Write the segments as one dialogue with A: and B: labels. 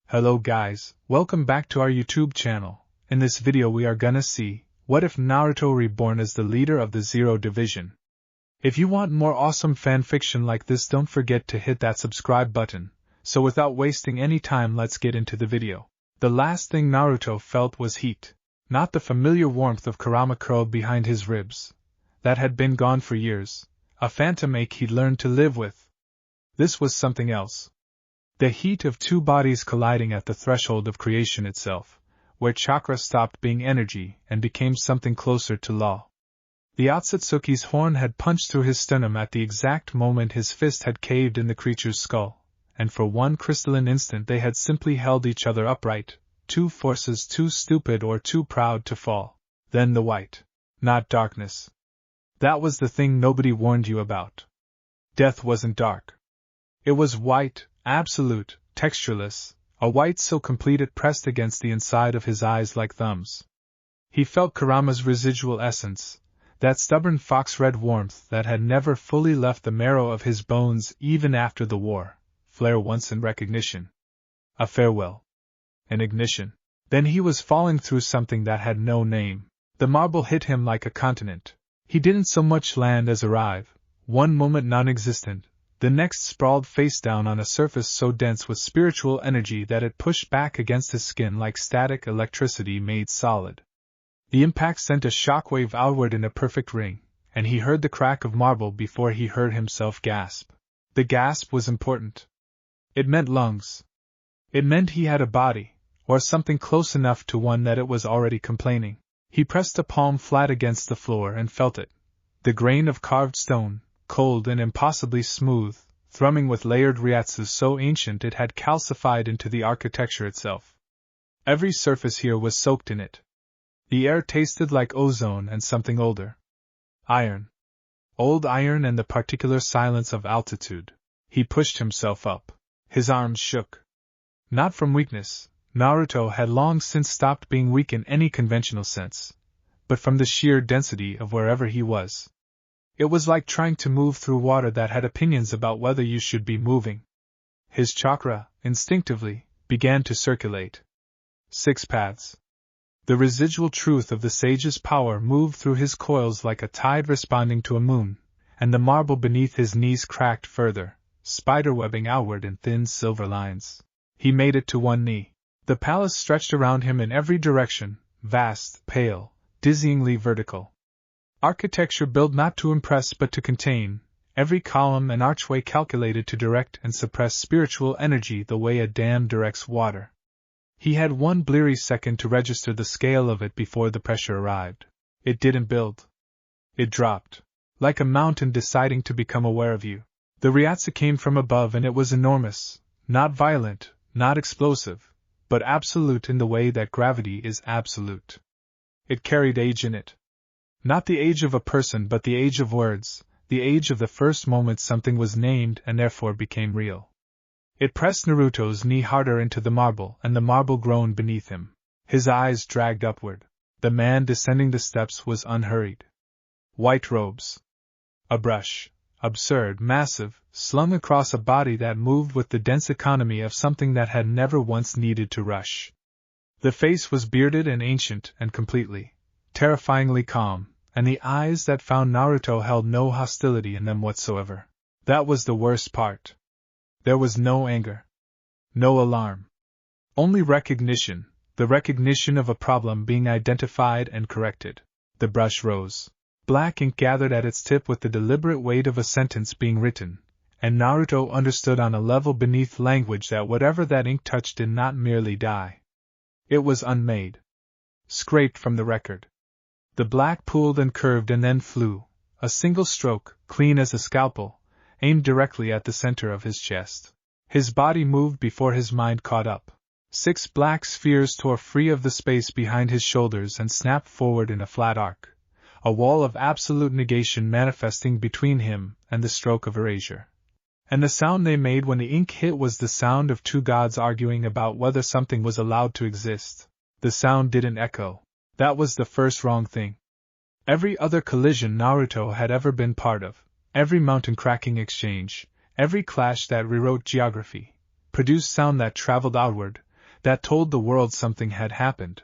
A: Hello guys, welcome back to our YouTube channel. In this video we are gonna see, what if Naruto Reborn is the leader of the Zero Division? If you want more awesome fanfiction like this, don't forget to hit that subscribe button. So without wasting any time, let's get into the video. The last thing Naruto felt was heat. Not the familiar warmth of Kurama curled behind his ribs. That had been gone for years. A phantom ache he'd learned to live with. This was something else. The heat of two bodies colliding at the threshold of creation itself, where chakra stopped being energy and became something closer to law. The Otsutsuki's horn had punched through his sternum at the exact moment his fist had caved in the creature's skull, and for one crystalline instant they had simply held each other upright, two forces too stupid or too proud to fall. Then the white. Not darkness. That was the thing nobody warned you about. Death wasn't dark. It was white, absolute, textureless, a white so complete it pressed against the inside of his eyes like thumbs. He felt Kurama's residual essence, that stubborn fox-red warmth that had never fully left the marrow of his bones even after the war, flare once in recognition. A farewell. An ignition. Then he was falling through something that had no name. The marble hit him like a continent. He didn't so much land as arrive, one moment non-existent, the next sprawled face down on a surface so dense with spiritual energy that it pushed back against his skin like static electricity made solid. The impact sent a shockwave outward in a perfect ring, and he heard the crack of marble before he heard himself gasp. The gasp was important. It meant lungs. It meant he had a body, or something close enough to one that it was already complaining. He pressed a palm flat against the floor and felt it. The grain of carved stone, cold and impossibly smooth, thrumming with layered ryatsus so ancient it had calcified into the architecture itself. Every surface here was soaked in it. The air tasted like ozone and something older. Iron. Old iron and the particular silence of altitude. He pushed himself up. His arms shook. Not from weakness. Naruto had long since stopped being weak in any conventional sense, but from the sheer density of wherever he was. It was like trying to move through water that had opinions about whether you should be moving. His chakra, instinctively, began to circulate. 6 paths. The residual truth of the sage's power moved through his coils like a tide responding to a moon, and the marble beneath his knees cracked further, spiderwebbing outward in thin silver lines. He made it to one knee. The palace stretched around him in every direction, vast, pale, dizzyingly vertical. Architecture built not to impress but to contain, every column and archway calculated to direct and suppress spiritual energy the way a dam directs water. He had one bleary second to register the scale of it before the pressure arrived. It didn't build. It dropped. Like a mountain deciding to become aware of you. The ryatsu came from above and it was enormous, not violent, not explosive, but absolute in the way that gravity is absolute. It carried age in it. Not the age of a person but the age of words, the age of the first moment something was named and therefore became real. It pressed Naruto's knee harder into the marble and the marble groaned beneath him. His eyes dragged upward. The man descending the steps was unhurried. White robes. A brush. Absurd, massive, slung across a body that moved with the dense economy of something that had never once needed to rush. The face was bearded and ancient and completely, terrifyingly calm, and the eyes that found Naruto held no hostility in them whatsoever. That was the worst part. There was no anger. No alarm. Only recognition, the recognition of a problem being identified and corrected. The brush rose. Black ink gathered at its tip with the deliberate weight of a sentence being written, and Naruto understood on a level beneath language that whatever that ink touched did not merely die. It was unmade. Scraped from the record. The black pooled and curved and then flew, a single stroke, clean as a scalpel, aimed directly at the center of his chest. His body moved before his mind caught up. 6 black spheres tore free of the space behind his shoulders and snapped forward in a flat arc. A wall of absolute negation manifesting between him and the stroke of erasure. And the sound they made when the ink hit was the sound of two gods arguing about whether something was allowed to exist. The sound didn't echo. That was the first wrong thing. Every other collision Naruto had ever been part of, every mountain-cracking exchange, every clash that rewrote geography, produced sound that traveled outward, that told the world something had happened.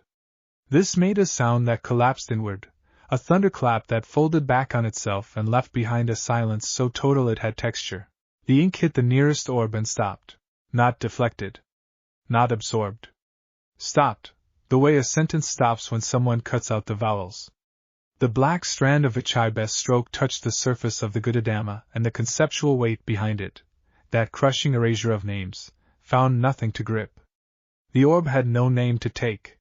A: This made a sound that collapsed inward, a thunderclap that folded back on itself and left behind a silence so total it had texture. The ink hit the nearest orb and stopped. Not deflected. Not absorbed. Stopped, the way a sentence stops when someone cuts out the vowels. The black strand of Ichibe's stroke touched the surface of the Gudadama, and the conceptual weight behind it, that crushing erasure of names, found nothing to grip. The orb had no name to take.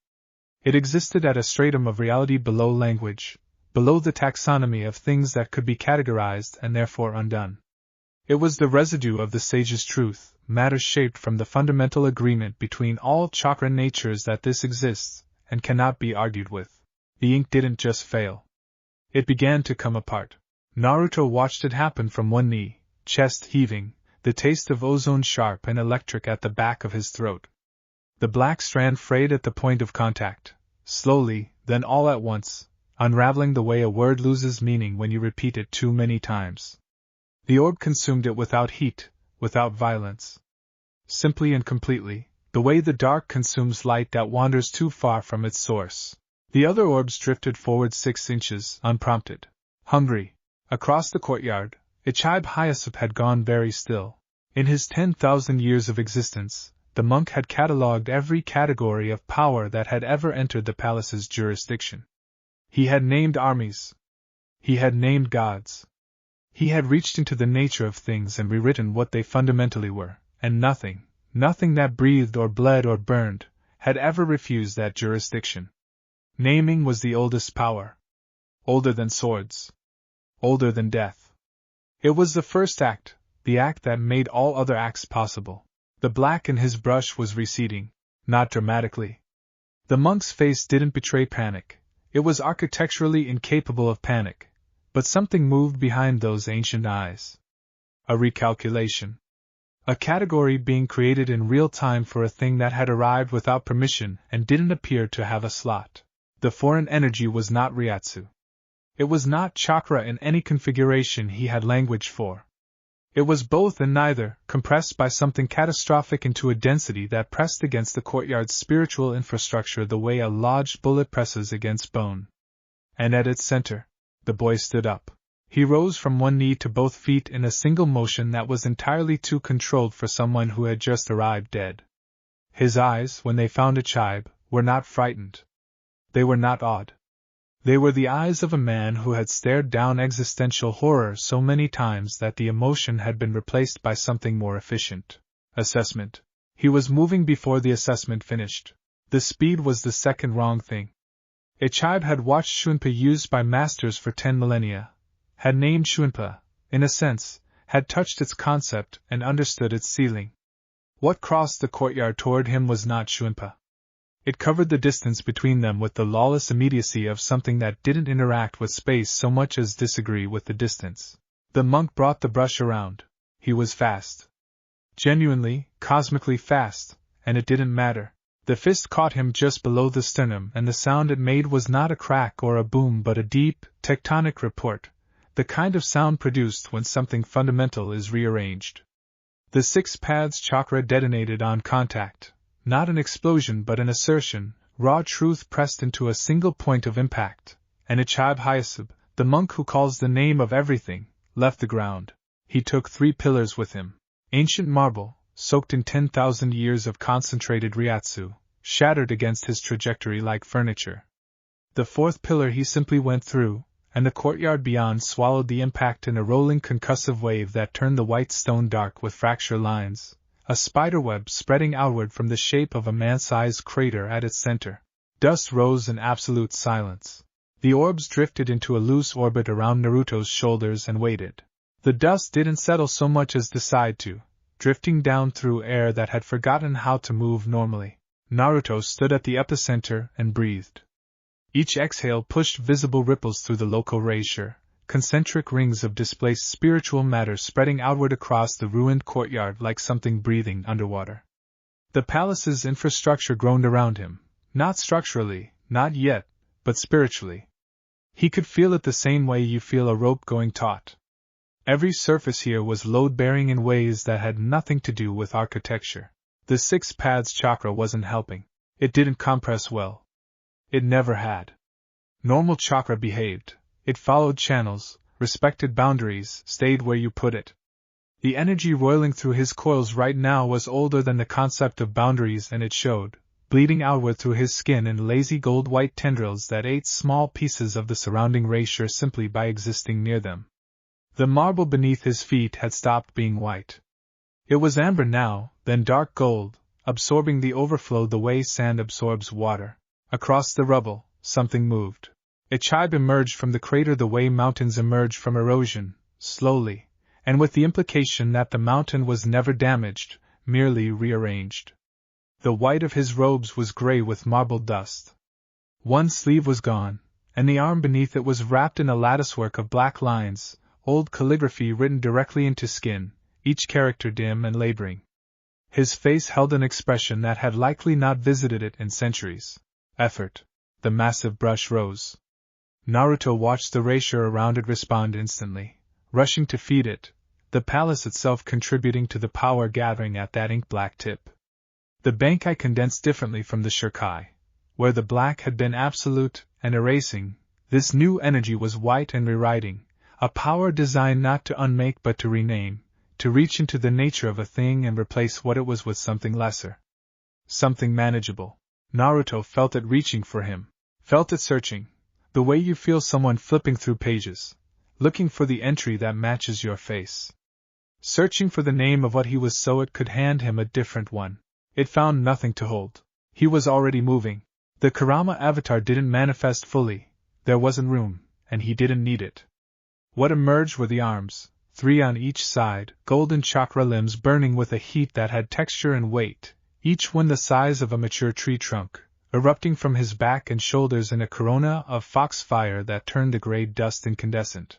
A: It existed at a stratum of reality below language, below the taxonomy of things that could be categorized and therefore undone. It was the residue of the sage's truth, matter shaped from the fundamental agreement between all chakra natures that this exists, and cannot be argued with. The ink didn't just fail. It began to come apart. Naruto watched it happen from one knee, chest heaving, the taste of ozone sharp and electric at the back of his throat. The black strand frayed at the point of contact, slowly, then all at once, unraveling the way a word loses meaning when you repeat it too many times. The orb consumed it without heat, without violence. Simply and completely, the way the dark consumes light that wanders too far from its source. The other orbs drifted forward 6 inches, unprompted. Hungry. Across the courtyard, Ichibe Hyasop had gone very still. In his 10,000 years of existence, the monk had catalogued every category of power that had ever entered the palace's jurisdiction. He had named armies. He had named gods. He had reached into the nature of things and rewritten what they fundamentally were, and nothing that breathed or bled or burned, had ever refused that jurisdiction. Naming was the oldest power. Older than swords. Older than death. It was the first act, the act that made all other acts possible. The black in his brush was receding, not dramatically. The monk's face didn't betray panic. It was architecturally incapable of panic, but something moved behind those ancient eyes. A recalculation. A category being created in real time for a thing that had arrived without permission and didn't appear to have a slot. The foreign energy was not Ryatsu. It was not chakra in any configuration he had language for. It was both and neither, compressed by something catastrophic into a density that pressed against the courtyard's spiritual infrastructure the way a lodged bullet presses against bone. And at its center, the boy stood up. He rose from one knee to both feet in a single motion that was entirely too controlled for someone who had just arrived dead. His eyes, when they found Ichibe, were not frightened. They were not awed. They were the eyes of a man who had stared down existential horror so many times that the emotion had been replaced by something more efficient. Assessment. He was moving before the assessment finished. The speed was the second wrong thing. Ichibe had watched Shunpa used by masters for 10 millennia, had named Shunpa, in a sense, had touched its concept and understood its ceiling. What crossed the courtyard toward him was not Shunpa. It covered the distance between them with the lawless immediacy of something that didn't interact with space so much as disagree with the distance. The monk brought the brush around. He was fast. Genuinely, cosmically fast, and it didn't matter. The fist caught him just below the sternum, and the sound it made was not a crack or a boom but a deep, tectonic report, the kind of sound produced when something fundamental is rearranged. The 6 paths chakra detonated on contact. Not an explosion but an assertion, raw truth pressed into a single point of impact, and Ichibe Hyasop, the monk who calls the name of everything, left the ground. He took 3 pillars with him. Ancient marble, soaked in 10,000 years of concentrated Ryatsu, shattered against his trajectory like furniture. The 4th pillar he simply went through, and the courtyard beyond swallowed the impact in a rolling concussive wave that turned the white stone dark with fracture lines. A spiderweb spreading outward from the shape of a man-sized crater at its center. Dust rose in absolute silence. The orbs drifted into a loose orbit around Naruto's shoulders and waited. The dust didn't settle so much as decide to, drifting down through air that had forgotten how to move normally. Naruto stood at the epicenter and breathed. Each exhale pushed visible ripples through the local erasure, concentric rings of displaced spiritual matter spreading outward across the ruined courtyard like something breathing underwater. The palace's infrastructure groaned around him, not structurally, not yet, but spiritually. He could feel it the same way you feel a rope going taut. Every surface here was load-bearing in ways that had nothing to do with architecture. The 6 paths chakra wasn't helping. It didn't compress well. It never had. Normal chakra behaved. It followed channels, respected boundaries, stayed where you put it. The energy roiling through his coils right now was older than the concept of boundaries, and it showed, bleeding outward through his skin in lazy gold-white tendrils that ate small pieces of the surrounding reissue simply by existing near them. The marble beneath his feet had stopped being white. It was amber now, then dark gold, absorbing the overflow the way sand absorbs water. Across the rubble, something moved. A chibe emerged from the crater the way mountains emerge from erosion, slowly, and with the implication that the mountain was never damaged, merely rearranged. The white of his robes was gray with marbled dust. One sleeve was gone, and the arm beneath it was wrapped in a latticework of black lines, old calligraphy written directly into skin, each character dim and laboring. His face held an expression that had likely not visited it in centuries. Effort. The massive brush rose. Naruto watched the reissue around it respond instantly, rushing to feed it, the palace itself contributing to the power gathering at that ink-black tip. The Bankai condensed differently from the Shirkai, where the black had been absolute and erasing. This new energy was white and rewriting, a power designed not to unmake but to rename, to reach into the nature of a thing and replace what it was with something lesser. Something manageable. Naruto felt it reaching for him, felt it searching, the way you feel someone flipping through pages, looking for the entry that matches your face. Searching for the name of what he was so it could hand him a different one. It found nothing to hold. He was already moving. The Kurama avatar didn't manifest fully, there wasn't room, and he didn't need it. What emerged were the arms, 3 on each side, golden chakra limbs burning with a heat that had texture and weight, each one the size of a mature tree trunk, erupting from his back and shoulders in a corona of foxfire that turned the gray dust incandescent.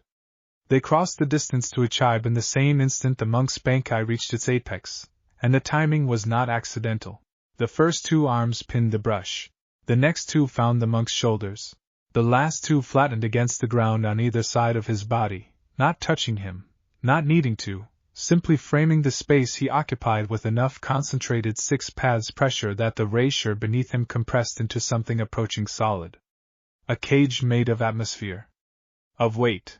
A: They crossed the distance to a chibe in the same instant the monk's Bankai reached its apex, and the timing was not accidental. The first 2 arms pinned the brush. The next 2 found the monk's shoulders. The last 2 flattened against the ground on either side of his body, not touching him, not needing to, simply framing the space he occupied with enough concentrated 6 paths pressure that the reissue beneath him compressed into something approaching solid. A cage made of atmosphere. Of weight.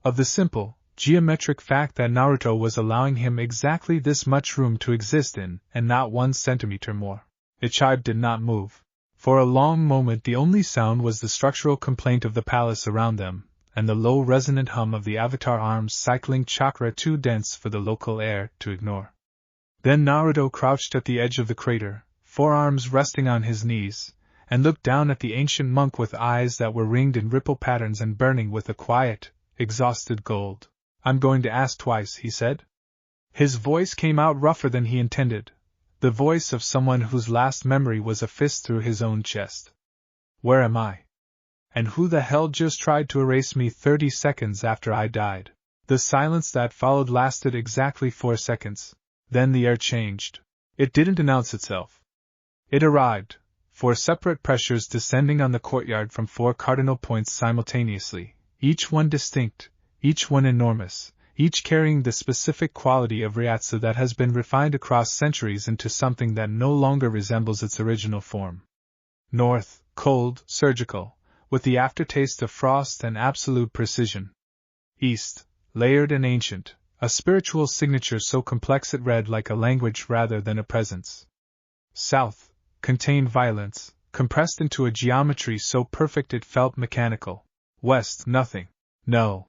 A: Of the simple, geometric fact that Naruto was allowing him exactly this much room to exist in, and not 1 centimeter more. The chibe did not move. For a long moment the only sound was the structural complaint of the palace around them, and the low resonant hum of the avatar arms cycling chakra too dense for the local air to ignore. Then Naruto crouched at the edge of the crater, forearms resting on his knees, and looked down at the ancient monk with eyes that were ringed in ripple patterns and burning with a quiet, exhausted gold. "I'm going to ask twice," he said. His voice came out rougher than he intended, the voice of someone whose last memory was a fist through his own chest. "Where am I? And who the hell just tried to erase me 30 seconds after I died?" The silence that followed lasted exactly 4 seconds. Then the air changed. It didn't announce itself. It arrived, 4 separate pressures descending on the courtyard from 4 cardinal points simultaneously, each one distinct, each one enormous, each carrying the specific quality of Reatsu that has been refined across centuries into something that no longer resembles its original form. North, cold, surgical, with the aftertaste of frost and absolute precision. East, layered and ancient, a spiritual signature so complex it read like a language rather than a presence. South, contained violence, compressed into a geometry so perfect it felt mechanical. West, nothing. No.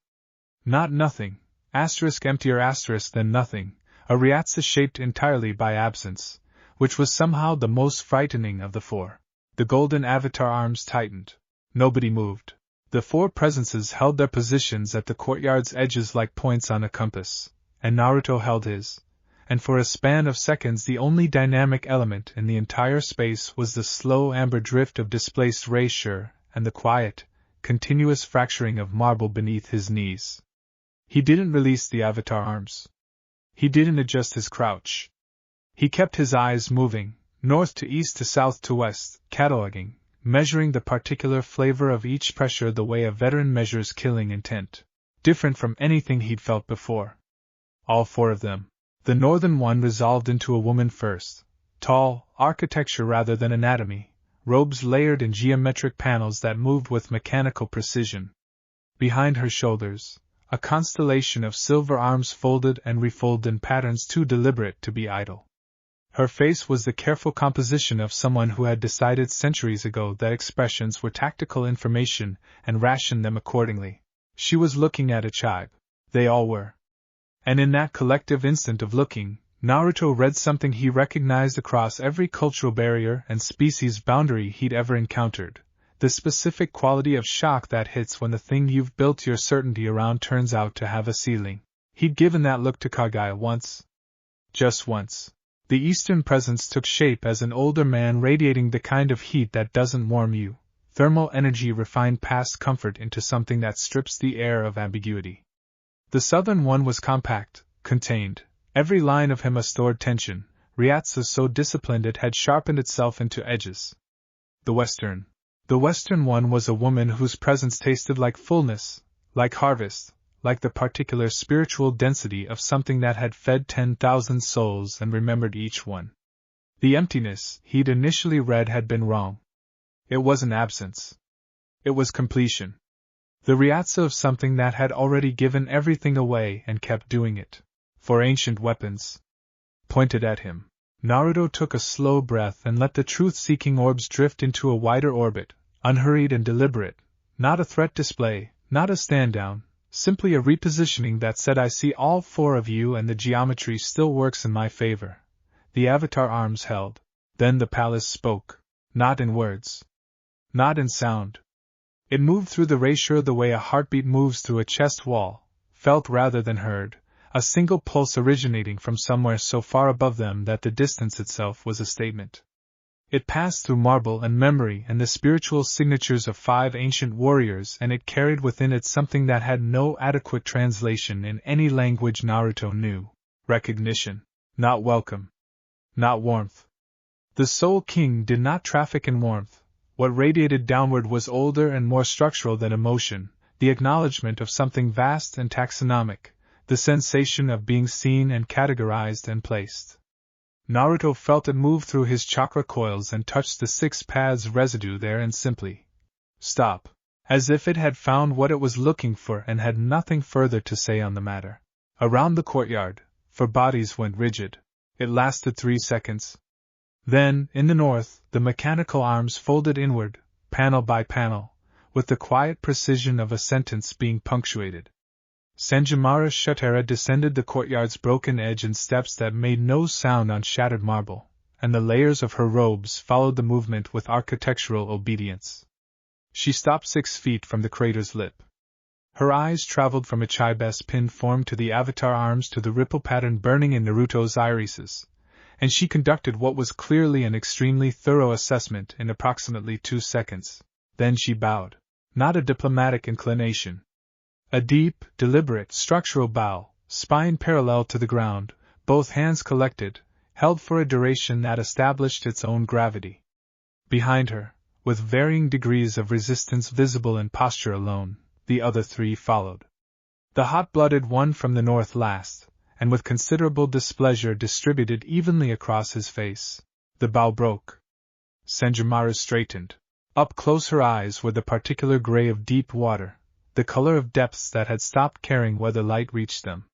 A: Not nothing. Emptier than nothing, a Reatsu shaped entirely by absence, which was somehow the most frightening of the 4. The golden avatar arms tightened. Nobody moved. The 4 presences held their positions at the courtyard's edges like points on a compass, and Naruto held his, and for a span of seconds the only dynamic element in the entire space was the slow amber drift of displaced reissue and the quiet, continuous fracturing of marble beneath his knees. He didn't release the avatar arms. He didn't adjust his crouch. He kept his eyes moving, north to east to south to west, cataloging, measuring the particular flavor of each pressure the way a veteran measures killing intent, different from anything he'd felt before. All 4 of them. The northern one resolved into a woman first, Tall, architecture rather than anatomy, robes layered in geometric panels that moved with mechanical precision. Behind her shoulders, a constellation of silver arms folded and refolded in patterns too deliberate to be idle. Her face was the careful composition of someone who had decided centuries ago that expressions were tactical information and rationed them accordingly. She was looking at a tribe. They all were. And in that collective instant of looking, Naruto read something he recognized across every cultural barrier and species boundary he'd ever encountered. The specific quality of shock that hits when the thing you've built your certainty around turns out to have a ceiling. He'd given that look to Kaguya once. Just once. The Eastern presence took shape as an older man radiating the kind of heat that doesn't warm you, thermal energy refined past comfort into something that strips the air of ambiguity. The southern one was compact, contained, every line of him a stored tension, Reasserting so disciplined it had sharpened itself into edges. The western one was a woman whose presence tasted like fullness, like harvest, like the particular spiritual density of something that had fed 10,000 souls and remembered each one. The emptiness he'd initially read had been wrong. It wasn't absence. It was completion. The Reasserting of something that had already given everything away and kept doing it. For ancient weapons pointed at him. Naruto took a slow breath and let the truth-seeking orbs drift into a wider orbit, unhurried and deliberate, not a threat display, not a stand-down, simply a repositioning that said I see all four of you and the geometry still works in my favor. The avatar arms held. Then the palace spoke. Not in words. Not in sound. It moved through the erasure the way a heartbeat moves through a chest wall, felt rather than heard, a single pulse originating from somewhere so far above them that the distance itself was a statement. It passed through marble and memory and the spiritual signatures of 5 ancient warriors, and it carried within it something that had no adequate translation in any language Naruto knew. Recognition. Not welcome. Not warmth. The Soul King did not traffic in warmth. What radiated downward was older and more structural than emotion, the acknowledgement of something vast and taxonomic, the sensation of being seen and categorized and placed. Naruto felt it move through his chakra coils and touched the 6 paths residue there and simply stop, as if it had found what it was looking for and had nothing further to say on the matter. Around the courtyard, for bodies went rigid. It lasted 3 seconds. Then, in the north, the mechanical arms folded inward, panel by panel, with the quiet precision of a sentence being punctuated. Senjimara Shutara descended the courtyard's broken edge in steps that made no sound on shattered marble, and the layers of her robes followed the movement with architectural obedience. She stopped 6 feet from the crater's lip. Her eyes traveled from Ichiba's pinned form to the avatar arms to the ripple pattern burning in Naruto's irises, and she conducted what was clearly an extremely thorough assessment in approximately 2 seconds. Then she bowed. Not a diplomatic inclination. A deep, deliberate, structural bow, spine parallel to the ground, both hands collected, held for a duration that established its own gravity. Behind her, with varying degrees of resistance visible in posture alone, the other 3 followed. The hot-blooded one from the north last, and with considerable displeasure distributed evenly across his face. The bow broke. Senjimara straightened. Up close her eyes were the particular gray of deep water, the color of depths that had stopped caring whether light reached them.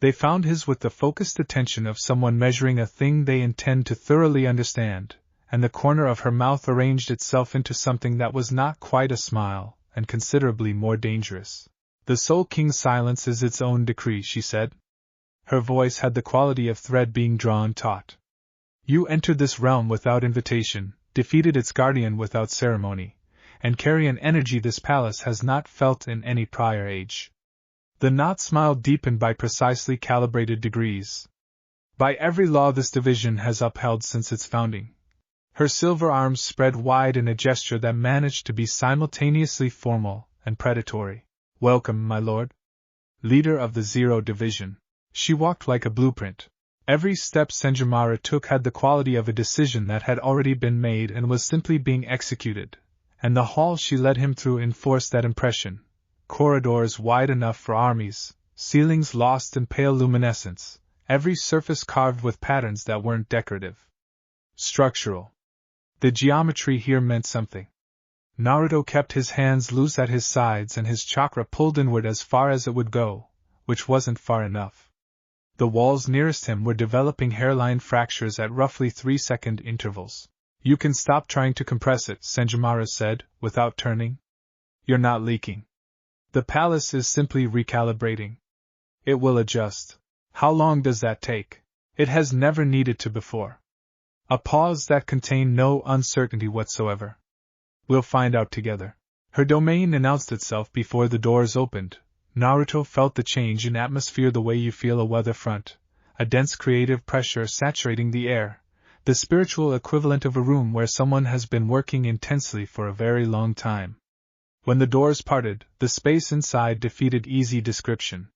A: They found his with the focused attention of someone measuring a thing they intend to thoroughly understand, and the corner of her mouth arranged itself into something that was not quite a smile, and considerably more dangerous. The Soul King's silence is its own decree, she said. Her voice had the quality of thread being drawn taut. You entered this realm without invitation, defeated its guardian without ceremony, and carry an energy this palace has not felt in any prior age. The knot smile deepened by precisely calibrated degrees. By every law this division has upheld since its founding. Her silver arms spread wide in a gesture that managed to be simultaneously formal and predatory. Welcome, my lord. Leader of the Zero Division. She walked like a blueprint. Every step Senjimara took had the quality of a decision that had already been made and was simply being executed, and the hall she led him through enforced that impression. Corridors wide enough for armies, ceilings lost in pale luminescence, every surface carved with patterns that weren't decorative. Structural. The geometry here meant something. Naruto kept his hands loose at his sides and his chakra pulled inward as far as it would go, which wasn't far enough. The walls nearest him were developing hairline fractures at roughly 3-second intervals. You can stop trying to compress it, Senjumaru said, without turning. You're not leaking. The palace is simply recalibrating. It will adjust. How long does that take? It has never needed to before. A pause that contained no uncertainty whatsoever. We'll find out together. Her domain announced itself before the doors opened. Naruto felt the change in atmosphere the way you feel a weather front, a dense creative pressure saturating the air, the spiritual equivalent of a room where someone has been working intensely for a very long time. When the doors parted, the space inside defeated easy description.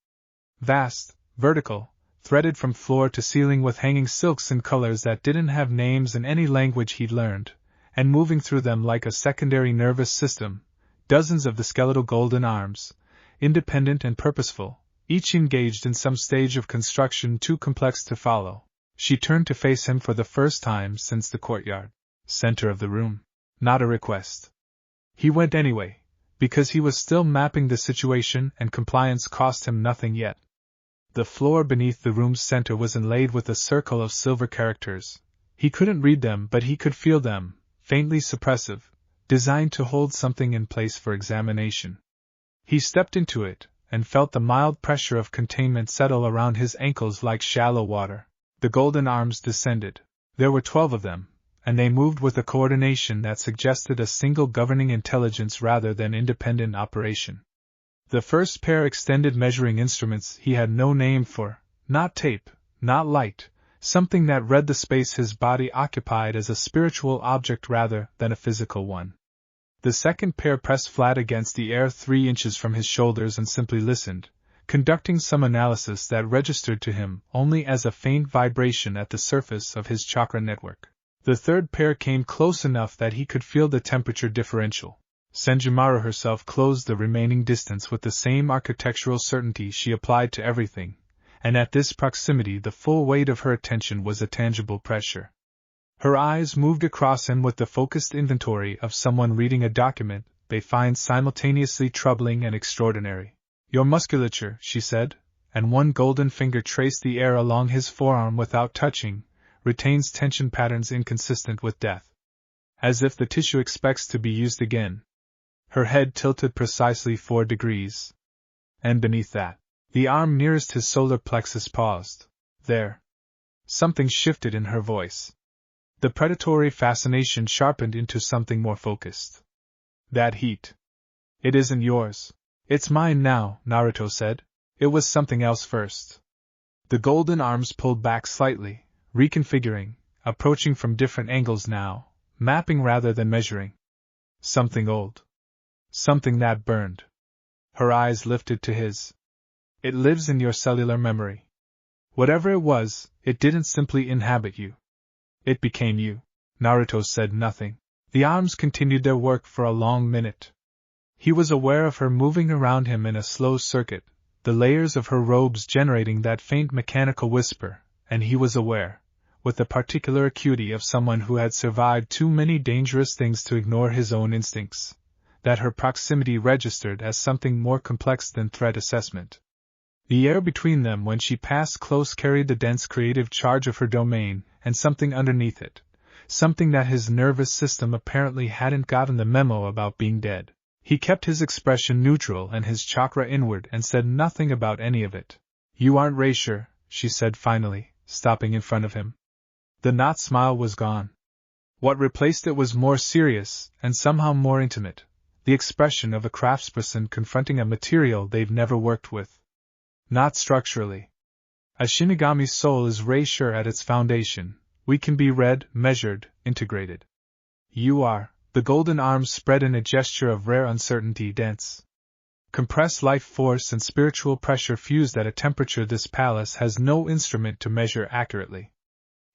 A: Vast, vertical, threaded from floor to ceiling with hanging silks in colors that didn't have names in any language he'd learned, and moving through them like a secondary nervous system, dozens of the skeletal golden arms, independent and purposeful, each engaged in some stage of construction too complex to follow. She turned to face him for the first time since the courtyard. Center of the room. Not a request. He went anyway, because he was still mapping the situation and compliance cost him nothing yet. The floor beneath the room's center was inlaid with a circle of silver characters. He couldn't read them, but he could feel them, faintly suppressive, designed to hold something in place for examination. He stepped into it, and felt the mild pressure of containment settle around his ankles like shallow water. The golden arms descended. There were 12 of them, and they moved with a coordination that suggested a single governing intelligence rather than independent operation. The first pair extended measuring instruments he had no name for, not tape, not light, something that read the space his body occupied as a spiritual object rather than a physical one. The second pair pressed flat against the air 3 inches from his shoulders and simply listened, conducting some analysis that registered to him only as a faint vibration at the surface of his chakra network. The third pair came close enough that he could feel the temperature differential. Senjumaru herself closed the remaining distance with the same architectural certainty she applied to everything, and at this proximity the full weight of her attention was a tangible pressure. Her eyes moved across him with the focused inventory of someone reading a document they find simultaneously troubling and extraordinary. Your musculature, she said, and one golden finger traced the air along his forearm without touching, retains tension patterns inconsistent with death. As if the tissue expects to be used again. Her head tilted precisely 4 degrees. And beneath that, the arm nearest his solar plexus paused. There. Something shifted in her voice. The predatory fascination sharpened into something more focused. That heat. It isn't yours. It's mine now, Naruto said. It was something else first. The golden arms pulled back slightly, reconfiguring, approaching from different angles now, mapping rather than measuring. Something old. Something that burned. Her eyes lifted to his. It lives in your cellular memory. Whatever it was, it didn't simply inhabit you. It became you. Naruto said nothing. The arms continued their work for a long minute. He was aware of her moving around him in a slow circuit, the layers of her robes generating that faint mechanical whisper, and he was aware, with the particular acuity of someone who had survived too many dangerous things to ignore his own instincts, that her proximity registered as something more complex than threat assessment. The air between them when she passed close carried the dense creative charge of her domain, and something underneath it, something that his nervous system apparently hadn't gotten the memo about being dead. He kept his expression neutral and his chakra inward and said nothing about any of it. You aren't Reasserting, she said finally, stopping in front of him. The knot smile was gone. What replaced it was more serious, and somehow more intimate, the expression of a craftsperson confronting a material they've never worked with. Not structurally. A Shinigami's soul is Reasserting at its foundation. We can be read, measured, integrated. You are. The golden arms spread in a gesture of rare uncertainty, dense. Compressed life force and spiritual pressure fused at a temperature this palace has no instrument to measure accurately.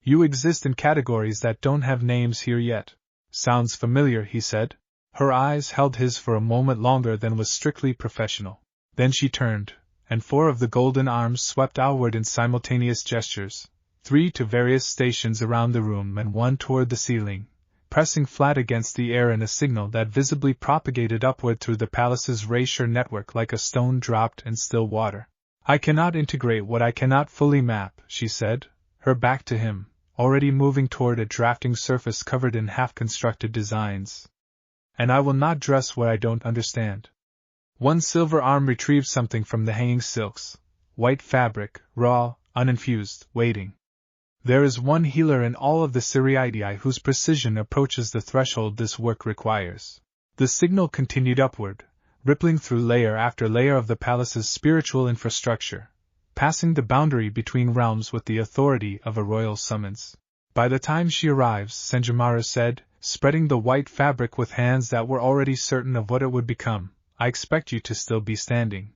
A: You exist in categories that don't have names here yet. Sounds familiar, he said. Her eyes held his for a moment longer than was strictly professional. Then she turned, and 4 of the golden arms swept outward in simultaneous gestures, 3 to various stations around the room and 1 toward the ceiling, pressing flat against the air in a signal that visibly propagated upward through the palace's Reasserting network like a stone dropped in still water. I cannot integrate what I cannot fully map, she said, her back to him, already moving toward a drafting surface covered in half-constructed designs. And I will not dress where I don't understand. One silver arm retrieved something from the hanging silks, white fabric, raw, uninfused, waiting. There is one healer in all of the Siriidii whose precision approaches the threshold this work requires. The signal continued upward, rippling through layer after layer of the palace's spiritual infrastructure, passing the boundary between realms with the authority of a royal summons. By the time she arrives, Senjumaru said, spreading the white fabric with hands that were already certain of what it would become, I expect you to still be standing.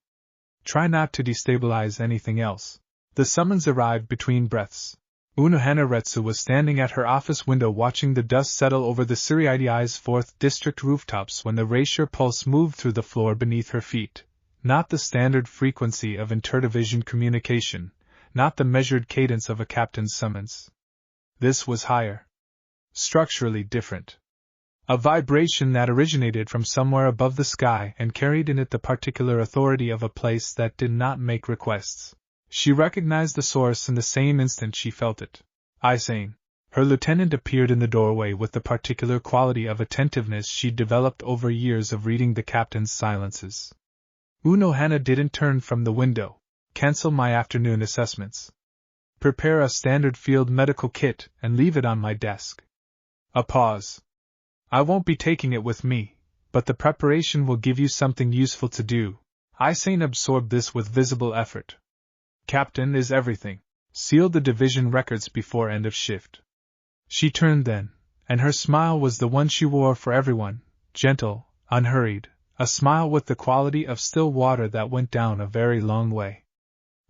A: Try not to destabilize anything else. The summons arrived between breaths. Unohana Retsu was standing at her office window watching the dust settle over the Siriidi's 4th district rooftops when the Reasser pulse moved through the floor beneath her feet. Not the standard frequency of interdivision communication, not the measured cadence of a captain's summons. This was higher. Structurally different. A vibration that originated from somewhere above the sky and carried in it the particular authority of a place that did not make requests. She recognized the source in the same instant she felt it. Isane. Her lieutenant appeared in the doorway with the particular quality of attentiveness she'd developed over years of reading the captain's silences. Unohana didn't turn from the window. Cancel my afternoon assessments. Prepare a standard field medical kit and leave it on my desk. A pause. I won't be taking it with me, but the preparation will give you something useful to do. Isane absorbed this with visible effort. Captain is everything. Sealed the division records before end of shift. She turned then, and her smile was the one she wore for everyone, gentle, unhurried, a smile with the quality of still water that went down a very long way.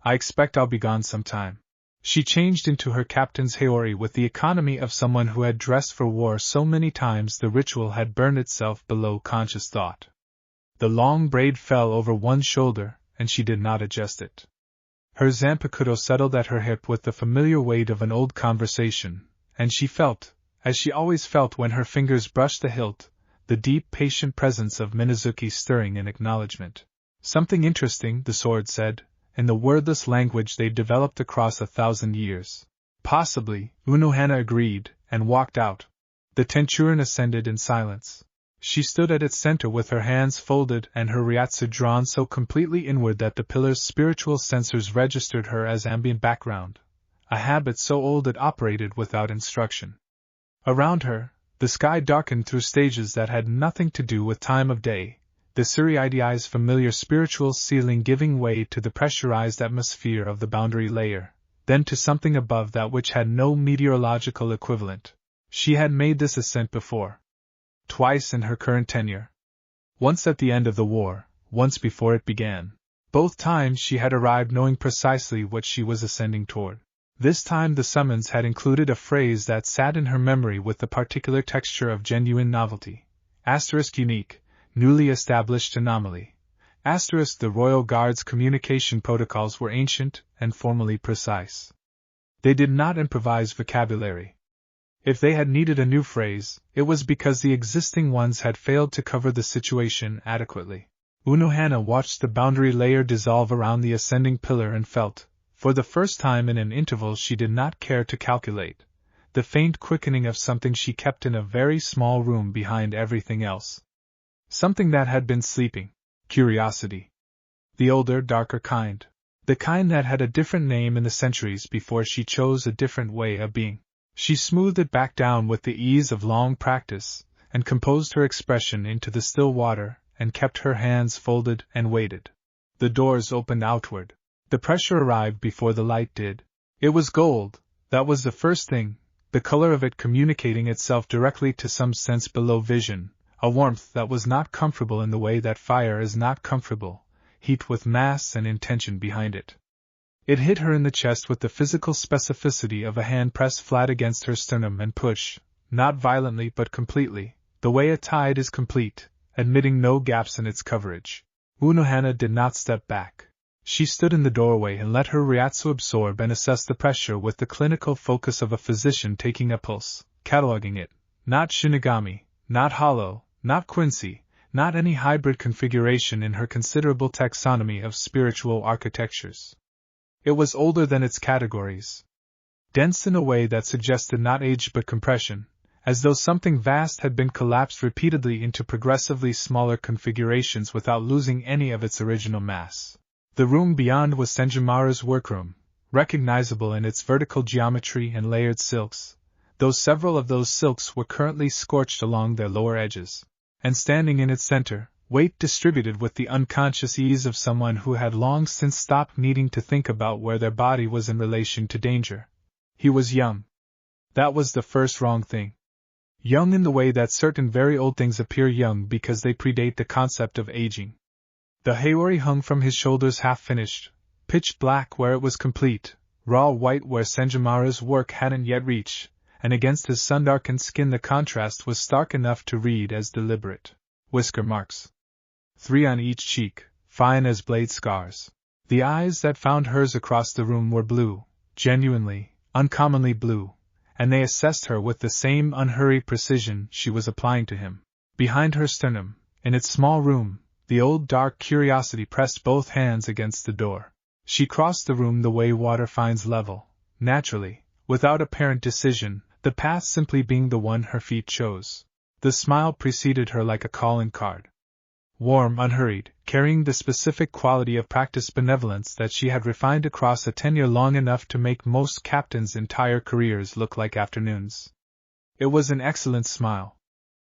A: I expect I'll be gone some time. She changed into her captain's haori with the economy of someone who had dressed for war so many times the ritual had burned itself below conscious thought. The long braid fell over one shoulder, and she did not adjust it. Her zanpakuto settled at her hip with the familiar weight of an old conversation, and she felt, as she always felt when her fingers brushed the hilt, the deep, patient presence of Minazuki stirring in acknowledgement. Something interesting, the sword said, in the wordless language they'd developed across 1,000 years. Possibly, Unohana agreed, and walked out. The tenchurin ascended in silence. She stood at its center with her hands folded and her ryatsu drawn so completely inward that the pillar's spiritual sensors registered her as ambient background, a habit so old it operated without instruction. Around her, the sky darkened through stages that had nothing to do with time of day, the Siriidi's familiar spiritual ceiling giving way to the pressurized atmosphere of the boundary layer, then to something above that which had no meteorological equivalent. She had made this ascent before. Twice in her current tenure. Once at the end of the war, once before it began. Both times she had arrived knowing precisely what she was ascending toward. This time the summons had included a phrase that sat in her memory with the particular texture of genuine novelty. * unique, newly established anomaly. * the Royal Guard's communication protocols were ancient and formally precise. They did not improvise vocabulary. If they had needed a new phrase, it was because the existing ones had failed to cover the situation adequately. Unohana watched the boundary layer dissolve around the ascending pillar and felt, for the first time in an interval she did not care to calculate, the faint quickening of something she kept in a very small room behind everything else. Something that had been sleeping. Curiosity. The older, darker kind. The kind that had a different name in the centuries before she chose a different way of being. She smoothed it back down with the ease of long practice, and composed her expression into the still water, and kept her hands folded and waited. The doors opened outward. The pressure arrived before the light did. It was gold, that was the first thing, the color of it communicating itself directly to some sense below vision, a warmth that was not comfortable in the way that fire is not comfortable, heat with mass and intention behind it. It hit her in the chest with the physical specificity of a hand pressed flat against her sternum and push, not violently but completely, the way a tide is complete, admitting no gaps in its coverage. Unohana did not step back. She stood in the doorway and let her Reatsu absorb and assess the pressure with the clinical focus of a physician taking a pulse, cataloging it. Not Shinigami, not Hollow, not Quincy, not any hybrid configuration in her considerable taxonomy of spiritual architectures. It was older than its categories. Dense in a way that suggested not age but compression, as though something vast had been collapsed repeatedly into progressively smaller configurations without losing any of its original mass. The room beyond was Senjumaru's workroom, recognizable in its vertical geometry and layered silks, though several of those silks were currently scorched along their lower edges. And standing in its center, weight distributed with the unconscious ease of someone who had long since stopped needing to think about where their body was in relation to danger. He was young. That was the first wrong thing. Young in the way that certain very old things appear young because they predate the concept of aging. The haori hung from his shoulders half-finished, pitch black where it was complete, raw white where Senjumaru's work hadn't yet reached, and against his sun-darkened skin the contrast was stark enough to read as deliberate. Whisker marks. 3 on each cheek, fine as blade scars. The eyes that found hers across the room were blue, genuinely, uncommonly blue, and they assessed her with the same unhurried precision she was applying to him. Behind her sternum, in its small room, the old dark curiosity pressed both hands against the door. She crossed the room the way water finds level, naturally, without apparent decision, the path simply being the one her feet chose. The smile preceded her like a calling card. Warm, unhurried, carrying the specific quality of practiced benevolence that she had refined across a tenure long enough to make most captains' entire careers look like afternoons. It was an excellent smile.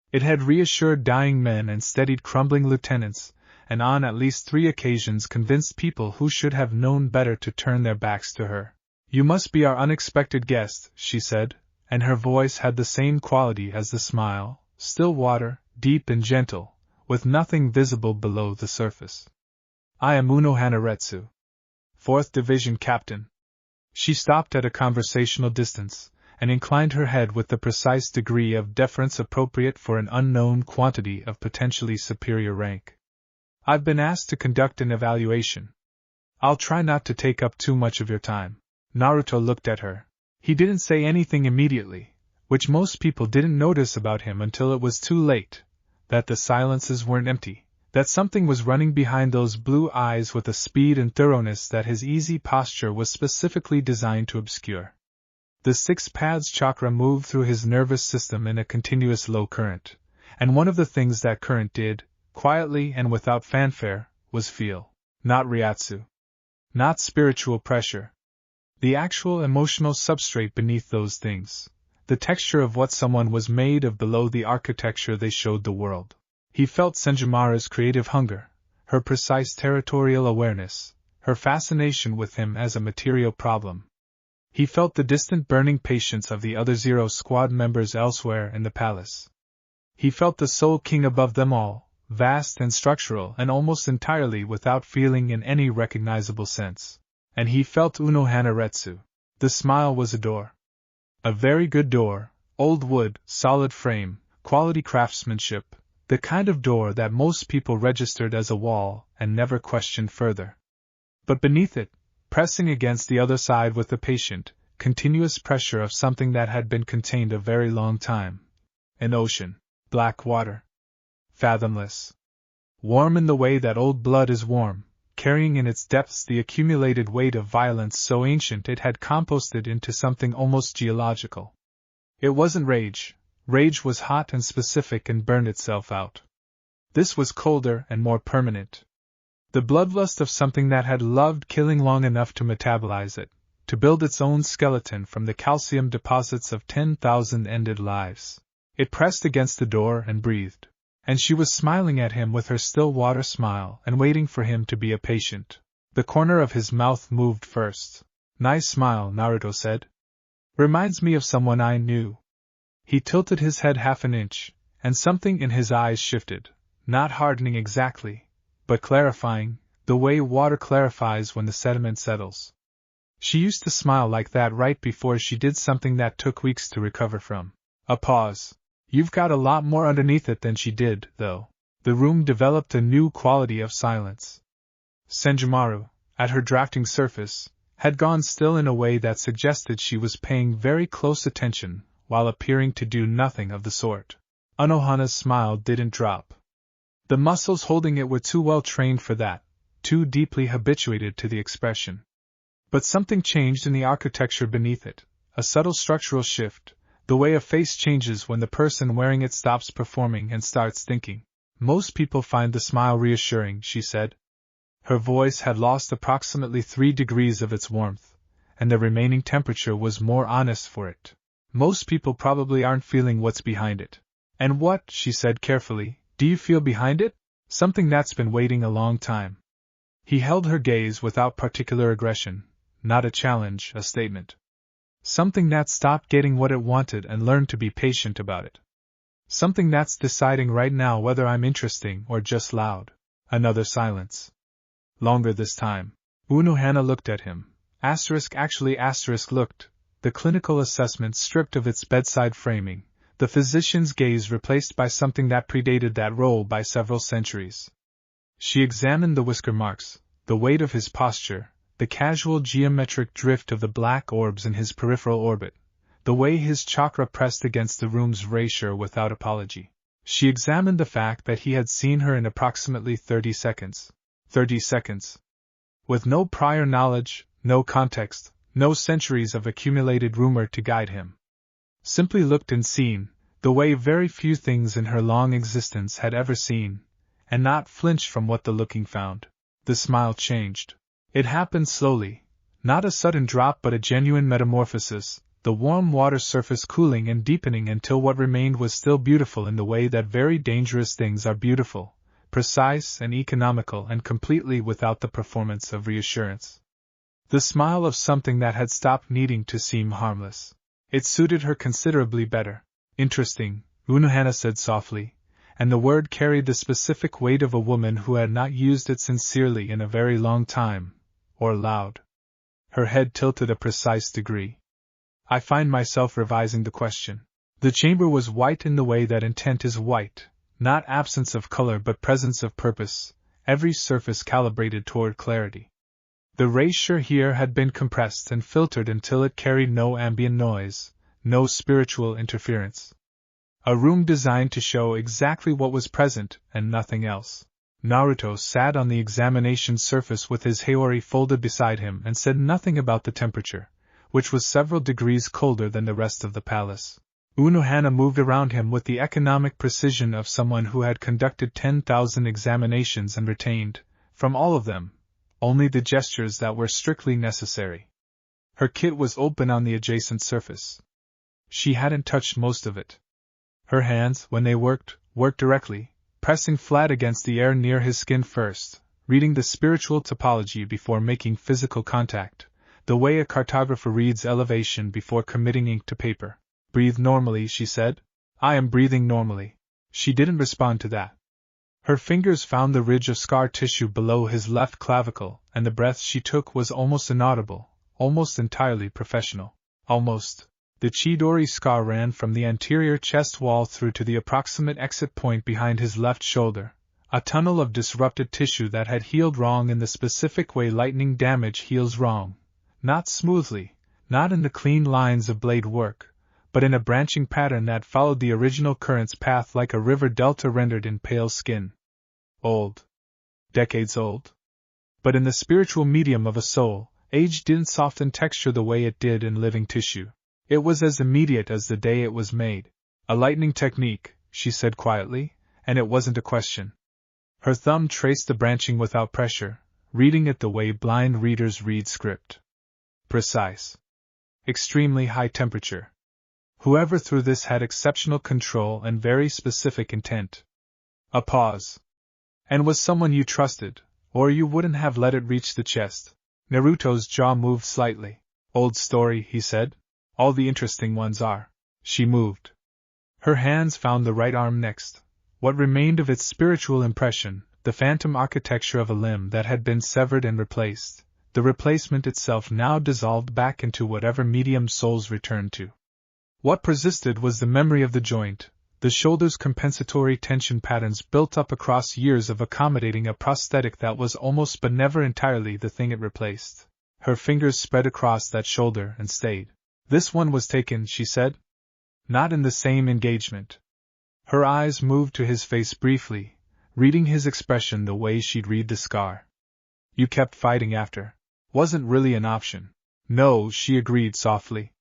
A: It had reassured dying men and steadied crumbling lieutenants, and on at least 3 occasions convinced people who should have known better to turn their backs to her. "You must be our unexpected guest," she said, and her voice had the same quality as the smile, still water, deep and gentle, with nothing visible below the surface. "I am Unohana Retsu, 4th Division Captain." She stopped at a conversational distance, and inclined her head with the precise degree of deference appropriate for an unknown quantity of potentially superior rank. "I've been asked to conduct an evaluation. I'll try not to take up too much of your time." Naruto looked at her. He didn't say anything immediately, which most people didn't notice about him until it was too late, that the silences weren't empty, that something was running behind those blue eyes with a speed and thoroughness that his easy posture was specifically designed to obscure. The 6 paths chakra moved through his nervous system in a continuous low current, and one of the things that current did, quietly and without fanfare, was feel. Not Reatsu. Not spiritual pressure. The actual emotional substrate beneath those things. The texture of what someone was made of below the architecture they showed the world. He felt Senjumaru's creative hunger, her precise territorial awareness, her fascination with him as a material problem. He felt the distant burning patience of the other Zero Squad members elsewhere in the palace. He felt the Soul King above them all, vast and structural and almost entirely without feeling in any recognizable sense. And he felt Unohana Retsu. The smile was a door. A very good door, old wood, solid frame, quality craftsmanship, the kind of door that most people registered as a wall and never questioned further. But beneath it, pressing against the other side with the patient, continuous pressure of something that had been contained a very long time. An ocean. Black water. Fathomless. Warm in the way that old blood is warm, carrying in its depths the accumulated weight of violence so ancient it had composted into something almost geological. It wasn't rage. Rage was hot and specific and burned itself out. This was colder and more permanent. The bloodlust of something that had loved killing long enough to metabolize it, to build its own skeleton from the calcium deposits of 10,000 ended lives. It pressed against the door and breathed. And she was smiling at him with her still water smile and waiting for him to be a patient. The corner of his mouth moved first. "Nice smile," Naruto said. "Reminds me of someone I knew." He tilted his head half an inch, and something in his eyes shifted, not hardening exactly, but clarifying, the way water clarifies when the sediment settles. She used to smile like that right before she did something that took weeks to recover from. A pause. "You've got a lot more underneath it than she did, though." The room developed a new quality of silence. "Senjumaru, at her drafting surface, had gone still in a way that suggested she was paying very close attention, while appearing to do nothing of the sort. Unohana's smile didn't drop. The muscles holding it were too well trained for that, too deeply habituated to the expression. But something changed in the architecture beneath it, a subtle structural shift, the way a face changes when the person wearing it stops performing and starts thinking. Most people find the smile reassuring, she said. Her voice had lost approximately 3 degrees of its warmth, and the remaining temperature was more honest for it. Most people probably aren't feeling what's behind it. And what, she said carefully, do you feel behind it? Something that's been waiting a long time. He held her gaze without particular aggression, not a challenge, a statement. Something that stopped getting what it wanted and learned to be patient about it. Something that's deciding right now whether I'm interesting or just loud. Another silence. Longer this time. Unohana looked at him. Actually looked. The clinical assessment stripped of its bedside framing, the physician's gaze replaced by something that predated that role by several centuries. She examined the whisker marks, the weight of his posture, the casual geometric drift of the black orbs in his peripheral orbit, the way his chakra pressed against the room's erasure without apology. She examined the fact that he had seen her in approximately 30 seconds. 30 seconds. With no prior knowledge, no context, no centuries of accumulated rumor to guide him. Simply looked and seen, the way very few things in her long existence had ever seen, and not flinched from what the looking found. The smile changed. It happened slowly, not a sudden drop but a genuine metamorphosis, the warm water surface cooling and deepening until what remained was still beautiful in the way that very dangerous things are beautiful, precise and economical and completely without the performance of reassurance. The smile of something that had stopped needing to seem harmless. It suited her considerably better. Interesting, Unohana said softly, and the word carried the specific weight of a woman who had not used it sincerely in a very long time. Or loud. Her head tilted a precise degree. I find myself revising the question. The chamber was white in the way that intent is white, not absence of color but presence of purpose, every surface calibrated toward clarity. The erasure here had been compressed and filtered until it carried no ambient noise, no spiritual interference. A room designed to show exactly what was present and nothing else. Naruto sat on the examination surface with his haori folded beside him and said nothing about the temperature, which was several degrees colder than the rest of the palace. Unohana moved around him with the economic precision of someone who had conducted 10,000 examinations and retained, from all of them, only the gestures that were strictly necessary. Her kit was open on the adjacent surface. She hadn't touched most of it. Her hands, when they worked directly, pressing flat against the air near his skin first, reading the spiritual topology before making physical contact, the way a cartographer reads elevation before committing ink to paper. Breathe normally, she said. I am breathing normally. She didn't respond to that. Her fingers found the ridge of scar tissue below his left clavicle, and the breath she took was almost inaudible, almost entirely professional. Almost. The Chidori scar ran from the anterior chest wall through to the approximate exit point behind his left shoulder, a tunnel of disrupted tissue that had healed wrong in the specific way lightning damage heals wrong, not smoothly, not in the clean lines of blade work, but in a branching pattern that followed the original current's path like a river delta rendered in pale skin. Old. Decades old. But in the spiritual medium of a soul, age didn't soften texture the way it did in living tissue. It was as immediate as the day it was made. A lightning technique, she said quietly, and it wasn't a question. Her thumb traced the branching without pressure, reading it the way blind readers read script. Precise. Extremely high temperature. Whoever threw this had exceptional control and very specific intent. A pause. And was someone you trusted, or you wouldn't have let it reach the chest. Naruto's jaw moved slightly. Old story, he said. All the interesting ones are. She moved. Her hands found the right arm next. What remained of its spiritual impression, the phantom architecture of a limb that had been severed and replaced, the replacement itself now dissolved back into whatever medium souls returned to. What persisted was the memory of the joint, the shoulder's compensatory tension patterns built up across years of accommodating a prosthetic that was almost but never entirely the thing it replaced. Her fingers spread across that shoulder and stayed. This one was taken, she said. Not in the same engagement. Her eyes moved to his face briefly, reading his expression the way she'd read the scar. You kept fighting after. Wasn't really an option. No, she agreed softly.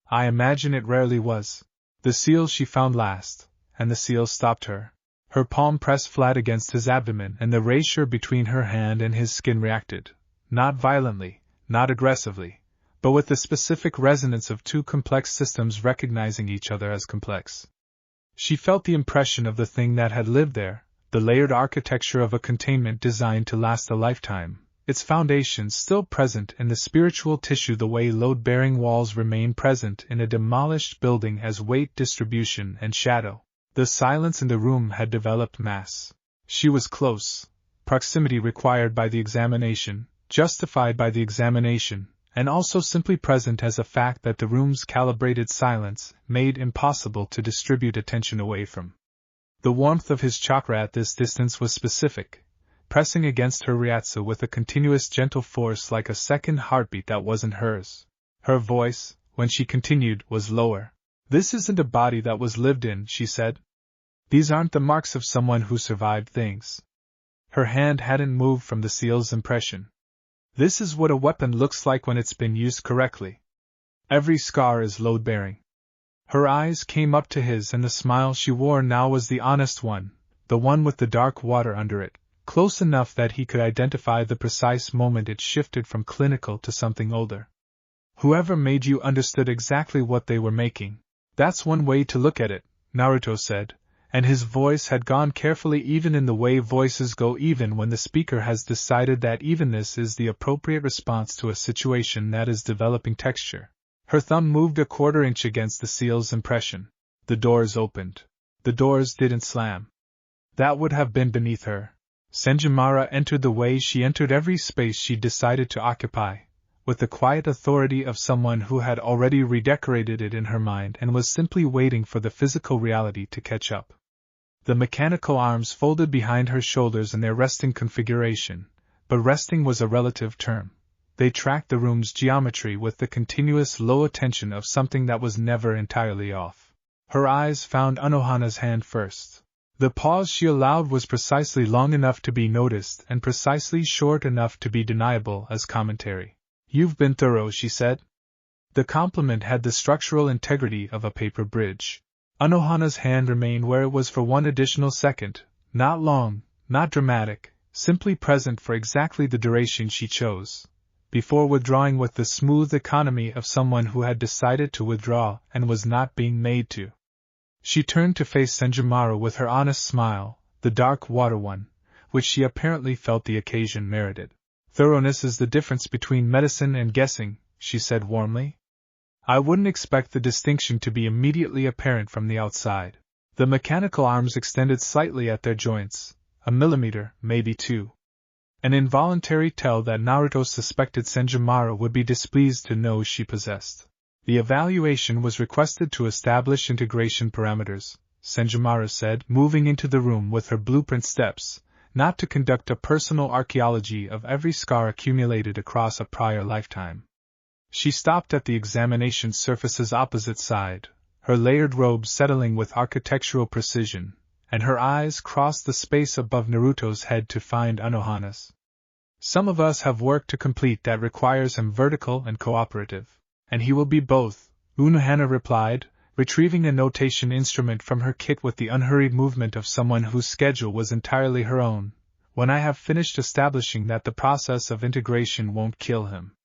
A: I imagine it rarely was. The seal she found last, and the seal stopped her. Her palm pressed flat against his abdomen and the erasure between her hand and his skin reacted. Not violently, not aggressively, but with the specific resonance of two complex systems recognizing each other as complex. She felt the impression of the thing that had lived there, the layered architecture of a containment designed to last a lifetime, its foundations still present in the spiritual tissue the way load-bearing walls remain present in a demolished building as weight distribution and shadow. The silence in the room had developed mass. She was close, proximity required by the examination, justified by the examination, and also simply present as a fact that the room's calibrated silence made impossible to distribute attention away from. The warmth of his chakra at this distance was specific, pressing against her Reatsu with a continuous gentle force like a second heartbeat that wasn't hers. Her voice, when she continued, was lower. This isn't a body that was lived in, she said. These aren't the marks of someone who survived things. Her hand hadn't moved from the seal's impression. This is what a weapon looks like when it's been used correctly. Every scar is load-bearing. Her eyes came up to his and the smile she wore now was the honest one, the one with the dark water under it, close enough that he could identify the precise moment it shifted from clinical to something older. Whoever made you understood exactly what they were making. That's one way to look at it, Naruto said, and his voice had gone carefully even in the way voices go even when the speaker has decided that evenness is the appropriate response to a situation that is developing texture. Her thumb moved a quarter inch against the seal's impression. The doors opened. The doors didn't slam. That would have been beneath her. Senjimara entered the way she entered every space she decided to occupy, with the quiet authority of someone who had already redecorated it in her mind and was simply waiting for the physical reality to catch up. The mechanical arms folded behind her shoulders in their resting configuration, but resting was a relative term. They tracked the room's geometry with the continuous low attention of something that was never entirely off. Her eyes found Unohana's hand first. The pause she allowed was precisely long enough to be noticed and precisely short enough to be deniable as commentary. You've been thorough, she said. The compliment had the structural integrity of a paper bridge. Unohana's hand remained where it was for one additional second, not long, not dramatic, simply present for exactly the duration she chose, before withdrawing with the smooth economy of someone who had decided to withdraw and was not being made to. She turned to face Senjimaro with her honest smile, the dark water one, which she apparently felt the occasion merited. Thoroughness is the difference between medicine and guessing, she said warmly. I wouldn't expect the distinction to be immediately apparent from the outside. The mechanical arms extended slightly at their joints, a millimeter, maybe two. An involuntary tell that Naruto suspected Senjimaro would be displeased to know she possessed. The evaluation was requested to establish integration parameters, Senjimaro said, moving into the room with her blueprint steps, not to conduct a personal archaeology of every scar accumulated across a prior lifetime. She stopped at the examination surface's opposite side, her layered robe settling with architectural precision, and her eyes crossed the space above Naruto's head to find Unohana's. Some of us have work to complete that requires him vertical and cooperative, and he will be both, Unohana replied, retrieving a notation instrument from her kit with the unhurried movement of someone whose schedule was entirely her own, when I have finished establishing that the process of integration won't kill him.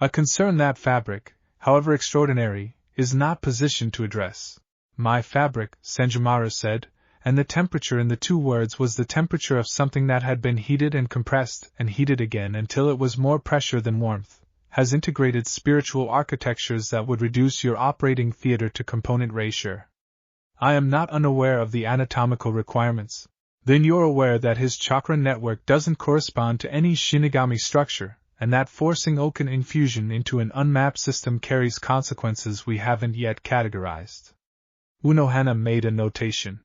A: A concern that fabric, however extraordinary, is not positioned to address. My fabric, Senjimaro said, and the temperature in the two words was the temperature of something that had been heated and compressed and heated again until it was more pressure than warmth, has integrated spiritual architectures that would reduce your operating theater to component ratio. I am not unaware of the anatomical requirements. Then you're aware that his chakra network doesn't correspond to any Shinigami structure, and that forcing Okan infusion into an unmapped system carries consequences we haven't yet categorized. Unohana made a notation.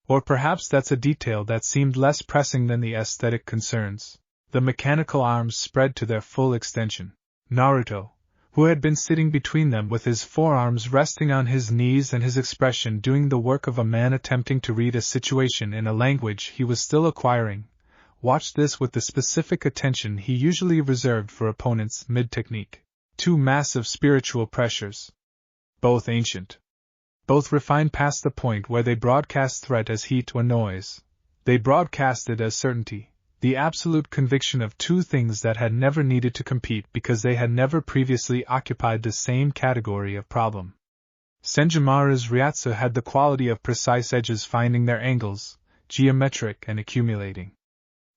A: Or perhaps that's a detail that seemed less pressing than the aesthetic concerns. The mechanical arms spread to their full extension. Naruto, who had been sitting between them with his forearms resting on his knees and his expression doing the work of a man attempting to read a situation in a language he was still acquiring, watched this with the specific attention he usually reserved for opponents mid-technique. Two massive spiritual pressures. Both ancient. Both refined past the point where they broadcast threat as heat or noise. They broadcasted as certainty, the absolute conviction of two things that had never needed to compete because they had never previously occupied the same category of problem. Senjumaru's Reasserting had the quality of precise edges finding their angles, geometric and accumulating.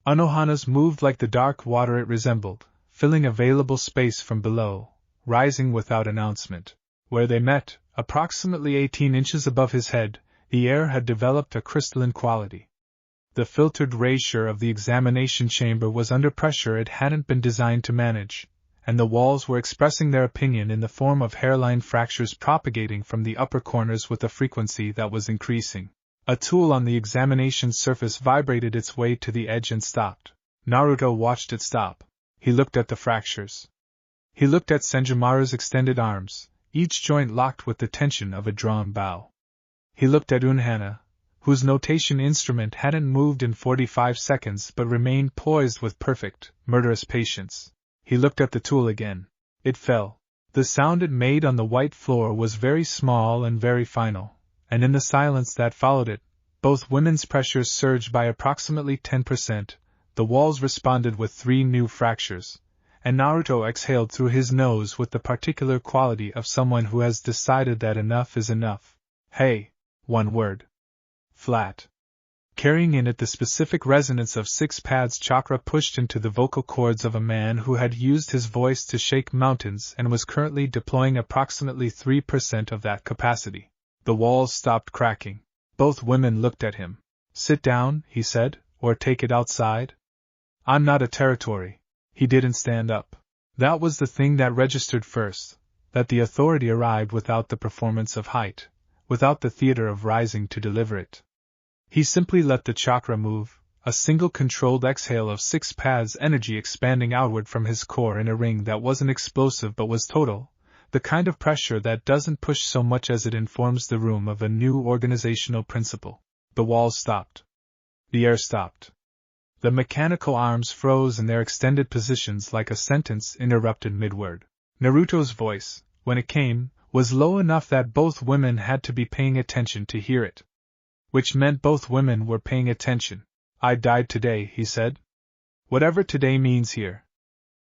A: Unohana's moved like the dark water it resembled, filling available space from below, rising without announcement. Where they met, approximately 18 inches above his head, the air had developed a crystalline quality. The filtered ratio of the examination chamber was under pressure it hadn't been designed to manage, and the walls were expressing their opinion in the form of hairline fractures propagating from the upper corners with a frequency that was increasing. A tool on the examination surface vibrated its way to the edge and stopped. Naruto watched it stop. He looked at the fractures. He looked at Senjumaru's extended arms, each joint locked with the tension of a drawn bow. He looked at Unohana, whose notation instrument hadn't moved in 45 seconds but remained poised with perfect, murderous patience. He looked at the tool again. It fell. The sound it made on the white floor was very small and very final, and in the silence that followed it, both women's pressures surged by approximately 10%, the walls responded with 3 new fractures, and Naruto exhaled through his nose with the particular quality of someone who has decided that enough is enough. Hey! One word. Flat. Carrying in it the specific resonance of 6 pads chakra pushed into the vocal cords of a man who had used his voice to shake mountains and was currently deploying approximately 3% of that capacity. The walls stopped cracking. Both women looked at him. Sit down, he said, or take it outside. I'm not a territory. He didn't stand up. That was the thing that registered first, that the authority arrived without the performance of height, without the theater of rising to deliver it. He simply let the chakra move, a single controlled exhale of 6 pads energy expanding outward from his core in a ring that wasn't explosive but was total, the kind of pressure that doesn't push so much as it informs the room of a new organizational principle. The walls stopped. The air stopped. The mechanical arms froze in their extended positions like a sentence interrupted mid-word. Naruto's voice, when it came, was low enough that both women had to be paying attention to hear it. Which meant both women were paying attention. I died today, he said. Whatever today means here.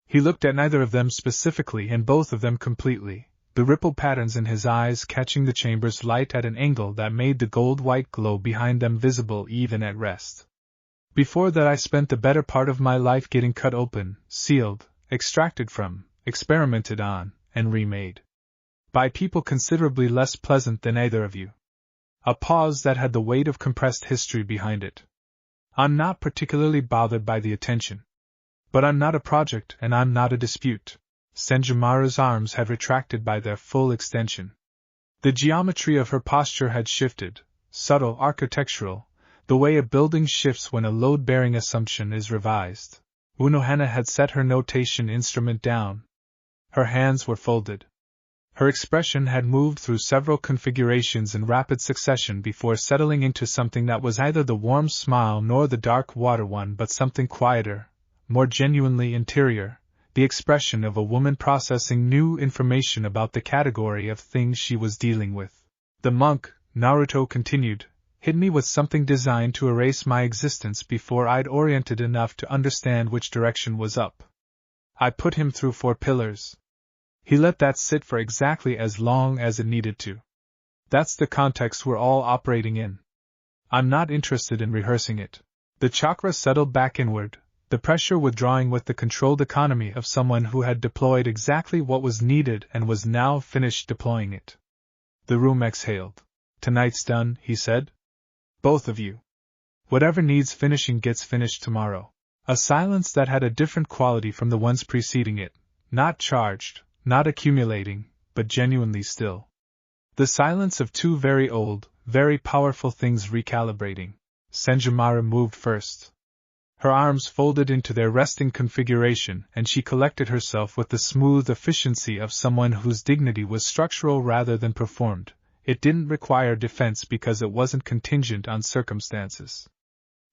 A: He looked at neither of them specifically and both of them completely, the ripple patterns in his eyes catching the chamber's light at an angle that made the gold-white glow behind them visible even at rest. Before that I spent the better part of my life getting cut open, sealed, extracted from, experimented on, and remade. By people considerably less pleasant than either of you. A pause that had the weight of compressed history behind it. I'm not particularly bothered by the attention. But I'm not a project and I'm not a dispute. Senjumaru's arms had retracted by their full extension. The geometry of her posture had shifted, subtle, architectural, the way a building shifts when a load-bearing assumption is revised. Unohana had set her notation instrument down. Her hands were folded. Her expression had moved through several configurations in rapid succession before settling into something that was neither the warm smile nor the dark water one but something quieter, more genuinely interior, the expression of a woman processing new information about the category of things she was dealing with. The monk, Naruto continued, hit me with something designed to erase my existence before I'd oriented enough to understand which direction was up. I put him through 4 pillars. He let that sit for exactly as long as it needed to. That's the context we're all operating in. I'm not interested in rehearsing it. The chakra settled back inward, the pressure withdrawing with the controlled economy of someone who had deployed exactly what was needed and was now finished deploying it. The room exhaled. Tonight's done, he said. Both of you. Whatever needs finishing gets finished tomorrow. A silence that had a different quality from the ones preceding it, not charged, not accumulating, but genuinely still. The silence of two very old, very powerful things recalibrating. Senjimara moved first. Her arms folded into their resting configuration, and she collected herself with the smooth efficiency of someone whose dignity was structural rather than performed. It didn't require defense because it wasn't contingent on circumstances.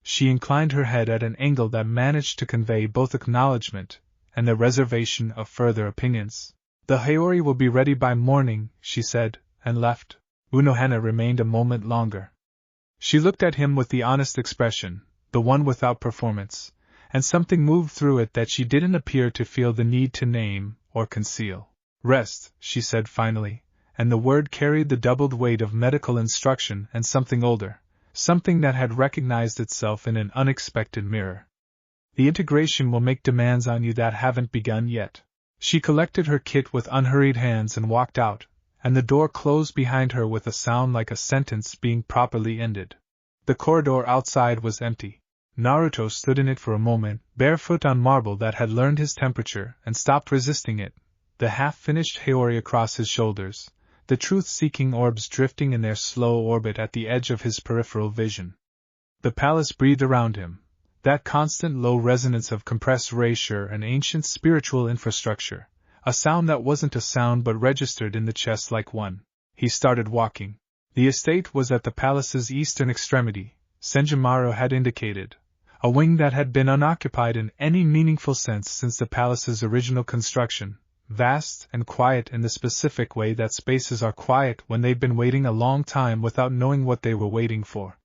A: She inclined her head at an angle that managed to convey both acknowledgement and the reservation of further opinions. "The Haori will be ready by morning," she said, and left. Unohana remained a moment longer. She looked at him with the honest expression, the one without performance, and something moved through it that she didn't appear to feel the need to name or conceal. "Rest," she said finally, and the word carried the doubled weight of medical instruction and something older, something that had recognized itself in an unexpected mirror. "The integration will make demands on you that haven't begun yet." She collected her kit with unhurried hands and walked out, and the door closed behind her with a sound like a sentence being properly ended. The corridor outside was empty. Naruto stood in it for a moment, barefoot on marble that had learned his temperature and stopped resisting it, the half-finished Haori across his shoulders, the truth-seeking orbs drifting in their slow orbit at the edge of his peripheral vision. The palace breathed around him, that constant low resonance of compressed erasure and ancient spiritual infrastructure, a sound that wasn't a sound but registered in the chest like one. He started walking. The estate was at the palace's eastern extremity, Senjimaro had indicated, a wing that had been unoccupied in any meaningful sense since the palace's original construction, vast and quiet in the specific way that spaces are quiet when they've been waiting a long time without knowing what they were waiting for.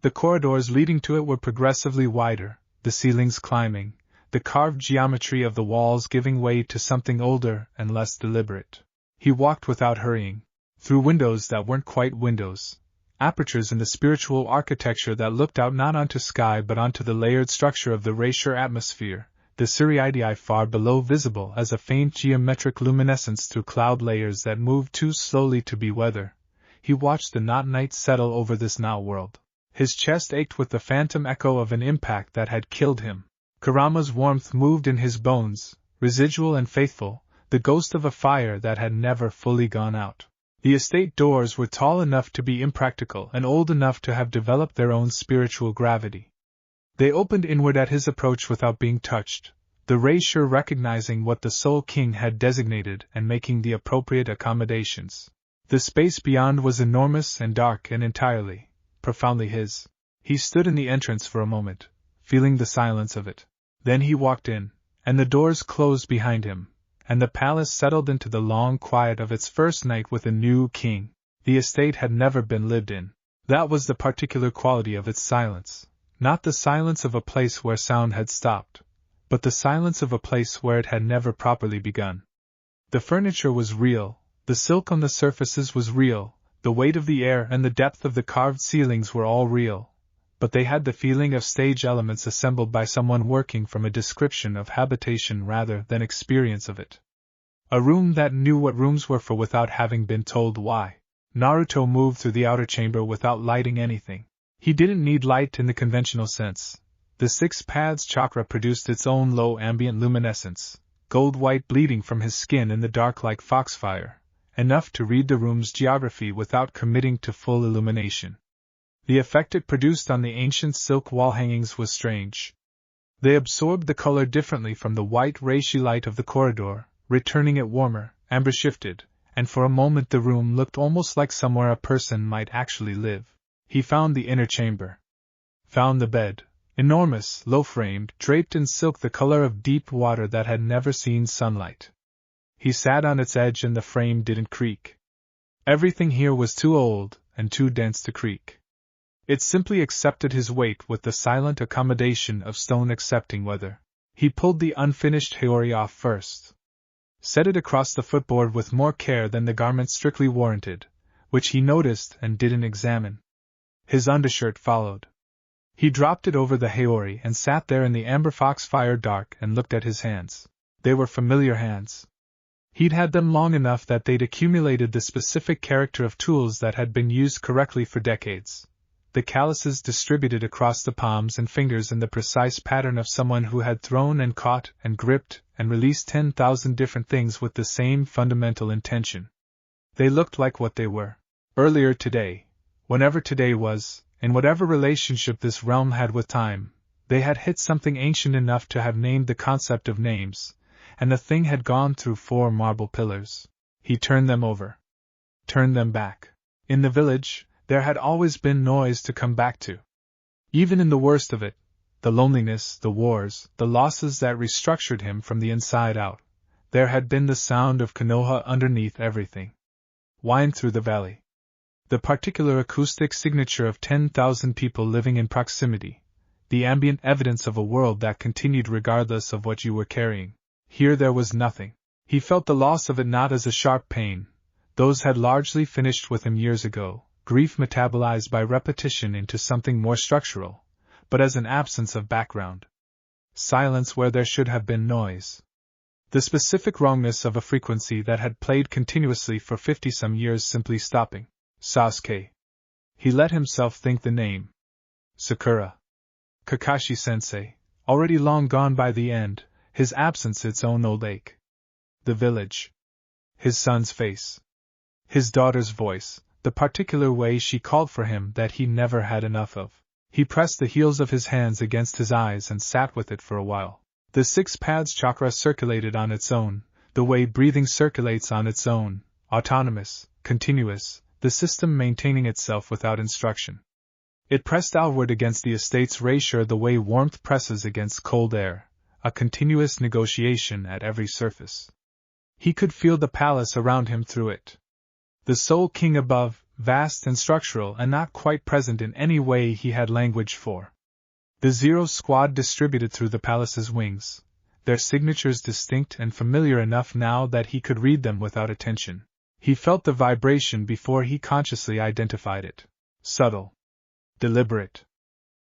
A: The corridors leading to it were progressively wider, the ceilings climbing, the carved geometry of the walls giving way to something older and less deliberate. He walked without hurrying, through windows that weren't quite windows, apertures in the spiritual architecture that looked out not onto sky but onto the layered structure of the erasure atmosphere, the Siriidii far below visible as a faint geometric luminescence through cloud layers that moved too slowly to be weather. He watched the not night settle over this now world. His chest ached with the phantom echo of an impact that had killed him. Kurama's warmth moved in his bones, residual and faithful, the ghost of a fire that had never fully gone out. The estate doors were tall enough to be impractical and old enough to have developed their own spiritual gravity. They opened inward at his approach without being touched, the erasure recognizing what the Soul King had designated and making the appropriate accommodations. The space beyond was enormous and dark and entirely, profoundly his. He stood in the entrance for a moment, feeling the silence of it. Then he walked in, and the doors closed behind him, and the palace settled into the long quiet of its first night with a new king. The estate had never been lived in. That was the particular quality of its silence, not the silence of a place where sound had stopped, but the silence of a place where it had never properly begun. The furniture was real, the silk on the surfaces was real, the weight of the air and the depth of the carved ceilings were all real, but they had the feeling of stage elements assembled by someone working from a description of habitation rather than experience of it. A room that knew what rooms were for without having been told why. Naruto moved through the outer chamber without lighting anything. He didn't need light in the conventional sense. The six paths chakra produced its own low ambient luminescence, gold-white bleeding from his skin in the dark like foxfire, enough to read the room's geography without committing to full illumination. The effect it produced on the ancient silk wall hangings was strange. They absorbed the color differently from the white reishi light of the corridor, returning it warmer, amber-shifted, and for a moment the room looked almost like somewhere a person might actually live. He found the inner chamber. Found the bed, enormous, low-framed, draped in silk the color of deep water that had never seen sunlight. He sat on its edge and the frame didn't creak. Everything here was too old and too dense to creak. It simply accepted his weight with the silent accommodation of stone accepting weather. He pulled the unfinished haori off first. Set it across the footboard with more care than the garment strictly warranted, which he noticed and didn't examine. His undershirt followed. He dropped it over the haori and sat there in the amber foxfire dark and looked at his hands. They were familiar hands. He'd had them long enough that they'd accumulated the specific character of tools that had been used correctly for decades. The calluses distributed across the palms and fingers in the precise pattern of someone who had thrown and caught and gripped and released 10,000 different things with the same fundamental intention. They looked like what they were. Earlier today, whenever today was, in whatever relationship this realm had with time, they had hit something ancient enough to have named the concept of names, and the thing had gone through 4 marble pillars. He turned them over. Turned them back. In the village, there had always been noise to come back to. Even in the worst of it, the loneliness, the wars, the losses that restructured him from the inside out, there had been the sound of Konoha underneath everything. Whined through the valley. The particular acoustic signature of 10,000 people living in proximity, the ambient evidence of a world that continued regardless of what you were carrying. Here there was nothing. He felt the loss of it not as a sharp pain. Those had largely finished with him years ago, grief metabolized by repetition into something more structural, but as an absence of background. Silence where there should have been noise. The specific wrongness of a frequency that had played continuously for 50-some years simply stopping. Sasuke. He let himself think the name. Sakura. Kakashi-sensei, already long gone by the end, his absence its own old ache. The village. His son's face. His daughter's voice, the particular way she called for him that he never had enough of. He pressed the heels of his hands against his eyes and sat with it for a while. The 6 paths chakra circulated on its own, the way breathing circulates on its own, autonomous, continuous, the system maintaining itself without instruction. It pressed outward against the estate's erasure the way warmth presses against cold air, a continuous negotiation at every surface. He could feel the palace around him through it. The Soul King above, vast and structural and not quite present in any way he had language for. The Zero Squad distributed through the palace's wings, their signatures distinct and familiar enough now that he could read them without attention. He felt the vibration before he consciously identified it. Subtle. Deliberate.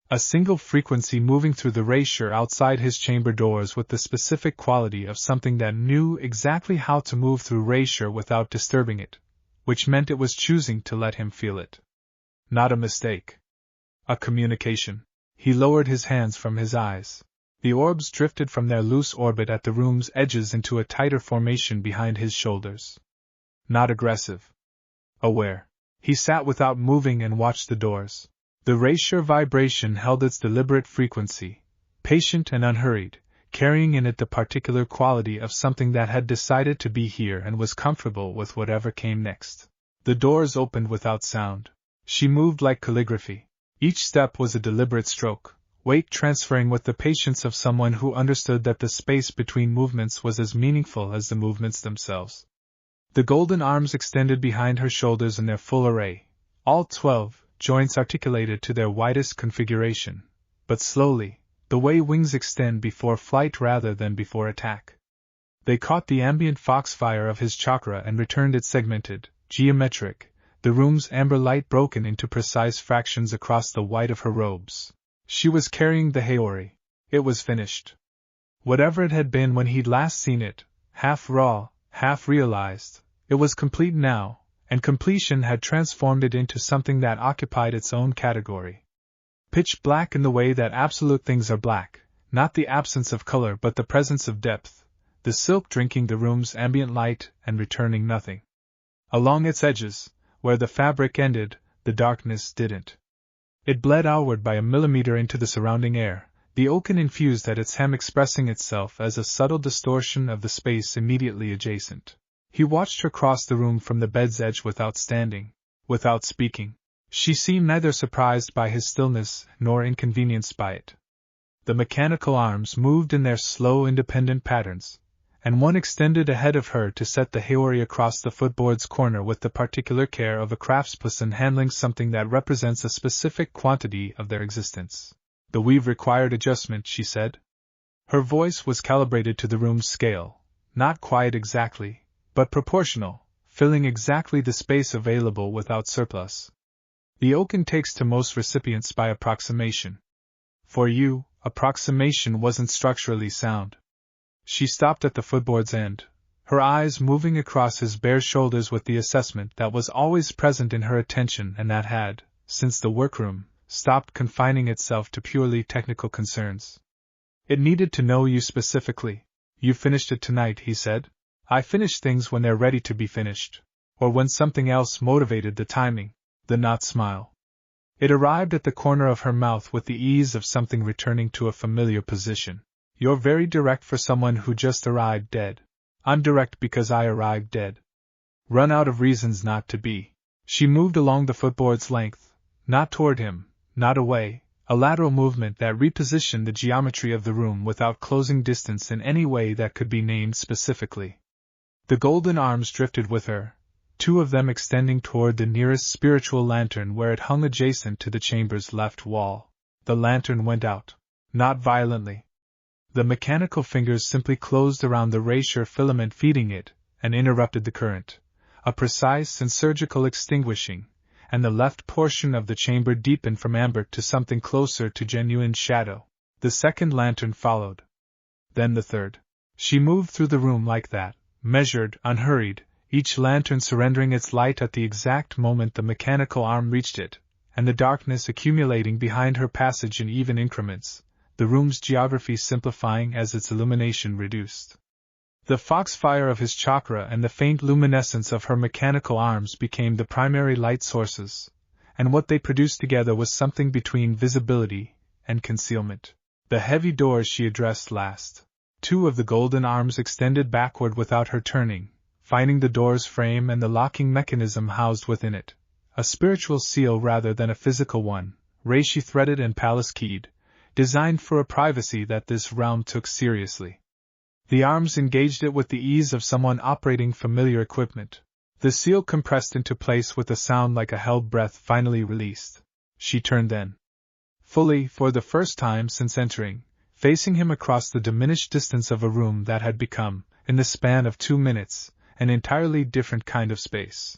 A: A single frequency moving through the erasure outside his chamber doors with the specific quality of something that knew exactly how to move through erasure without disturbing it, which meant it was choosing to let him feel it. Not a mistake. A communication. He lowered his hands from his eyes. The orbs drifted from their loose orbit at the room's edges into a tighter formation behind his shoulders. Not aggressive. Aware. He sat without moving and watched the doors. The erasure vibration held its deliberate frequency, patient and unhurried, carrying in it the particular quality of something that had decided to be here and was comfortable with whatever came next. The doors opened without sound. She moved like calligraphy. Each step was a deliberate stroke, weight transferring with the patience of someone who understood that the space between movements was as meaningful as the movements themselves. The golden arms extended behind her shoulders in their full array, all 12, joints articulated to their widest configuration, but slowly, the way wings extend before flight rather than before attack. They caught the ambient foxfire of his chakra and returned it segmented, geometric, the room's amber light broken into precise fractions across the white of her robes. She was carrying the Haori. It was finished. Whatever it had been when he'd last seen it, half raw, half realized, it was complete now, and completion had transformed it into something that occupied its own category. Pitch black in the way that absolute things are black, not the absence of color but the presence of depth, the silk drinking the room's ambient light and returning nothing. Along its edges, where the fabric ended, the darkness didn't. It bled outward by a millimeter into the surrounding air, the oaken infused at its hem expressing itself as a subtle distortion of the space immediately adjacent. He watched her cross the room from the bed's edge without standing, without speaking. She seemed neither surprised by his stillness nor inconvenienced by it. The mechanical arms moved in their slow independent patterns, and one extended ahead of her to set the Haori across the footboard's corner with the particular care of a craftsperson handling something that represents a specific quantity of their existence. The weave required adjustment, she said. Her voice was calibrated to the room's scale, not quite exactly, but proportional, filling exactly the space available without surplus. The oaken takes to most recipients by approximation. For you, approximation wasn't structurally sound. She stopped at the footboard's end, her eyes moving across his bare shoulders with the assessment that was always present in her attention and that had, since the workroom, stopped confining itself to purely technical concerns. It needed to know you specifically. You finished it tonight, he said. I finish things when they're ready to be finished. or when something else motivated the timing, the not smile. It arrived at the corner of her mouth with the ease of something returning to a familiar position. You're very direct for someone who just arrived dead. I'm direct because I arrived dead. Run out of reasons not to be. She moved along the footboard's length, not toward him, not away, a lateral movement that repositioned the geometry of the room without closing distance in any way that could be named specifically. The golden arms drifted with her, two of them extending toward the nearest spiritual lantern where it hung adjacent to the chamber's left wall. The lantern went out. Not violently. The mechanical fingers simply closed around the Reasser filament feeding it, and interrupted the current. A precise and surgical extinguishing, and the left portion of the chamber deepened from amber to something closer to genuine shadow. The second lantern followed. Then the third. She moved through the room like that, measured, unhurried, each lantern surrendering its light at the exact moment the mechanical arm reached it, and the darkness accumulating behind her passage in even increments, the room's geography simplifying as its illumination reduced. The foxfire of his chakra and the faint luminescence of her mechanical arms became the primary light sources, and what they produced together was something between visibility and concealment. The heavy doors she addressed last. Two of the golden arms extended backward without her turning, finding the door's frame and the locking mechanism housed within it, a spiritual seal rather than a physical one, Reishi threaded and palace keyed, designed for a privacy that this realm took seriously. The arms engaged it with the ease of someone operating familiar equipment. The seal compressed into place with a sound like a held breath finally released. She turned then. Fully, for the first time since entering, facing him across the diminished distance of a room that had become, in the span of 2 minutes, an entirely different kind of space.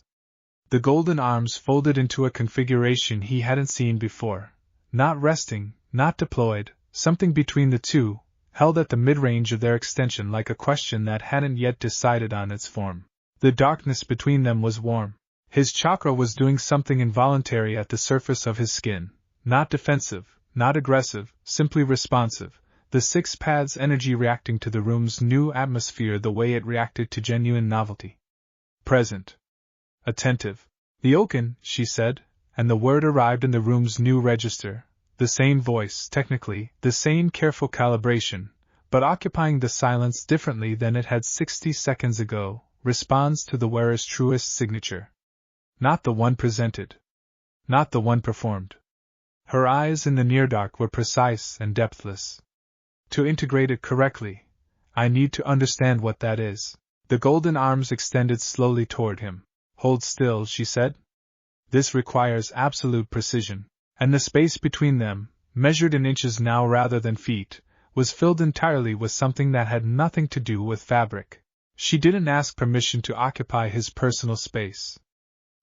A: The golden arms folded into a configuration he hadn't seen before, not resting, not deployed, something between the two, held at the mid-range of their extension like a question that hadn't yet decided on its form. The darkness between them was warm. His chakra was doing something involuntary at the surface of his skin, not defensive, not aggressive, simply responsive, the 6 paths energy reacting to the room's new atmosphere the way it reacted to genuine novelty. Present. Attentive. The Oaken, she said, and the word arrived in the room's new register, the same voice, technically, the same careful calibration, but occupying the silence differently than it had 60 seconds ago, responds to the wearer's truest signature. Not the one presented. Not the one performed. Her eyes in the near dark were precise and depthless. To integrate it correctly, I need to understand what that is. The golden arms extended slowly toward him. Hold still, she said. This requires absolute precision, and the space between them, measured in inches now rather than feet, was filled entirely with something that had nothing to do with fabric. She didn't ask permission to occupy his personal space.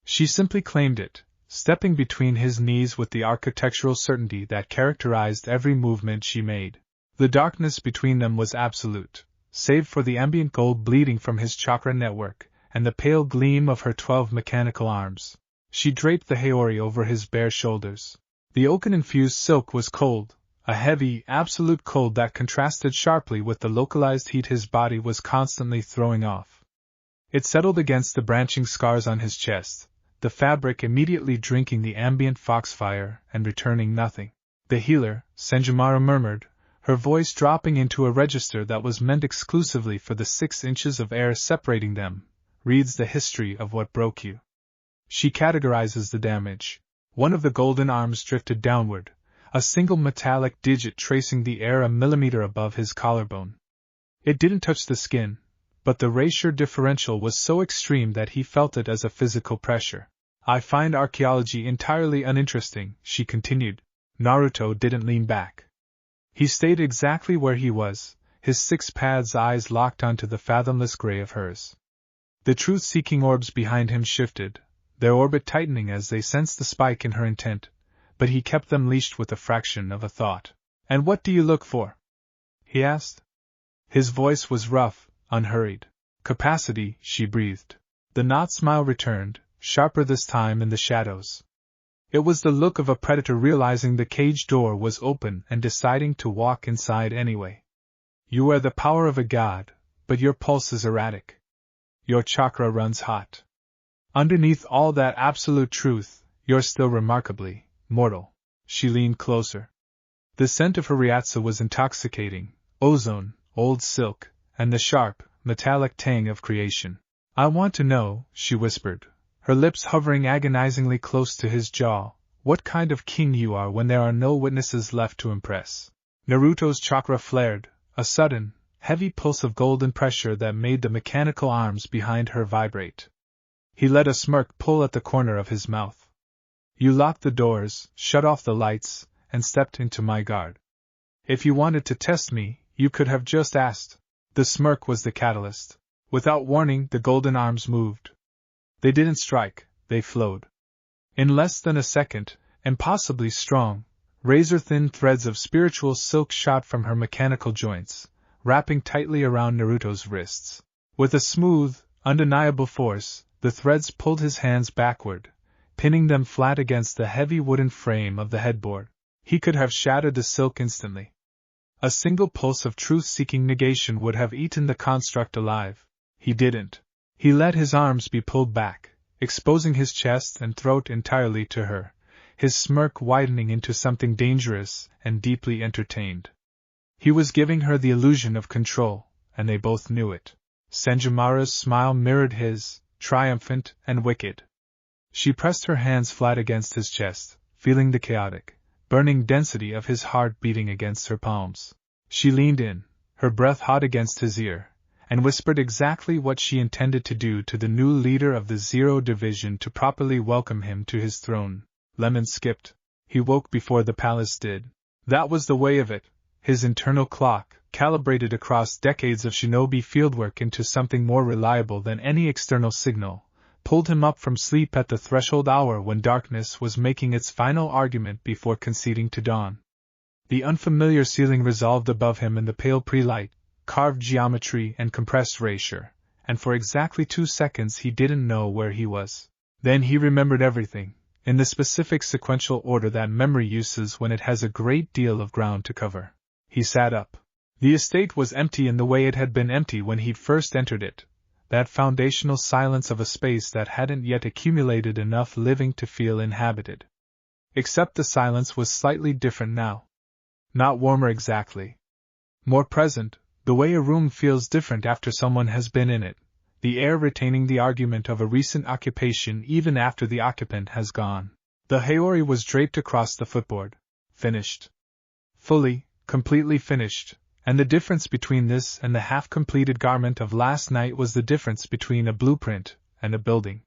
A: She simply claimed it, stepping between his knees with the architectural certainty that characterized every movement she made. The darkness between them was absolute, save for the ambient gold bleeding from his chakra network, and the pale gleam of her 12 mechanical arms. She draped the haori over his bare shoulders. The oaken-infused silk was cold, a heavy, absolute cold that contrasted sharply with the localized heat his body was constantly throwing off. It settled against the branching scars on his chest, the fabric immediately drinking the ambient foxfire and returning nothing. The healer, Senjimara murmured, her voice dropping into a register that was meant exclusively for the 6 inches of air separating them, reads the history of what broke you. She categorizes the damage. One of the golden arms drifted downward, a single metallic digit tracing the air a millimeter above his collarbone. It didn't touch the skin, but the Reasser differential was so extreme that he felt it as a physical pressure. I find archaeology entirely uninteresting, she continued. Naruto didn't lean back. He stayed exactly where he was, his 6 paths eyes locked onto the fathomless gray of hers. The truth-seeking orbs behind him shifted, their orbit tightening as they sensed the spike in her intent, but he kept them leashed with a fraction of a thought. And what do you look for? He asked. His voice was rough, unhurried. Capacity, she breathed. The not smile returned, sharper this time in the shadows. It was the look of a predator realizing the cage door was open and deciding to walk inside anyway. You wear the power of a god, but your pulse is erratic. Your chakra runs hot. Underneath all that absolute truth, you're still remarkably mortal. She leaned closer. The scent of her Reatsu was intoxicating, ozone, old silk, and the sharp, metallic tang of creation. I want to know, she whispered, her lips hovering agonizingly close to his jaw, what kind of king you are when there are no witnesses left to impress. Naruto's chakra flared, a sudden, heavy pulse of golden pressure that made the mechanical arms behind her vibrate. He let a smirk pull at the corner of his mouth. You locked the doors, shut off the lights, and stepped into my guard. If you wanted to test me, you could have just asked. The smirk was the catalyst. Without warning, the golden arms moved. They didn't strike, they flowed. In less than a second, impossibly strong, razor-thin threads of spiritual silk shot from her mechanical joints, wrapping tightly around Naruto's wrists. With a smooth, undeniable force, the threads pulled his hands backward, pinning them flat against the heavy wooden frame of the headboard. He could have shattered the silk instantly. A single pulse of truth-seeking negation would have eaten the construct alive. He didn't. He let his arms be pulled back, exposing his chest and throat entirely to her, his smirk widening into something dangerous and deeply entertained. He was giving her the illusion of control, and they both knew it. Senjumaru's smile mirrored his, triumphant and wicked. She pressed her hands flat against his chest, feeling the chaotic, burning density of his heart beating against her palms. She leaned in, her breath hot against his ear, and whispered exactly what she intended to do to the new leader of the Zero Division to properly welcome him to his throne. Lemon skipped. He woke before the palace did. That was the way of it. His internal clock, calibrated across decades of shinobi fieldwork into something more reliable than any external signal, pulled him up from sleep at the threshold hour when darkness was making its final argument before conceding to dawn. The unfamiliar ceiling resolved above him in the pale pre-light, carved geometry and compressed ratio, and for exactly 2 seconds he didn't know where he was. Then he remembered everything, in the specific sequential order that memory uses when it has a great deal of ground to cover. He sat up. The estate was empty in the way it had been empty when he'd first entered it, that foundational silence of a space that hadn't yet accumulated enough living to feel inhabited. Except the silence was slightly different now. Not warmer exactly. More present, the way a room feels different after someone has been in it, the air retaining the argument of a recent occupation even after the occupant has gone. The haori was draped across the footboard. Finished. Fully, completely finished, and the difference between this and the half-completed garment of last night was the difference between a blueprint and a building.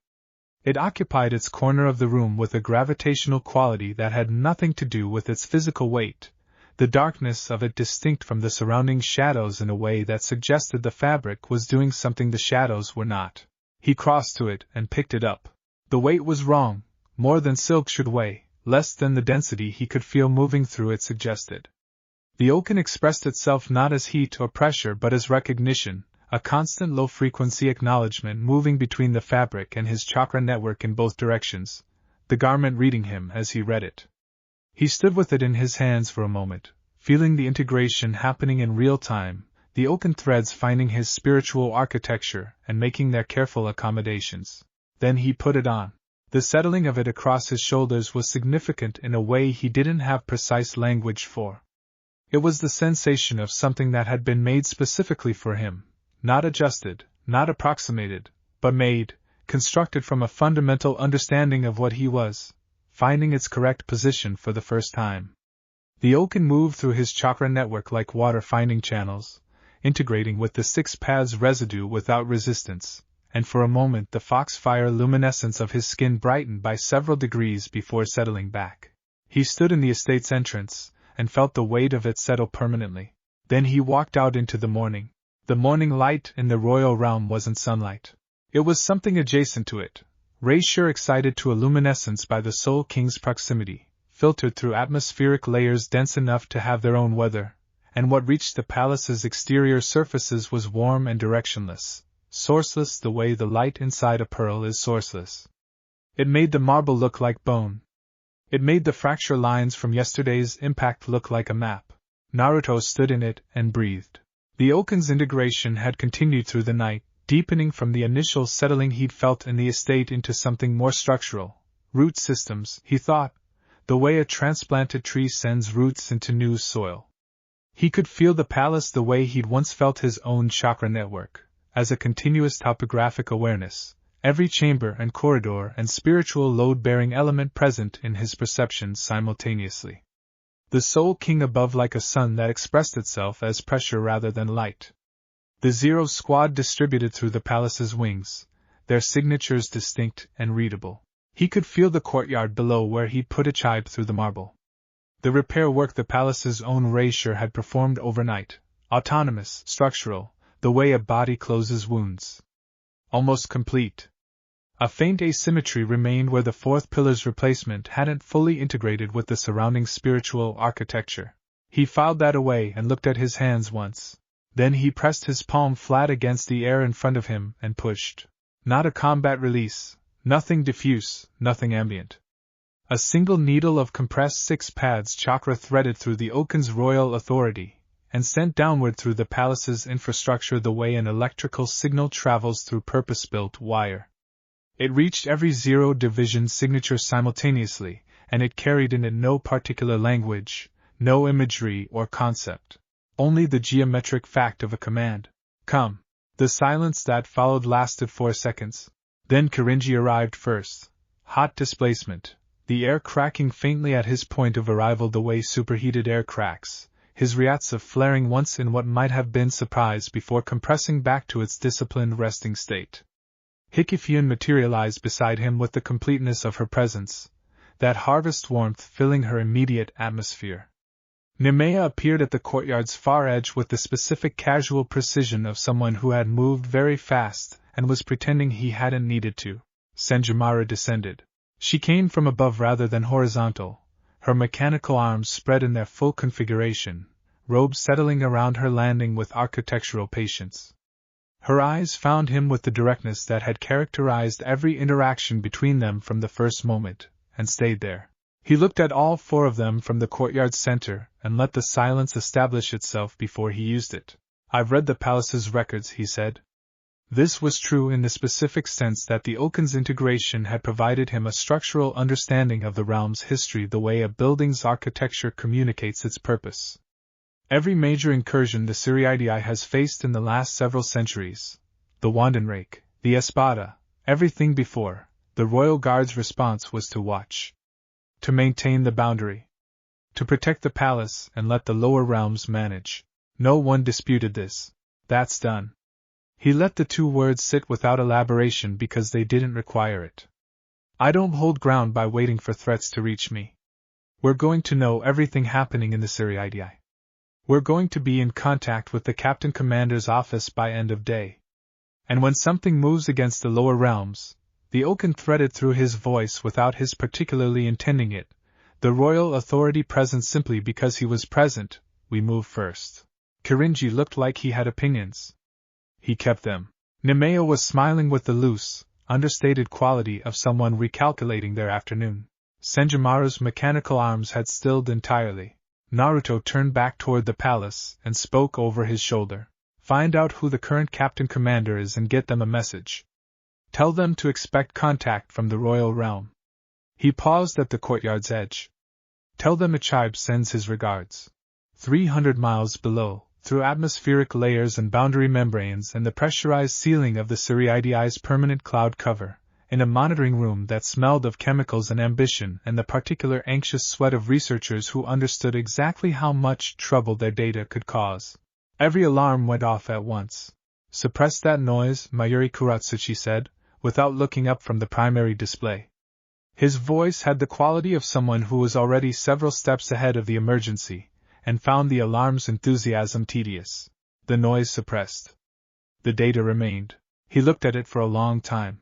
A: It occupied its corner of the room with a gravitational quality that had nothing to do with its physical weight, the darkness of it distinct from the surrounding shadows in a way that suggested the fabric was doing something the shadows were not. He crossed to it and picked it up. The weight was wrong, more than silk should weigh, less than the density he could feel moving through it suggested. The oaken expressed itself not as heat or pressure but as recognition, a constant low-frequency acknowledgement moving between the fabric and his chakra network in both directions, the garment reading him as he read it. He stood with it in his hands for a moment, feeling the integration happening in real time, the oaken threads finding his spiritual architecture and making their careful accommodations. Then he put it on. The settling of it across his shoulders was significant in a way he didn't have precise language for. It was the sensation of something that had been made specifically for him, not adjusted, not approximated, but made, constructed from a fundamental understanding of what he was, finding its correct position for the first time. The oaken moved through his chakra network like water finding channels, integrating with the 6 paths residue without resistance, and for a moment the foxfire luminescence of his skin brightened by several degrees before settling back. He stood in the estate's entrance, and felt the weight of it settle permanently. Then he walked out into the morning. The morning light in the royal realm wasn't sunlight. It was something adjacent to it, rays sure excited to a luminescence by the Soul King's proximity, filtered through atmospheric layers dense enough to have their own weather, and what reached the palace's exterior surfaces was warm and directionless, sourceless the way the light inside a pearl is sourceless. It made the marble look like bone. It made the fracture lines from yesterday's impact look like a map. Naruto stood in it and breathed. The oaken's integration had continued through the night, deepening from the initial settling he'd felt in the estate into something more structural. Root systems, he thought, the way a transplanted tree sends roots into new soil. He could feel the palace the way he'd once felt his own chakra network, as a continuous topographic awareness, every chamber and corridor and spiritual load-bearing element present in his perceptions simultaneously. The soul king above like a sun that expressed itself as pressure rather than light. The Zero Squad distributed through the palace's wings, their signatures distinct and readable. He could feel the courtyard below where he'd put a chibe through the marble. The repair work the palace's own erasure had performed overnight, autonomous, structural, the way a body closes wounds. Almost complete. A faint asymmetry remained where the fourth pillar's replacement hadn't fully integrated with the surrounding spiritual architecture. He filed that away and looked at his hands once. Then he pressed his palm flat against the air in front of him and pushed. Not a combat release, nothing diffuse, nothing ambient. A single needle of compressed 6 pads chakra threaded through the Oaken's royal authority, and sent downward through the palace's infrastructure the way an electrical signal travels through purpose-built wire. It reached every Zero Division signature simultaneously, and it carried in it no particular language, no imagery or concept. Only the geometric fact of a command. Come. The silence that followed lasted 4 seconds. Then Kirinji arrived first. Hot displacement, the air cracking faintly at his point of arrival the way superheated air cracks, his reatsa flaring once in what might have been surprise before compressing back to its disciplined resting state. Hikifune materialized beside him with the completeness of her presence, that harvest warmth filling her immediate atmosphere. Nemea appeared at the courtyard's far edge with the specific casual precision of someone who had moved very fast and was pretending he hadn't needed to. Senjimara descended. She came from above rather than horizontal, her mechanical arms spread in their full configuration, robes settling around her landing with architectural patience. Her eyes found him with the directness that had characterized every interaction between them from the first moment, and stayed there. He looked at all 4 of them from the courtyard's center and let the silence establish itself before he used it. I've read the palace's records, he said. This was true in the specific sense that the Oaken's integration had provided him a structural understanding of the realm's history the way a building's architecture communicates its purpose. Every major incursion the Siriidii has faced in the last several centuries, the Wandenrake, the Espada, everything before, the Royal Guard's response was to watch. To maintain the boundary. To protect the palace and let the lower realms manage. No one disputed this. That's done. He let the 2 words sit without elaboration because they didn't require it. I don't hold ground by waiting for threats to reach me. We're going to know everything happening in the Siriidii. We're going to be in contact with the Captain Commander's office by end of day. And when something moves against the lower realms, the Oaken threaded through his voice without his particularly intending it, the royal authority present simply because he was present, we move first. Kirinji looked like he had opinions. He kept them. Nemea was smiling with the loose, understated quality of someone recalculating their afternoon. Senjimara's mechanical arms had stilled entirely. Naruto turned back toward the palace and spoke over his shoulder. Find out who the current Captain Commander is and get them a message. Tell them to expect contact from the royal realm. He paused at the courtyard's edge. Tell them Ichibe sends his regards. 300 miles below, through atmospheric layers and boundary membranes and the pressurized ceiling of the Siriidi's permanent cloud cover, in a monitoring room that smelled of chemicals and ambition and the particular anxious sweat of researchers who understood exactly how much trouble their data could cause. Every alarm went off at once. Suppress that noise, Mayuri Kuratsuchi said, without looking up from the primary display. His voice had the quality of someone who was already several steps ahead of the emergency, and found the alarm's enthusiasm tedious. The noise suppressed. The data remained. He looked at it for a long time.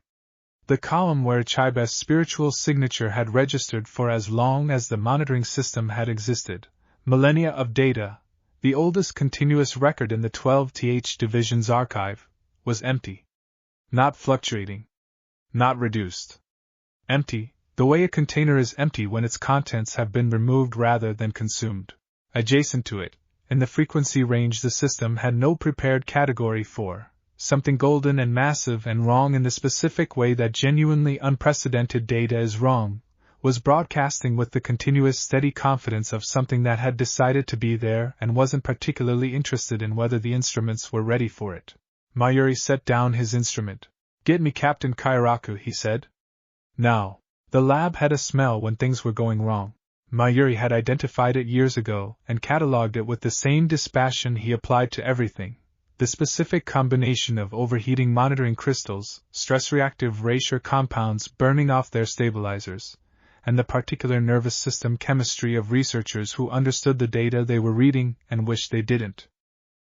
A: The column where Ichibe's spiritual signature had registered for as long as the monitoring system had existed, millennia of data, the oldest continuous record in the 12th Division's archive, was empty. Not fluctuating. Not reduced. Empty, the way a container is empty when its contents have been removed rather than consumed. Adjacent to it, in the frequency range the system had no prepared category for, something golden and massive and wrong in the specific way that genuinely unprecedented data is wrong, was broadcasting with the continuous steady confidence of something that had decided to be there and wasn't particularly interested in whether the instruments were ready for it. Mayuri set down his instrument. "Get me Captain Kairaku," he said. Now, the lab had a smell when things were going wrong. Mayuri had identified it years ago and catalogued it with the same dispassion he applied to everything. The specific combination of overheating monitoring crystals, stress-reactive Reasser compounds burning off their stabilizers, and the particular nervous system chemistry of researchers who understood the data they were reading and wished they didn't.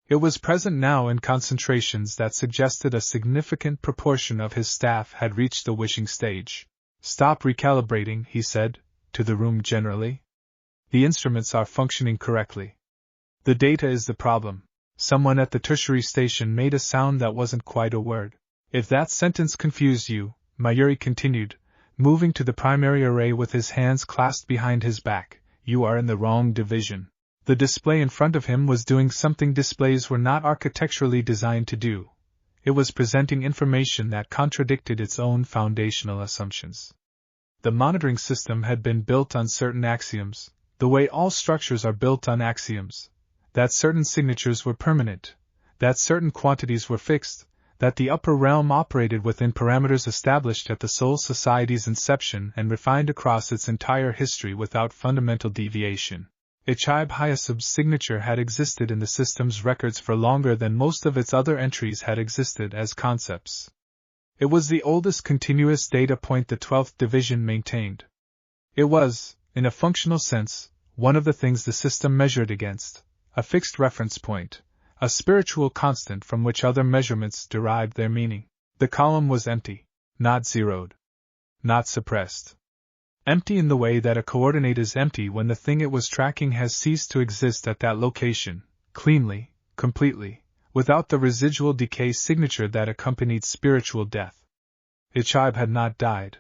A: It was present now in concentrations that suggested a significant proportion of his staff had reached the wishing stage. "Stop recalibrating," he said, to the room generally. "The instruments are functioning correctly. The data is the problem." Someone at the tertiary station made a sound that wasn't quite a word. "If that sentence confused you," Mayuri continued, moving to the primary array with his hands clasped behind his back, "you are in the wrong division." The display in front of him was doing something displays were not architecturally designed to do. It was presenting information that contradicted its own foundational assumptions. The monitoring system had been built on certain axioms, the way all structures are built on axioms, that certain signatures were permanent, that certain quantities were fixed, that the upper realm operated within parameters established at the Soul Society's inception and refined across its entire history without fundamental deviation. HAREM's signature had existed in the system's records for longer than most of its other entries had existed as concepts. It was the oldest continuous data point the 12th Division maintained. It was, in a functional sense, one of the things the system measured against, a fixed reference point, a spiritual constant from which other measurements derived their meaning. The column was empty, not zeroed, not suppressed. Empty in the way that a coordinate is empty when the thing it was tracking has ceased to exist at that location, cleanly, completely, without the residual decay signature that accompanied spiritual death. HAREM had not died.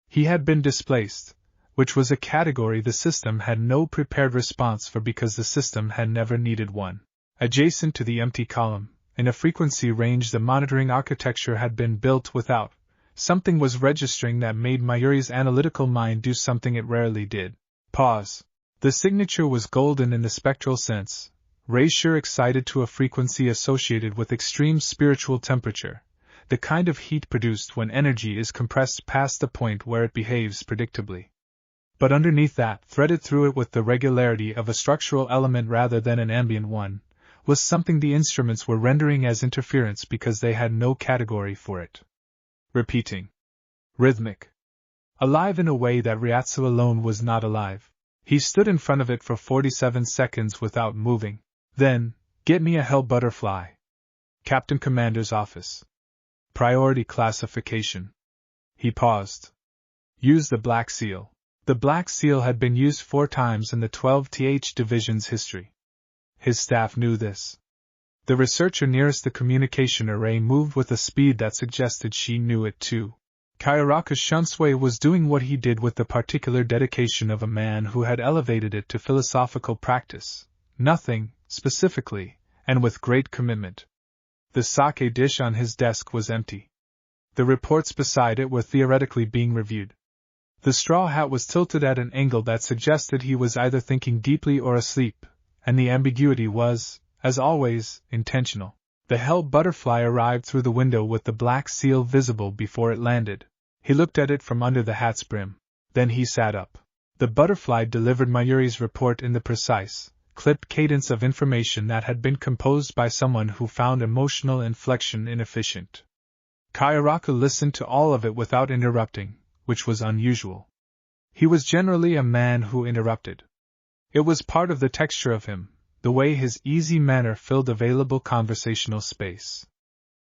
A: He had been displaced, which was a category the system had no prepared response for because the system had never needed one. Adjacent to the empty column, in a frequency range the monitoring architecture had been built without, something was registering that made Mayuri's analytical mind do something it rarely did. Pause. The signature was golden in the spectral sense, Reasser excited to a frequency associated with extreme spiritual temperature, the kind of heat produced when energy is compressed past the point where it behaves predictably. But underneath that, threaded through it with the regularity of a structural element rather than an ambient one, was something the instruments were rendering as interference because they had no category for it. Repeating. Rhythmic. Alive in a way that Ryatsu alone was not alive. He stood in front of it for 47 seconds without moving. Then, "Get me a hell butterfly." Captain Commander's office. Priority classification. He paused. Use the Black Seal. The Black Seal had been used 4 times in the 12th Division's history. His staff knew this. The researcher nearest the communication array moved with a speed that suggested she knew it too. Kairaku Shunsui was doing what he did with the particular dedication of a man who had elevated it to philosophical practice. Nothing, specifically, and with great commitment. The sake dish on his desk was empty. The reports beside it were theoretically being reviewed. The straw hat was tilted at an angle that suggested he was either thinking deeply or asleep, and the ambiguity was, as always, intentional. The hell butterfly arrived through the window with the Black Seal visible before it landed. He looked at it from under the hat's brim. Then he sat up. The butterfly delivered Mayuri's report in the precise, clipped cadence of information that had been composed by someone who found emotional inflection inefficient. Kairaku listened to all of it without interrupting, which was unusual. He was generally a man who interrupted. It was part of the texture of him, the way his easy manner filled available conversational space.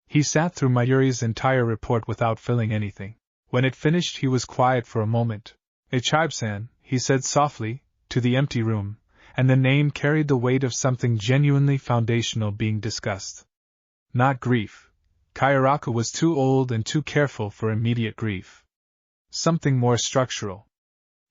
A: He sat through Mayuri's entire report without filling anything. When it finished, he was quiet for a moment. "Ichibe-san," he said softly, to the empty room, and the name carried the weight of something genuinely foundational being discussed. Not grief. Kairaku was too old and too careful for immediate grief. Something more structural.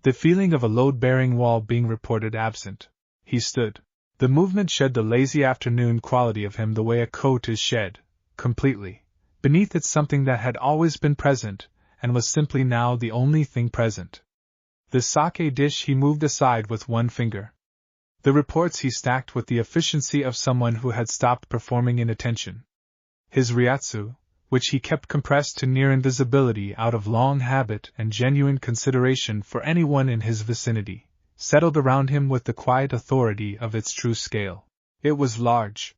A: The feeling of a load-bearing wall being reported absent. He stood. The movement shed the lazy afternoon quality of him the way a coat is shed, completely. Beneath it something that had always been present, and was simply now the only thing present. The sake dish he moved aside with one finger. The reports he stacked with the efficiency of someone who had stopped performing inattention. His ryatsu, which he kept compressed to near invisibility out of long habit and genuine consideration for anyone in his vicinity, settled around him with the quiet authority of its true scale. It was large.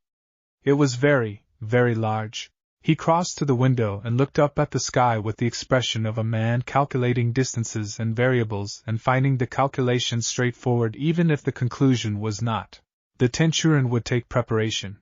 A: It was very, very large. He crossed to the window and looked up at the sky with the expression of a man calculating distances and variables and finding the calculation straightforward even if the conclusion was not. The Tenchurin would take preparation.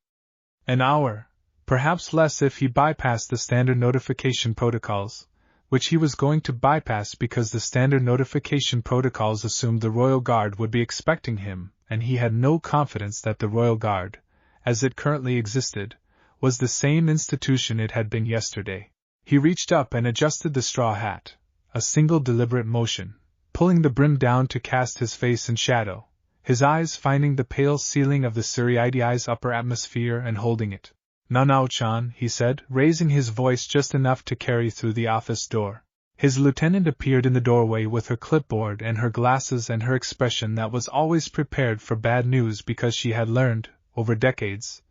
A: An hour, perhaps less if he bypassed the standard notification protocols, which he was going to bypass because the standard notification protocols assumed the Royal Guard would be expecting him, and he had no confidence that the Royal Guard, as it currently existed, was the same institution it had been yesterday. He reached up and adjusted the straw hat, a single deliberate motion, pulling the brim down to cast his face in shadow, his eyes finding the pale ceiling of the Suriidi's upper atmosphere and holding it. "Nanao-chan," he said, raising his voice just enough to carry through the office door. His lieutenant appeared in the doorway with her clipboard and her glasses and her expression that was always prepared for bad news because she had learned, over decades,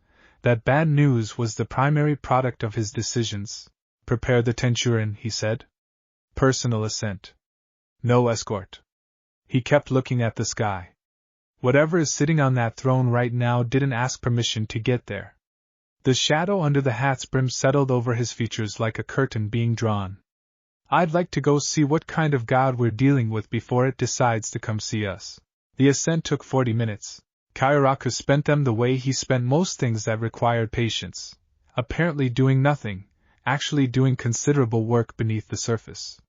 A: that bad news was the primary product of his decisions. "Prepare the Tenchurin," he said. Personal assent. "No escort." He kept looking at the sky. Whatever is sitting on that throne right now didn't ask permission to get there. The shadow under the hat's brim settled over his features like a curtain being drawn. "I'd like to go see what kind of god we're dealing with before it decides to come see us." The ascent took 40 minutes. Kairaku spent them the way he spent most things that required patience, apparently doing nothing, actually doing considerable work beneath the surface.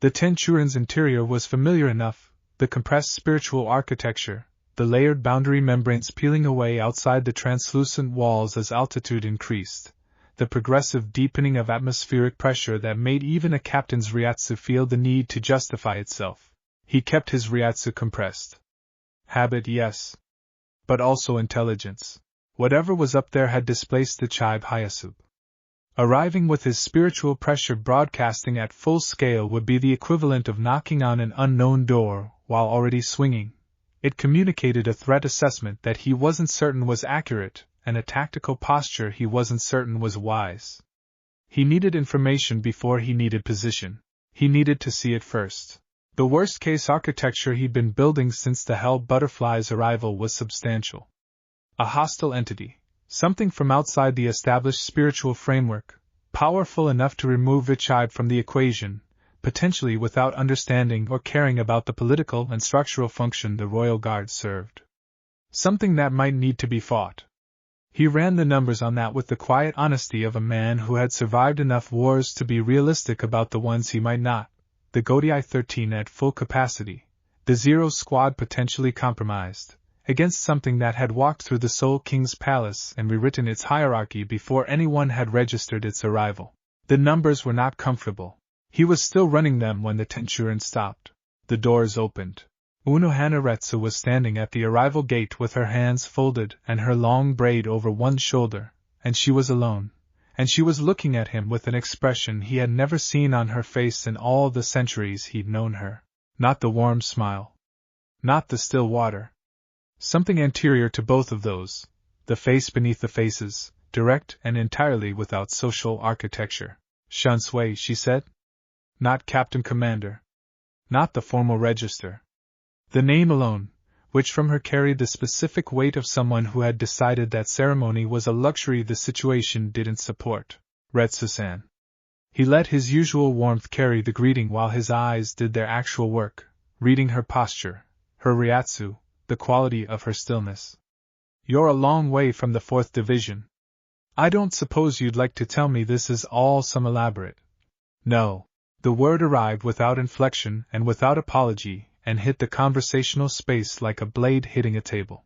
A: The Tenchurin's interior was familiar enough, the compressed spiritual architecture, the layered boundary membranes peeling away outside the translucent walls as altitude increased, the progressive deepening of atmospheric pressure that made even a captain's ryatsu feel the need to justify itself. He kept his ryatsu compressed. Habit, yes. But also intelligence. Whatever was up there had displaced the Chibe Hyasub. Arriving with his spiritual pressure broadcasting at full scale would be the equivalent of knocking on an unknown door while already swinging. It communicated a threat assessment that he wasn't certain was accurate, and a tactical posture he wasn't certain was wise. He needed information before he needed position. He needed to see it first. The worst-case architecture he'd been building since the Hell Butterfly's arrival was substantial. A hostile entity, something from outside the established spiritual framework, powerful enough to remove Vichide from the equation, potentially without understanding or caring about the political and structural function the Royal Guard served. Something that might need to be fought. He ran the numbers on that with the quiet honesty of a man who had survived enough wars to be realistic about the ones he might not. The Godiai 13 at full capacity, the Zero Squad potentially compromised, against something that had walked through the Soul King's palace and rewritten its hierarchy before anyone had registered its arrival. The numbers were not comfortable. He was still running them when the Tenchurin stopped. The doors opened. Unohana Retsu was standing at the arrival gate with her hands folded and her long braid over one shoulder, and she was alone. And she was looking at him with an expression he had never seen on her face in all the centuries he'd known her. Not the warm smile. Not the still water. Something anterior to both of those, the face beneath the faces, direct and entirely without social architecture. "Shunsui," she said. Not Captain Commander. Not the formal register. The name alone, which from her carried the specific weight of someone who had decided that ceremony was a luxury the situation didn't support. Retsu-san. He let his usual warmth carry the greeting while his eyes did their actual work, reading her posture, her ryatsu, the quality of her stillness. "You're a long way from the 4th Division. I don't suppose you'd like to tell me this is all some elaborate." "No." The word arrived without inflection and without apology, and hit the conversational space like a blade hitting a table.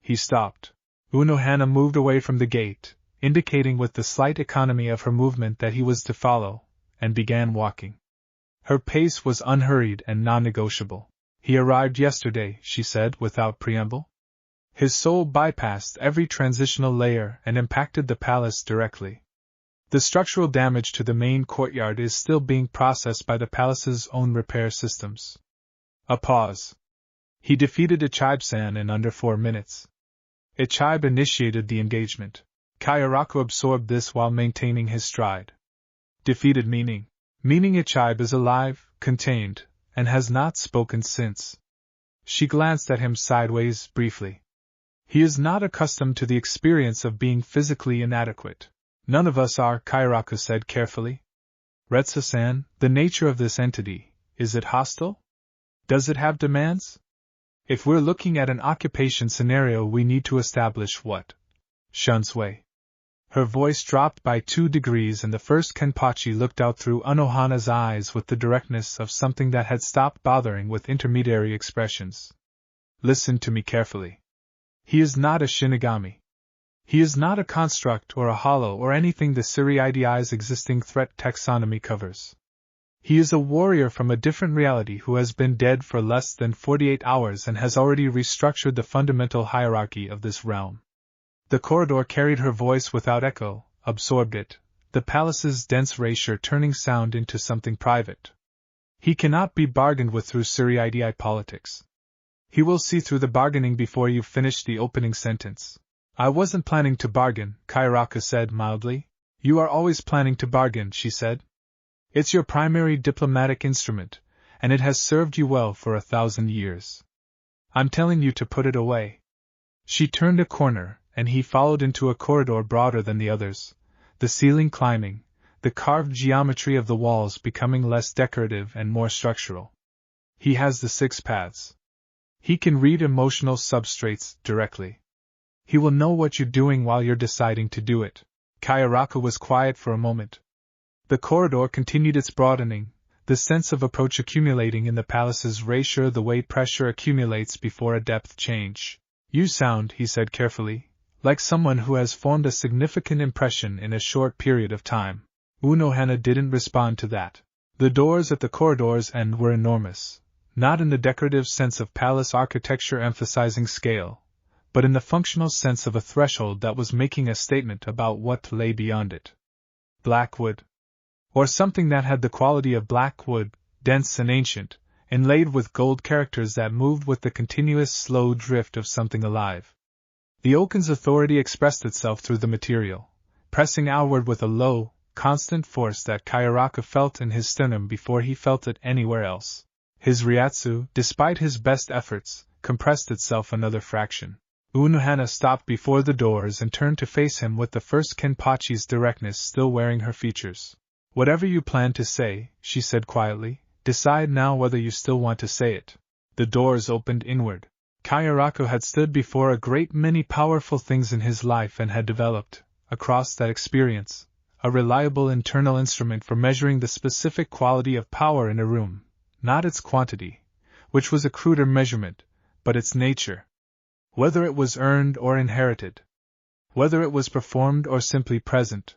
A: He stopped. Unohana moved away from the gate, indicating with the slight economy of her movement that he was to follow, and began walking. Her pace was unhurried and non-negotiable. "He arrived yesterday," she said without preamble. His soul bypassed every transitional layer and impacted the palace directly. The structural damage to the main courtyard is still being processed by the palace's own repair systems. A pause. He defeated Ichibe-san in under 4 minutes. Ichibe initiated the engagement. Kayaraku absorbed this while maintaining his stride. Defeated meaning Ichibe is alive, contained, and has not spoken since. She glanced at him sideways, briefly. He is not accustomed to the experience of being physically inadequate. None of us are, Kayaraku said carefully. Retsu-san, the nature of this entity, is it hostile? Does it have demands? If we're looking at an occupation scenario, we need to establish what? Shunsui. Her voice dropped by 2 degrees and the first Kenpachi looked out through Unohana's eyes with the directness of something that had stopped bothering with intermediary expressions. Listen to me carefully. He is not a Shinigami. He is not a construct or a hollow or anything the Siriidi's existing threat taxonomy covers. He is a warrior from a different reality who has been dead for less than 48 hours and has already restructured the fundamental hierarchy of this realm. The corridor carried her voice without echo, absorbed it, the palace's dense erasure turning sound into something private. He cannot be bargained with through Siriidi politics. He will see through the bargaining before you finish the opening sentence. I wasn't planning to bargain, Kayaraku said mildly. You are always planning to bargain, she said. It's your primary diplomatic instrument, and it has served you well for 1,000 years. I'm telling you to put it away. She turned a corner, and he followed into a corridor broader than the others, the ceiling climbing, the carved geometry of the walls becoming less decorative and more structural. He has the 6 paths. He can read emotional substrates directly. He will know what you're doing while you're deciding to do it. Kayaraku was quiet for a moment. The corridor continued its broadening, the sense of approach accumulating in the palace's erasure the way pressure accumulates before a depth change. You sound, he said carefully, like someone who has formed a significant impression in a short period of time. Unohana didn't respond to that. The doors at the corridor's end were enormous, not in the decorative sense of palace architecture emphasizing scale, but in the functional sense of a threshold that was making a statement about what lay beyond it. Black wood. Or something that had the quality of black wood, dense and ancient, inlaid with gold characters that moved with the continuous slow drift of something alive. The oaken's authority expressed itself through the material, pressing outward with a low, constant force that Kayaraku felt in his sternum before he felt it anywhere else. His Ryatsu, despite his best efforts, compressed itself another fraction. Unohana stopped before the doors and turned to face him with the first Kenpachi's directness still wearing her features. Whatever you plan to say, she said quietly, decide now whether you still want to say it. The doors opened inward. Kayaraku had stood before a great many powerful things in his life and had developed, across that experience, a reliable internal instrument for measuring the specific quality of power in a room, not its quantity, which was a cruder measurement, but its nature. Whether it was earned or inherited. Whether it was performed or simply present.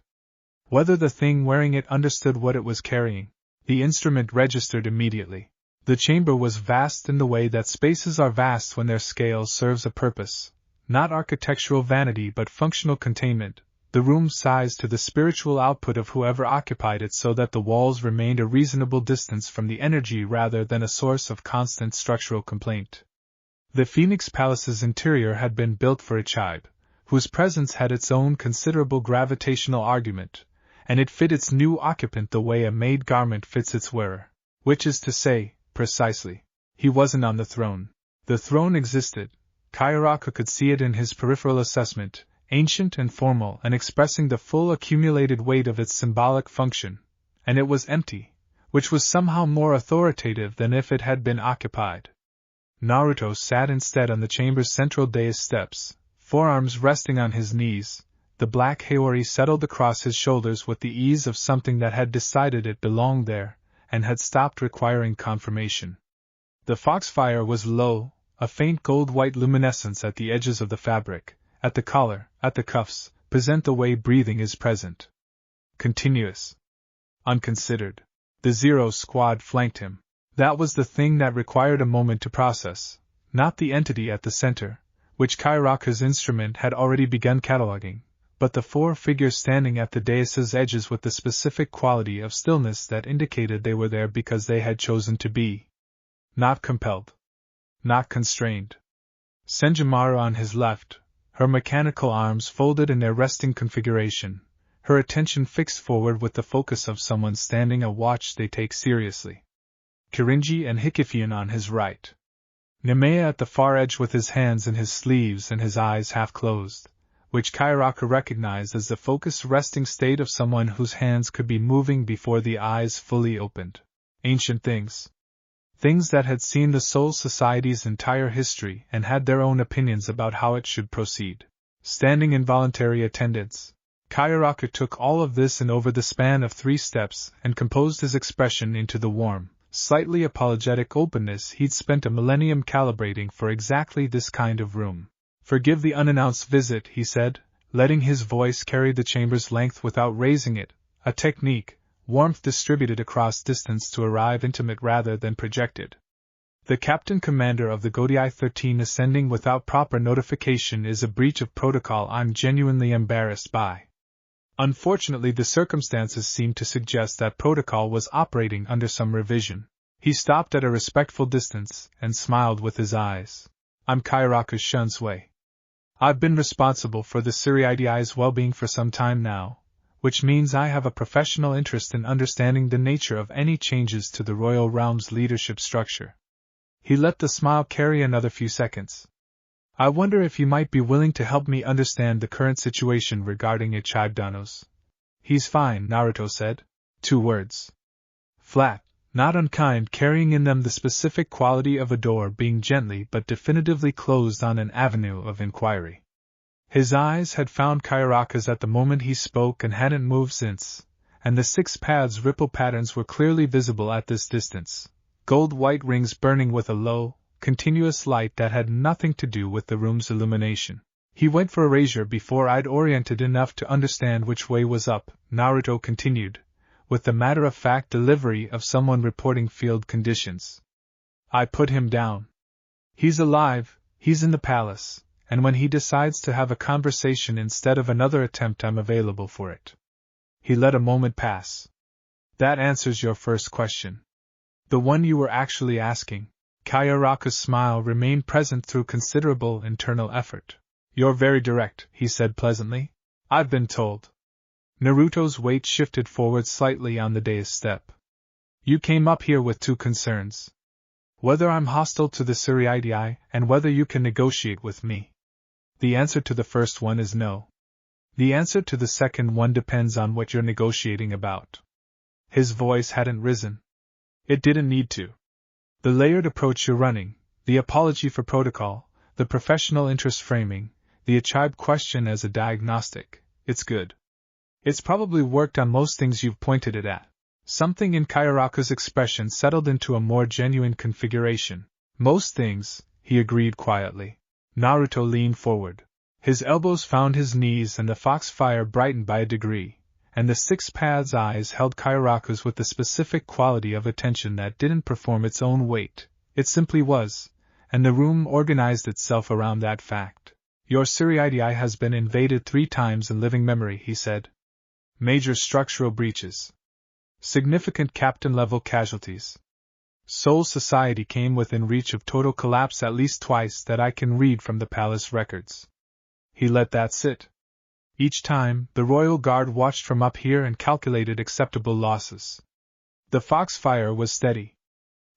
A: Whether the thing wearing it understood what it was carrying. The instrument registered immediately. The chamber was vast in the way that spaces are vast when their scale serves a purpose, not architectural vanity but functional containment, the room sized to the spiritual output of whoever occupied it so that the walls remained a reasonable distance from the energy rather than a source of constant structural complaint. The Phoenix Palace's interior had been built for Ichibe, whose presence had its own considerable gravitational argument, and it fit its new occupant the way a made garment fits its wearer, which is to say, precisely. He wasn't on the throne. The throne existed. Kayaraku could see it in his peripheral assessment, ancient and formal and expressing the full accumulated weight of its symbolic function, and it was empty, which was somehow more authoritative than if it had been occupied. Naruto sat instead on the chamber's central dais steps, forearms resting on his knees, the black haori settled across his shoulders with the ease of something that had decided it belonged there, and had stopped requiring confirmation. The foxfire was low, a faint gold-white luminescence at the edges of the fabric, at the collar, at the cuffs, present the way breathing is present. Continuous. Unconsidered. The Zero Squad flanked him. That was the thing that required a moment to process, not the entity at the center, which Kayaraku's instrument had already begun cataloging, but the four figures standing at the dais' edges with the specific quality of stillness that indicated they were there because they had chosen to be. Not compelled. Not constrained. Senjimaro on his left, her mechanical arms folded in their resting configuration, her attention fixed forward with the focus of someone standing a watch they take seriously. Kirinji and Hikifian on his right. Nemea at the far edge with his hands in his sleeves and his eyes half closed, which Kayaraka recognized as the focused resting state of someone whose hands could be moving before the eyes fully opened. Ancient things. Things that had seen the Soul Society's entire history and had their own opinions about how it should proceed. Standing in voluntary attendance, Kayaraka took all of this in over the span of 3 steps and composed his expression into the warm, slightly apologetic openness he'd spent a millennium calibrating for exactly this kind of room. "Forgive the unannounced visit," he said, letting his voice carry the chamber's length without raising it, a technique, warmth distributed across distance to arrive intimate rather than projected. "The Captain Commander of the Godiai 13 ascending without proper notification is a breach of protocol I'm genuinely embarrassed by. Unfortunately, the circumstances seem to suggest that protocol was operating under some revision." He stopped at a respectful distance and smiled with his eyes. "I'm Kayaraka Shunsui. I've been responsible for the Suriidi's well-being for some time now, which means I have a professional interest in understanding the nature of any changes to the Royal Realm's leadership structure." He let the smile carry another few seconds. "I wonder if you might be willing to help me understand the current situation regarding Ichibanos." "He's fine," Naruto said. 2 words. Flat, not unkind, carrying in them the specific quality of a door being gently but definitively closed on an avenue of inquiry. His eyes had found Kayaraka's at the moment he spoke and hadn't moved since, and the 6 paths ripple patterns were clearly visible at this distance, gold-white rings burning with a low, continuous light that had nothing to do with the room's illumination. "He went for erasure before I'd oriented enough to understand which way was up," Naruto continued, with the matter-of-fact delivery of someone reporting field conditions. "I put him down. He's alive, he's in the palace, and when he decides to have a conversation instead of another attempt, I'm available for it." He let a moment pass. "That answers your first question. The one you were actually asking." Kayaraka's smile remained present through considerable internal effort. "You're very direct," he said pleasantly. "I've been told." Naruto's weight shifted forward slightly on the dais step. "You came up here with 2 concerns. Whether I'm hostile to the Suriidii and whether you can negotiate with me. The answer to the first one is no. The answer to the second one depends on what you're negotiating about." His voice hadn't risen. It didn't need to. "The layered approach you're running, the apology for protocol, the professional interest framing, the Ichibe question as a diagnostic, it's good. It's probably worked on most things you've pointed it at." Something in Kayaraka's expression settled into a more genuine configuration. "Most things," he agreed quietly. Naruto leaned forward. His elbows found his knees and the foxfire brightened by a degree, and the 6 paths eyes held Kayaraka's with the specific quality of attention that didn't perform its own weight, it simply was, and the room organized itself around that fact. "Your Suriidii has been invaded 3 times in living memory," he said. "Major structural breaches. Significant captain-level casualties. Soul Society came within reach of total collapse at least twice that I can read from the palace records." He let that sit. Each time, the Royal Guard watched from up here and calculated acceptable losses. The foxfire was steady.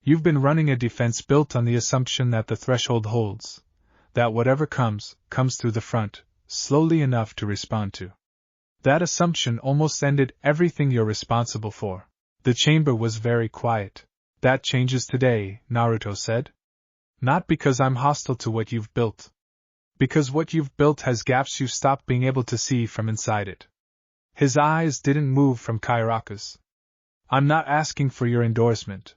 A: "You've been running a defense built on the assumption that the threshold holds, that whatever comes, comes through the front, slowly enough to respond to. That assumption almost ended everything you're responsible for." The chamber was very quiet. "That changes today," Naruto said. "Not because I'm hostile to what you've built. Because what you've built has gaps you stopped being able to see from inside it." His eyes didn't move from Kayaraka's. "I'm not asking for your endorsement.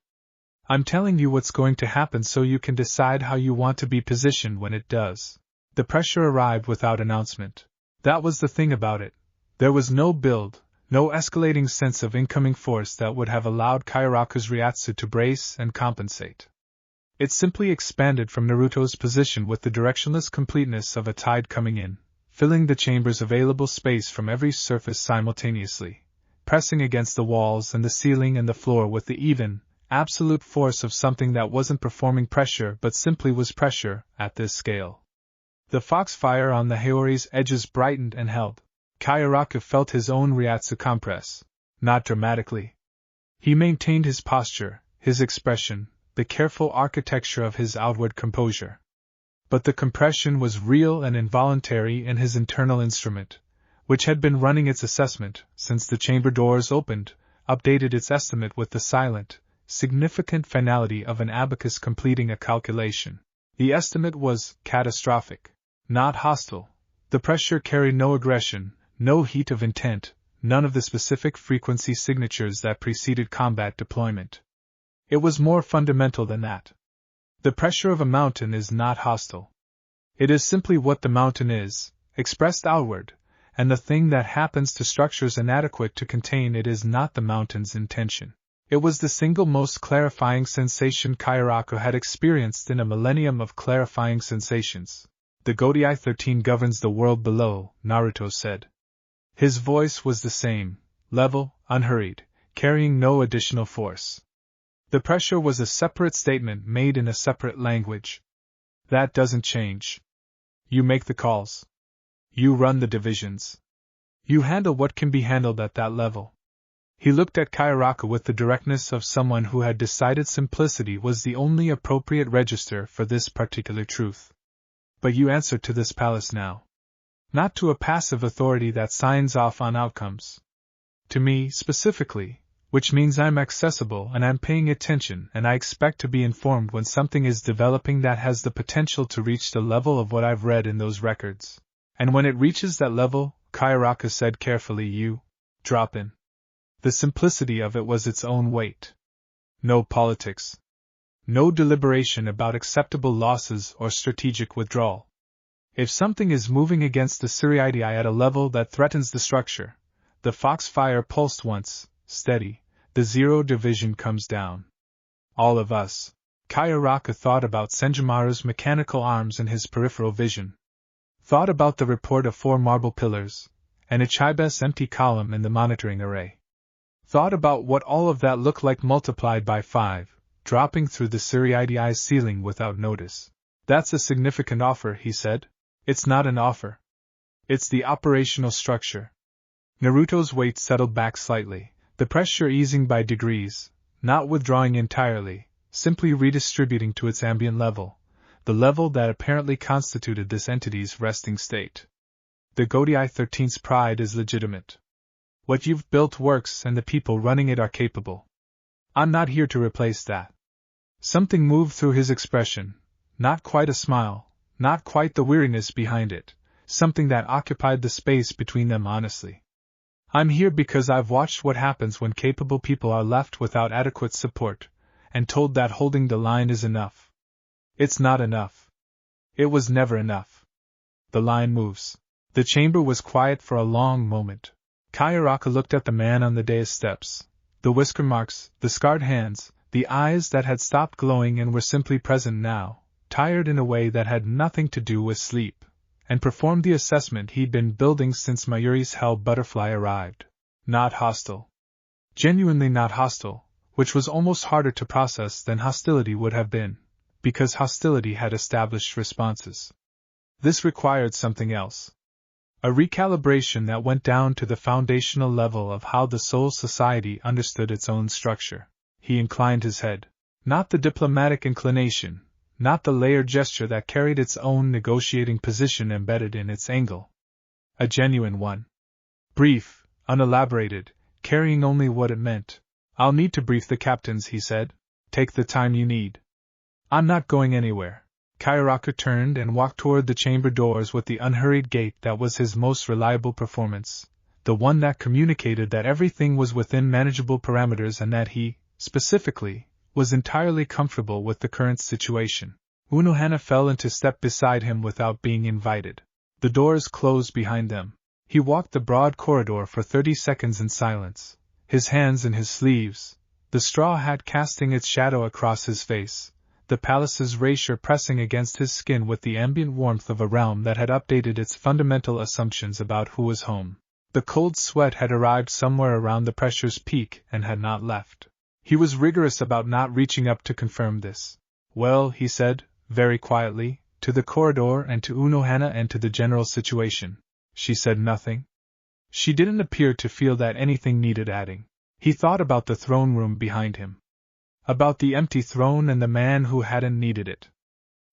A: I'm telling you what's going to happen so you can decide how you want to be positioned when it does." The pressure arrived without announcement. That was the thing about it. There was no build, no escalating sense of incoming force that would have allowed Kayaraka's Reatsu to brace and compensate. It simply expanded from Naruto's position with the directionless completeness of a tide coming in, filling the chamber's available space from every surface simultaneously, pressing against the walls and the ceiling and the floor with the even, absolute force of something that wasn't performing pressure but simply was pressure, at this scale. The foxfire on the Haori's edges brightened and held. Kayaraka felt his own Reatsu compress, not dramatically. He maintained his posture, his expression, the careful architecture of his outward composure. But the compression was real and involuntary in his internal instrument, which had been running its assessment since the chamber doors opened, updated its estimate with the silent, significant finality of an abacus completing a calculation. The estimate was catastrophic, not hostile. The pressure carried no aggression, no heat of intent, none of the specific frequency signatures that preceded combat deployment. It was more fundamental than that. The pressure of a mountain is not hostile. It is simply what the mountain is, expressed outward, and the thing that happens to structures inadequate to contain it is not the mountain's intention. It was the single most clarifying sensation Kayaraka had experienced in a millennium of clarifying sensations. The Godai 13 governs the world below, Naruto said. His voice was the same, level, unhurried, carrying no additional force. The pressure was a separate statement made in a separate language. That doesn't change. You make the calls. You run the divisions. You handle what can be handled at that level. He looked at Kayaraka with the directness of someone who had decided simplicity was the only appropriate register for this particular truth. But you answer to this palace now. Not to a passive authority that signs off on outcomes. To me, specifically, which means I'm accessible and I'm paying attention and I expect to be informed when something is developing that has the potential to reach the level of what I've read in those records. And when it reaches that level, Kayaraka said carefully, you drop in. The simplicity of it was its own weight. No politics. No deliberation about acceptable losses or strategic withdrawal. If something is moving against the Suriidii at a level that threatens the structure, the foxfire pulsed once, steady, the zero division comes down. All of us. Kayaraka thought about Senjumaru's mechanical arms in his peripheral vision. Thought about the report of 4 marble pillars, and Ichiba's empty column in the monitoring array. Thought about what all of that looked like multiplied by 5, dropping through the Suriidii's ceiling without notice. That's a significant offer, he said. It's not an offer. It's the operational structure. Naruto's weight settled back slightly, the pressure easing by degrees, not withdrawing entirely, simply redistributing to its ambient level, the level that apparently constituted this entity's resting state. The Godai 13's pride is legitimate. What you've built works and the people running it are capable. I'm not here to replace that. Something moved through his expression, not quite a smile, not quite the weariness behind it, something that occupied the space between them honestly. I'm here because I've watched what happens when capable people are left without adequate support, and told that holding the line is enough. It's not enough. It was never enough. The line moves. The chamber was quiet for a long moment. Kayaraka looked at the man on the dais steps, the whisker marks, the scarred hands, the eyes that had stopped glowing and were simply present now, tired in a way that had nothing to do with sleep, and performed the assessment he'd been building since Mayuri's hell butterfly arrived. Not hostile. Genuinely not hostile, which was almost harder to process than hostility would have been, because hostility had established responses. This required something else. A recalibration that went down to the foundational level of how the Soul Society understood its own structure. He inclined his head. Not the diplomatic inclination, not the layered gesture that carried its own negotiating position embedded in its angle. A genuine one. Brief, unelaborated, carrying only what it meant. I'll need to brief the captains, he said. Take the time you need. I'm not going anywhere. Kayaraka turned and walked toward the chamber doors with the unhurried gait that was his most reliable performance, the one that communicated that everything was within manageable parameters and that he, specifically, was entirely comfortable with the current situation. Unohana fell into step beside him without being invited. The doors closed behind them. He walked the broad corridor for 30 seconds in silence, his hands in his sleeves, the straw hat casting its shadow across his face, the palace's erasure pressing against his skin with the ambient warmth of a realm that had updated its fundamental assumptions about who was home. The cold sweat had arrived somewhere around the pressure's peak and had not left. He was rigorous about not reaching up to confirm this. Well, he said, very quietly, to the corridor and to Unohana and to the general situation. She said nothing. She didn't appear to feel that anything needed adding. He thought about the throne room behind him. About the empty throne and the man who hadn't needed it.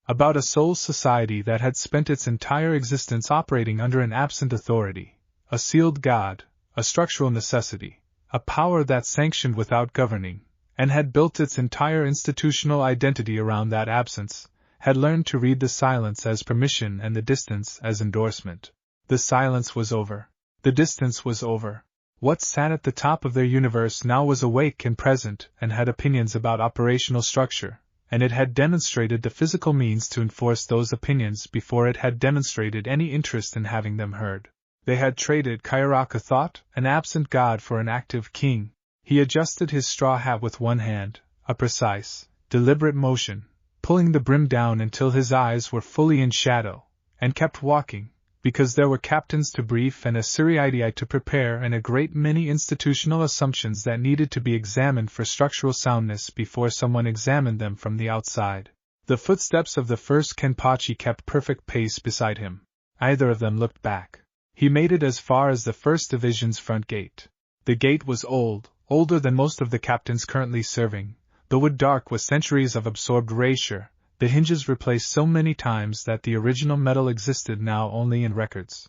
A: About a soul society that had spent its entire existence operating under an absent authority, a sealed god, a structural necessity, a power that sanctioned without governing, and had built its entire institutional identity around that absence, had learned to read the silence as permission and the distance as endorsement. The silence was over. The distance was over. What sat at the top of their universe now was awake and present and had opinions about operational structure, and it had demonstrated the physical means to enforce those opinions before it had demonstrated any interest in having them heard. They had traded, Kayaraka thought, an absent god for an active king. He adjusted his straw hat with one hand, a precise, deliberate motion, pulling the brim down until his eyes were fully in shadow, and kept walking, because there were captains to brief and a Siriidii to prepare and a great many institutional assumptions that needed to be examined for structural soundness before someone examined them from the outside. The footsteps of the first Kenpachi kept perfect pace beside him. Either of them looked back. He made it as far as the First Division's front gate. The gate was old, older than most of the captains currently serving, the wood dark with centuries of absorbed erasure, the hinges replaced so many times that the original metal existed now only in records.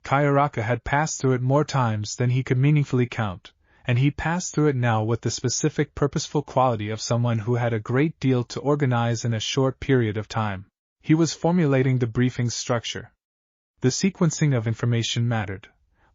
A: Kayaraka had passed through it more times than he could meaningfully count, and he passed through it now with the specific purposeful quality of someone who had a great deal to organize in a short period of time. He was formulating the briefing structure. The sequencing of information mattered.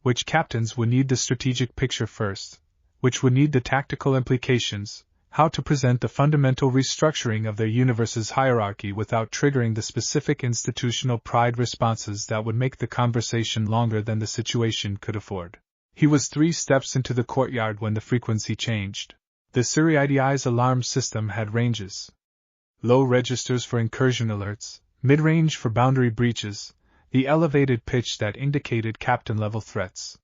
A: Which captains would need the strategic picture first, which would need the tactical implications, how to present the fundamental restructuring of their universe's hierarchy without triggering the specific institutional pride responses that would make the conversation longer than the situation could afford. He was 3 steps into the courtyard when the frequency changed. The Siriidi's alarm system had ranges. Low registers for incursion alerts, mid-range for boundary breaches, the elevated pitch that indicated captain-level threats.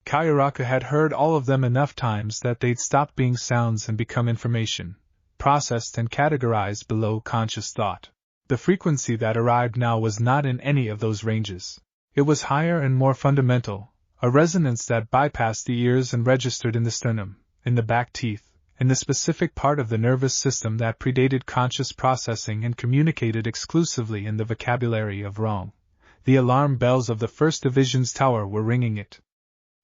A: Kayaraka had heard all of them enough times that they'd stop being sounds and become information, processed and categorized below conscious thought. The frequency that arrived now was not in any of those ranges. It was higher and more fundamental, a resonance that bypassed the ears and registered in the sternum, in the back teeth, in the specific part of the nervous system that predated conscious processing and communicated exclusively in the vocabulary of wrong. The alarm bells of the First Division's tower were ringing it.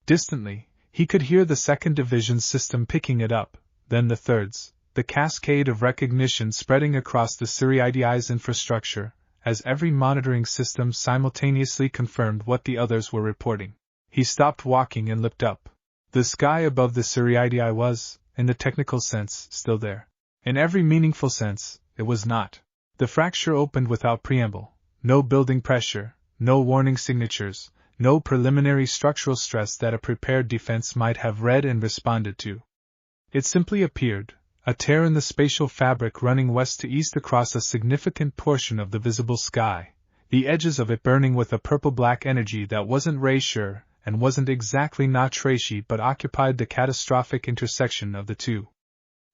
A: Distantly, he could hear the Second Division's system picking it up, then the Third's, the cascade of recognition spreading across the Siriidi's infrastructure, as every monitoring system simultaneously confirmed what the others were reporting. He stopped walking and looked up. The sky above the Siriidii was, in the technical sense, still there. In every meaningful sense, it was not. The fracture opened without preamble. No building pressure, no warning signatures, no preliminary structural stress that a prepared defense might have read and responded to. It simply appeared, a tear in the spatial fabric running west to east across a significant portion of the visible sky, the edges of it burning with a purple-black energy that wasn't erasure and wasn't exactly Natrashi but occupied the catastrophic intersection of the two.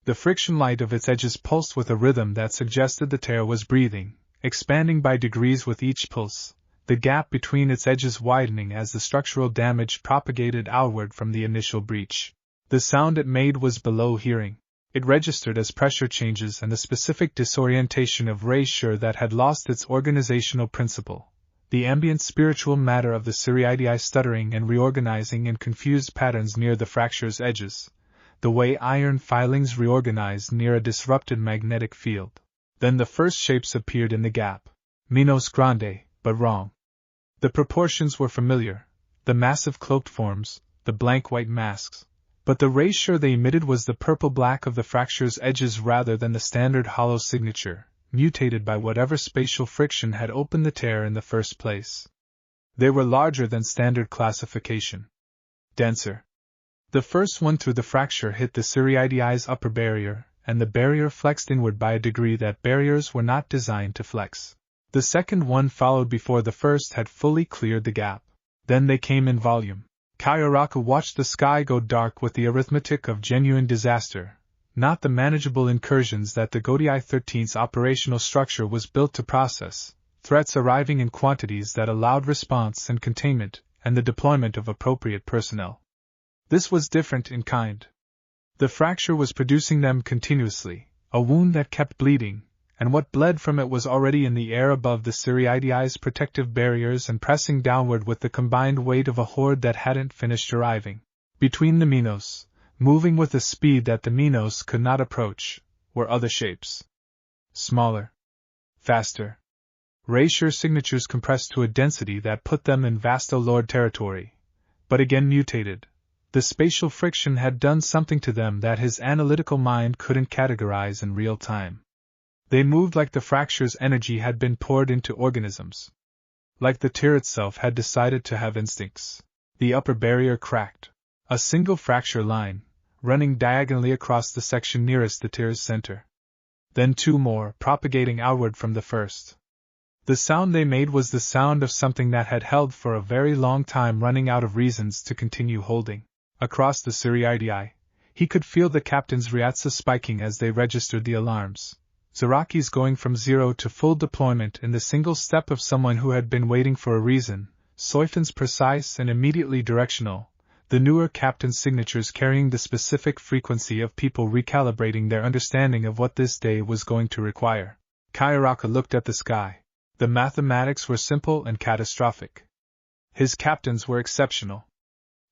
A: The friction light of its edges pulsed with a rhythm that suggested the tear was breathing, expanding by degrees with each pulse, the gap between its edges widening as the structural damage propagated outward from the initial breach. The sound it made was below hearing. It registered as pressure changes and the specific disorientation of erasure that had lost its organizational principle, the ambient spiritual matter of the Siriidii stuttering and reorganizing in confused patterns near the fracture's edges, the way iron filings reorganize near a disrupted magnetic field. Then the first shapes appeared in the gap. Minos grande, but wrong. The proportions were familiar, the massive cloaked forms, the blank white masks, but the erasure they emitted was the purple-black of the fracture's edges rather than the standard hollow signature, mutated by whatever spatial friction had opened the tear in the first place. They were larger than standard classification. Denser. The first one through the fracture hit the Siriidi's upper barrier, and the barrier flexed inward by a degree that barriers were not designed to flex. The second one followed before the first had fully cleared the gap. Then they came in volume. Kayaraka watched the sky go dark with the arithmetic of genuine disaster, not the manageable incursions that the Godai 13's operational structure was built to process, threats arriving in quantities that allowed response and containment, and the deployment of appropriate personnel. This was different in kind. The fracture was producing them continuously, a wound that kept bleeding, and what bled from it was already in the air above the Siriidi's protective barriers and pressing downward with the combined weight of a horde that hadn't finished arriving. Between the Minos, moving with a speed that the Minos could not approach, were other shapes. Smaller. Faster. Reasserting signatures compressed to a density that put them in Vasto Lord territory, but again mutated. The spatial friction had done something to them that his analytical mind couldn't categorize in real time. They moved like the fracture's energy had been poured into organisms. Like the tear itself had decided to have instincts. The upper barrier cracked. A single fracture line, running diagonally across the section nearest the tear's center. Then two more, propagating outward from the first. The sound they made was the sound of something that had held for a very long time, running out of reasons to continue holding. Across the Siriidii, he could feel the captain's Reatsa spiking as they registered the alarms. Zaraki's going from zero to full deployment in the single step of someone who had been waiting for a reason, Soifin's precise and immediately directional, the newer captain's signatures carrying the specific frequency of people recalibrating their understanding of what this day was going to require. Kayaraka looked at the sky. The mathematics were simple and catastrophic. His captains were exceptional.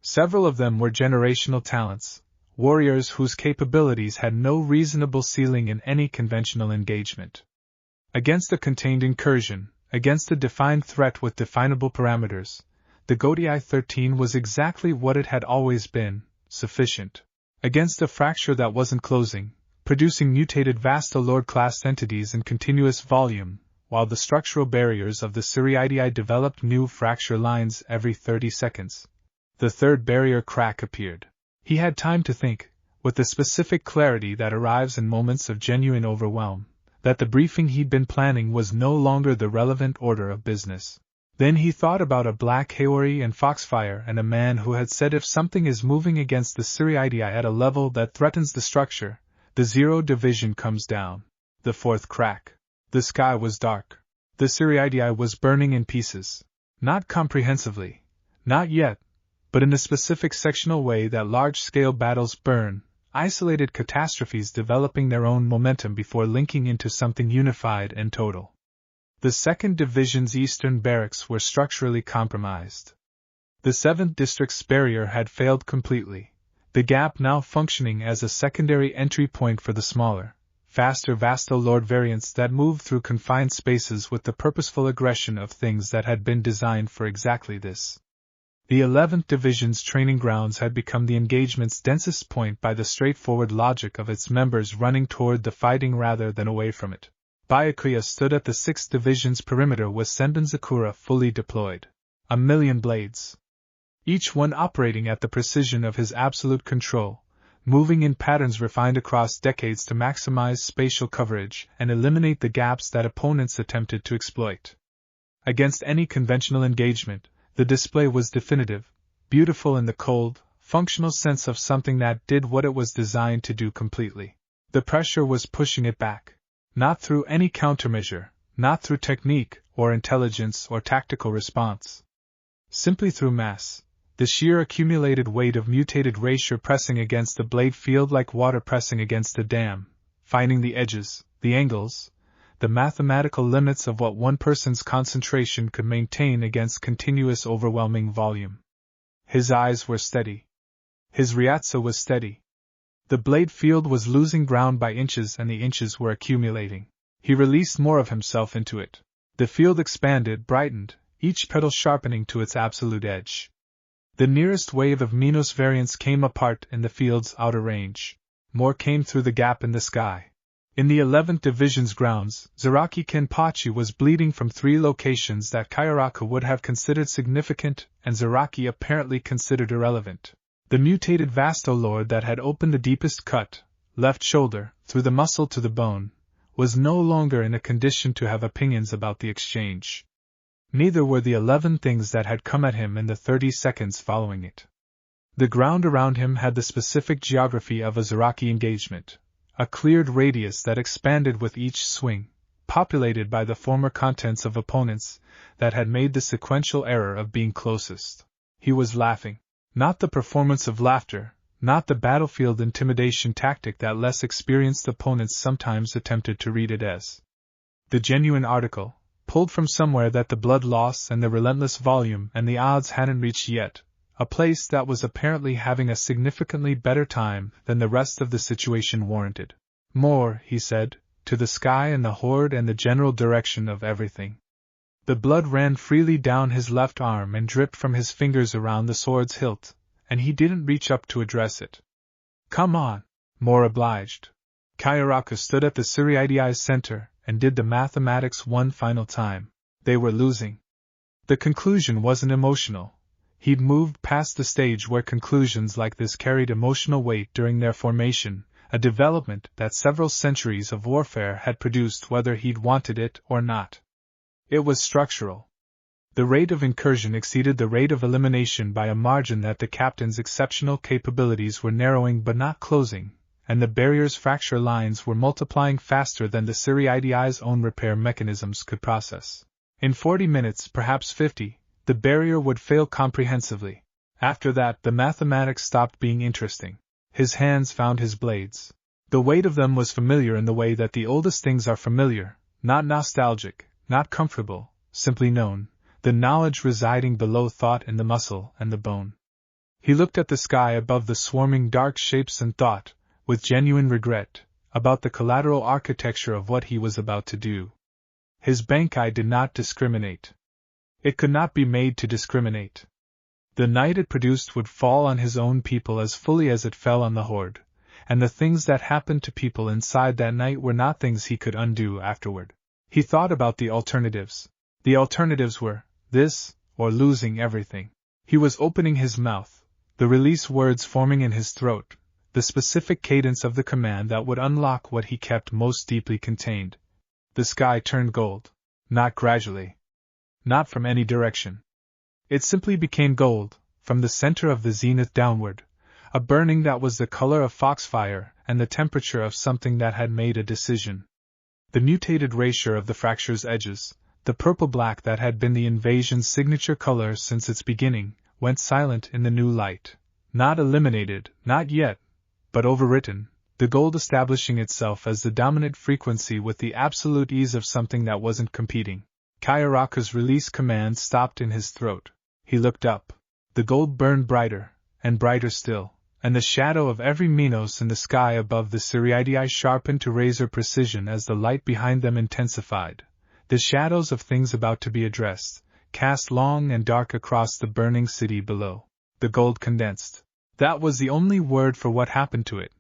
A: Several of them were generational talents, warriors whose capabilities had no reasonable ceiling in any conventional engagement. Against a contained incursion, against a defined threat with definable parameters, the Godai 13 was exactly what it had always been, sufficient. Against a fracture that wasn't closing, producing mutated Vasto Lord-class entities in continuous volume, while the structural barriers of the Siriidii developed new fracture lines every 30 seconds. The third barrier crack appeared. He had time to think, with the specific clarity that arrives in moments of genuine overwhelm, that the briefing he'd been planning was no longer the relevant order of business. Then he thought about a black Haori and Foxfire and a man who had said if something is moving against the Siriidii at a level that threatens the structure, the zero division comes down. The fourth crack. The sky was dark. The Siriidii was burning in pieces. Not comprehensively. Not yet. But in the specific sectional way that large-scale battles burn, isolated catastrophes developing their own momentum before linking into something unified and total. The 2nd Division's eastern barracks were structurally compromised. The 7th District's barrier had failed completely, the gap now functioning as a secondary entry point for the smaller, faster Vasto Lord variants that moved through confined spaces with the purposeful aggression of things that had been designed for exactly this. The 11th Division's training grounds had become the engagement's densest point by the straightforward logic of its members running toward the fighting rather than away from it. Byakuya stood at the 6th Division's perimeter with Senbin Zakura fully deployed. 1,000,000 blades. Each one operating at the precision of his absolute control, moving in patterns refined across decades to maximize spatial coverage and eliminate the gaps that opponents attempted to exploit. Against any conventional engagement, the display was definitive, beautiful in the cold, functional sense of something that did what it was designed to do completely. The pressure was pushing it back. Not through any countermeasure, not through technique, or intelligence, or tactical response. Simply through mass, the sheer accumulated weight of mutated Reasserting pressing against the blade field like water pressing against a dam, finding the edges, the angles, the mathematical limits of what one person's concentration could maintain against continuous overwhelming volume. His eyes were steady. His Reatsa was steady. The blade field was losing ground by inches and the inches were accumulating. He released more of himself into it. The field expanded, brightened, each petal sharpening to its absolute edge. The nearest wave of Minos variants came apart in the field's outer range. More came through the gap in the sky. In the 11th Division's grounds, Zaraki Kenpachi was bleeding from 3 locations that Kayaraka would have considered significant and Zaraki apparently considered irrelevant. The mutated Vasto Lord that had opened the deepest cut, left shoulder, through the muscle to the bone, was no longer in a condition to have opinions about the exchange. Neither were the 11 things that had come at him in the 30 seconds following it. The ground around him had the specific geography of a Zaraki engagement, a cleared radius that expanded with each swing, populated by the former contents of opponents that had made the sequential error of being closest. He was laughing. Not the performance of laughter, not the battlefield intimidation tactic that less experienced opponents sometimes attempted to read it as. The genuine article, pulled from somewhere that the blood loss and the relentless volume and the odds hadn't reached yet, a place that was apparently having a significantly better time than the rest of the situation warranted. More, he said, to the sky and the horde and the general direction of everything. The blood ran freely down his left arm and dripped from his fingers around the sword's hilt, and he didn't reach up to address it. Come on, More obliged. Kayaraka stood at the Suriidi's center and did the mathematics one final time. They were losing. The conclusion wasn't emotional. He'd moved past the stage where conclusions like this carried emotional weight during their formation, a development that several centuries of warfare had produced whether he'd wanted it or not. It was structural. The rate of incursion exceeded the rate of elimination by a margin that the captain's exceptional capabilities were narrowing but not closing, and the barrier's fracture lines were multiplying faster than the Suriidi's own repair mechanisms could process. In 40 minutes, perhaps 50, the barrier would fail comprehensively. After that, the mathematics stopped being interesting. His hands found his blades. The weight of them was familiar in the way that the oldest things are familiar, not nostalgic, not comfortable, simply known, the knowledge residing below thought in the muscle and the bone. He looked at the sky above the swarming dark shapes and thought, with genuine regret, about the collateral architecture of what he was about to do. His Bankai did not discriminate. It could not be made to discriminate. The night it produced would fall on his own people as fully as it fell on the horde, and the things that happened to people inside that night were not things he could undo afterward. He thought about the alternatives. The alternatives were this, or losing everything. He was opening his mouth, the release words forming in his throat, the specific cadence of the command that would unlock what he kept most deeply contained. The sky turned gold. Not gradually. Not from any direction. It simply became gold, from the center of the zenith downward, a burning that was the color of foxfire and the temperature of something that had made a decision. The mutated erasure of the fracture's edges, the purple-black that had been the invasion's signature color since its beginning, went silent in the new light. Not eliminated, not yet, but overwritten, the gold establishing itself as the dominant frequency with the absolute ease of something that wasn't competing. Kayaraka's release command stopped in his throat. He looked up. The gold burned brighter, and brighter still, and the shadow of every Minos in the sky above the Suriidii sharpened to razor precision as the light behind them intensified. The shadows of things about to be addressed, cast long and dark across the burning city below. The gold condensed. That was the only word for what happened to it.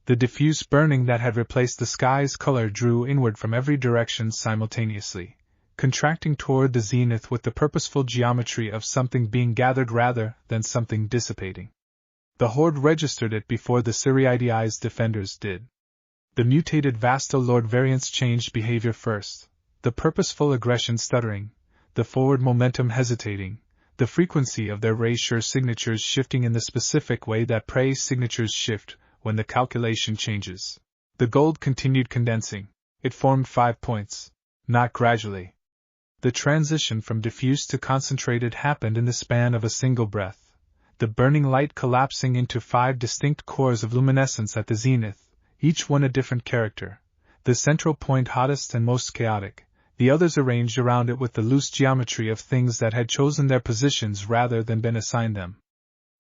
A: The diffuse burning that had replaced the sky's color drew inward from every direction simultaneously, contracting toward the zenith with the purposeful geometry of something being gathered rather than something dissipating. The horde registered it before the Suriidi's defenders did. The mutated Vasto Lord variants changed behavior first, the purposeful aggression stuttering, the forward momentum hesitating, the frequency of their erasure signatures shifting in the specific way that prey signatures shift when the calculation changes. The gold continued condensing. It formed 5 points. Not gradually. The transition from diffuse to concentrated happened in the span of a single breath, the burning light collapsing into 5 distinct cores of luminescence at the zenith, each one a different character, the central point hottest and most chaotic, the others arranged around it with the loose geometry of things that had chosen their positions rather than been assigned them.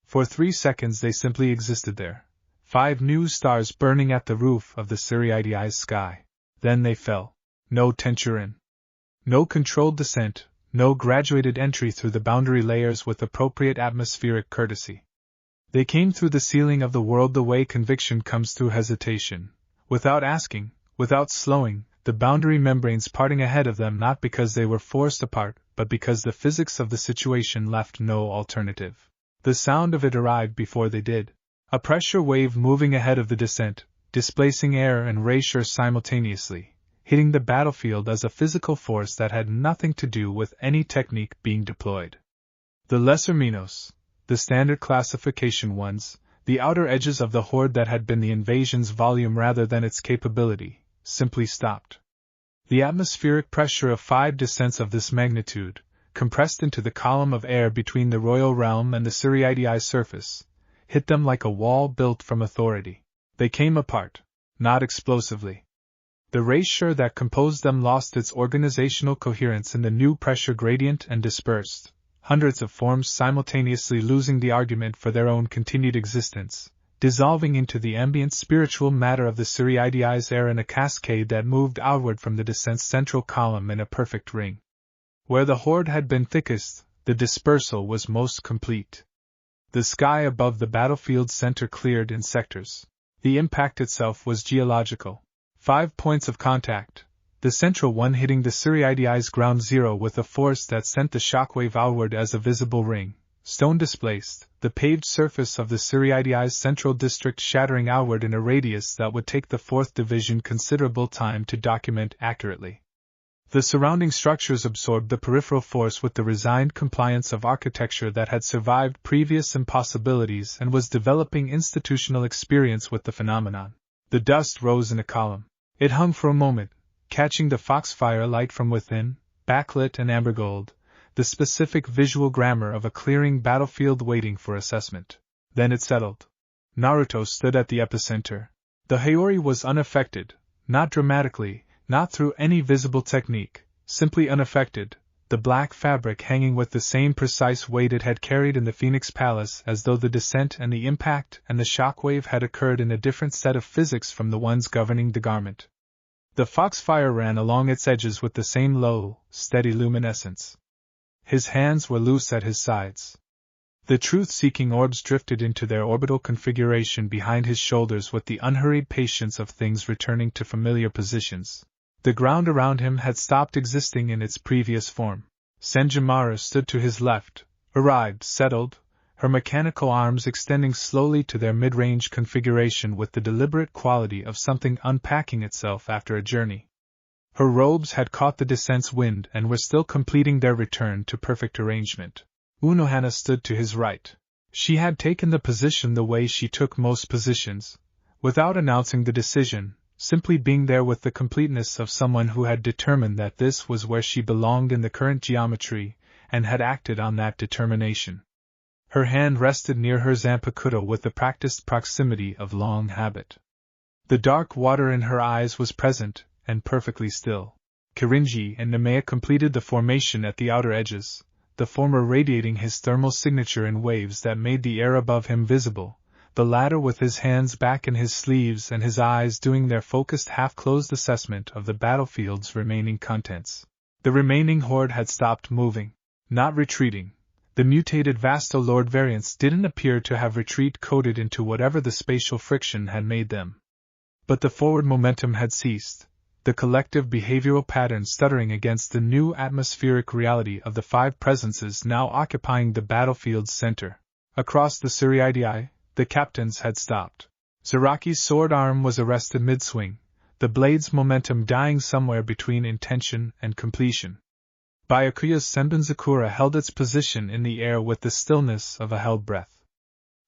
A: For 3 seconds they simply existed there, 5 new stars burning at the roof of the Suriidi's sky. Then they fell. No tenchurin. No controlled descent, no graduated entry through the boundary layers with appropriate atmospheric courtesy. They came through the ceiling of the world the way conviction comes through hesitation, without asking, without slowing, the boundary membranes parting ahead of them not because they were forced apart, but because the physics of the situation left no alternative. The sound of it arrived before they did. A pressure wave moving ahead of the descent, displacing air and reassure simultaneously, hitting the battlefield as a physical force that had nothing to do with any technique being deployed. The lesser Minos, the standard classification ones, the outer edges of the horde that had been the invasion's volume rather than its capability, simply stopped. The atmospheric pressure of 5 descents of this magnitude, compressed into the column of air between the royal realm and the Siriidi's surface, hit them like a wall built from authority. They came apart, not explosively. The reassure that composed them lost its organizational coherence in the new pressure gradient and dispersed, hundreds of forms simultaneously losing the argument for their own continued existence, dissolving into the ambient spiritual matter of the Siriidi's air in a cascade that moved outward from the descent's central column in a perfect ring. Where the horde had been thickest, the dispersal was most complete. The sky above the battlefield's center cleared in sectors. The impact itself was geological. 5 points of contact, the central one hitting the Siriidi's ground zero with a force that sent the shockwave outward as a visible ring, stone displaced, the paved surface of the Siriidi's central district shattering outward in a radius that would take the 4th Division considerable time to document accurately. The surrounding structures absorbed the peripheral force with the resigned compliance of architecture that had survived previous impossibilities and was developing institutional experience with the phenomenon. The dust rose in a column. It hung for a moment, catching the foxfire light from within, backlit and ambergold, the specific visual grammar of a clearing battlefield waiting for assessment. Then it settled. Naruto stood at the epicenter. The Haori was unaffected, not dramatically, not through any visible technique, simply unaffected, the black fabric hanging with the same precise weight it had carried in the Phoenix Palace, as though the descent and the impact and the shockwave had occurred in a different set of physics from the ones governing the garment. The foxfire ran along its edges with the same low, steady luminescence. His hands were loose at his sides. The truth-seeking orbs drifted into their orbital configuration behind his shoulders with the unhurried patience of things returning to familiar positions. The ground around him had stopped existing in its previous form. Senjimara stood to his left, arrived, settled, her mechanical arms extending slowly to their mid-range configuration with the deliberate quality of something unpacking itself after a journey. Her robes had caught the descent's wind and were still completing their return to perfect arrangement. Unohana stood to his right. She had taken the position the way she took most positions, without announcing the decision, simply being there with the completeness of someone who had determined that this was where she belonged in the current geometry, and had acted on that determination. Her hand rested near her zanpakuto with the practiced proximity of long habit. The dark water in her eyes was present, and perfectly still. Kirinji and Nemea completed the formation at the outer edges, the former radiating his thermal signature in waves that made the air above him visible, the latter with his hands back in his sleeves and his eyes doing their focused half-closed assessment of the battlefield's remaining contents. The remaining horde had stopped moving, not retreating. The mutated Vasto-Lord variants didn't appear to have retreat-coded into whatever the spatial friction had made them. But the forward momentum had ceased, the collective behavioral pattern stuttering against the new atmospheric reality of the 5 presences now occupying the battlefield's center. Across the Siriidii, the captains had stopped. Zaraki's sword arm was arrested mid-swing, the blade's momentum dying somewhere between intention and completion. Byakuya's Senbenzakura held its position in the air with the stillness of a held breath.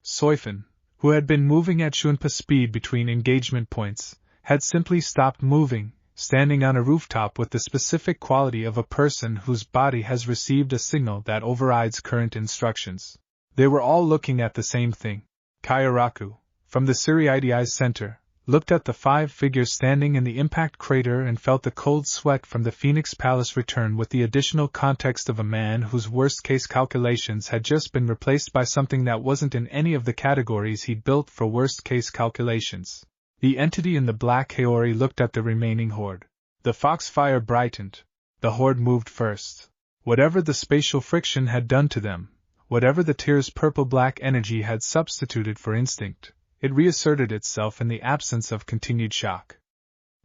A: Soifin, who had been moving at Shunpa speed between engagement points, had simply stopped moving, standing on a rooftop with the specific quality of a person whose body has received a signal that overrides current instructions. They were all looking at the same thing. Kairaku, from the Siriidi's center, looked at the 5 figures standing in the impact crater and felt the cold sweat from the Phoenix Palace return with the additional context of a man whose worst-case calculations had just been replaced by something that wasn't in any of the categories he'd built for worst-case calculations. The entity in the black Haori looked at the remaining horde. The foxfire brightened. The horde moved first. Whatever the spatial friction had done to them, whatever the tear's purple-black energy had substituted for instinct, it reasserted itself in the absence of continued shock.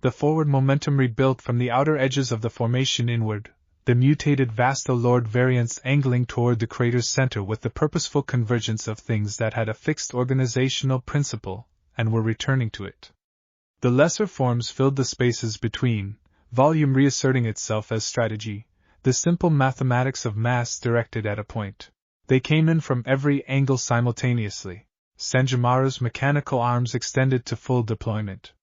A: The forward momentum rebuilt from the outer edges of the formation inward, the mutated Vasto-Lord variants angling toward the crater's center with the purposeful convergence of things that had a fixed organizational principle, and were returning to it. The lesser forms filled the spaces between, volume reasserting itself as strategy, the simple mathematics of mass directed at a point. They came in from every angle simultaneously. Senjimaru's mechanical arms extended to full deployment.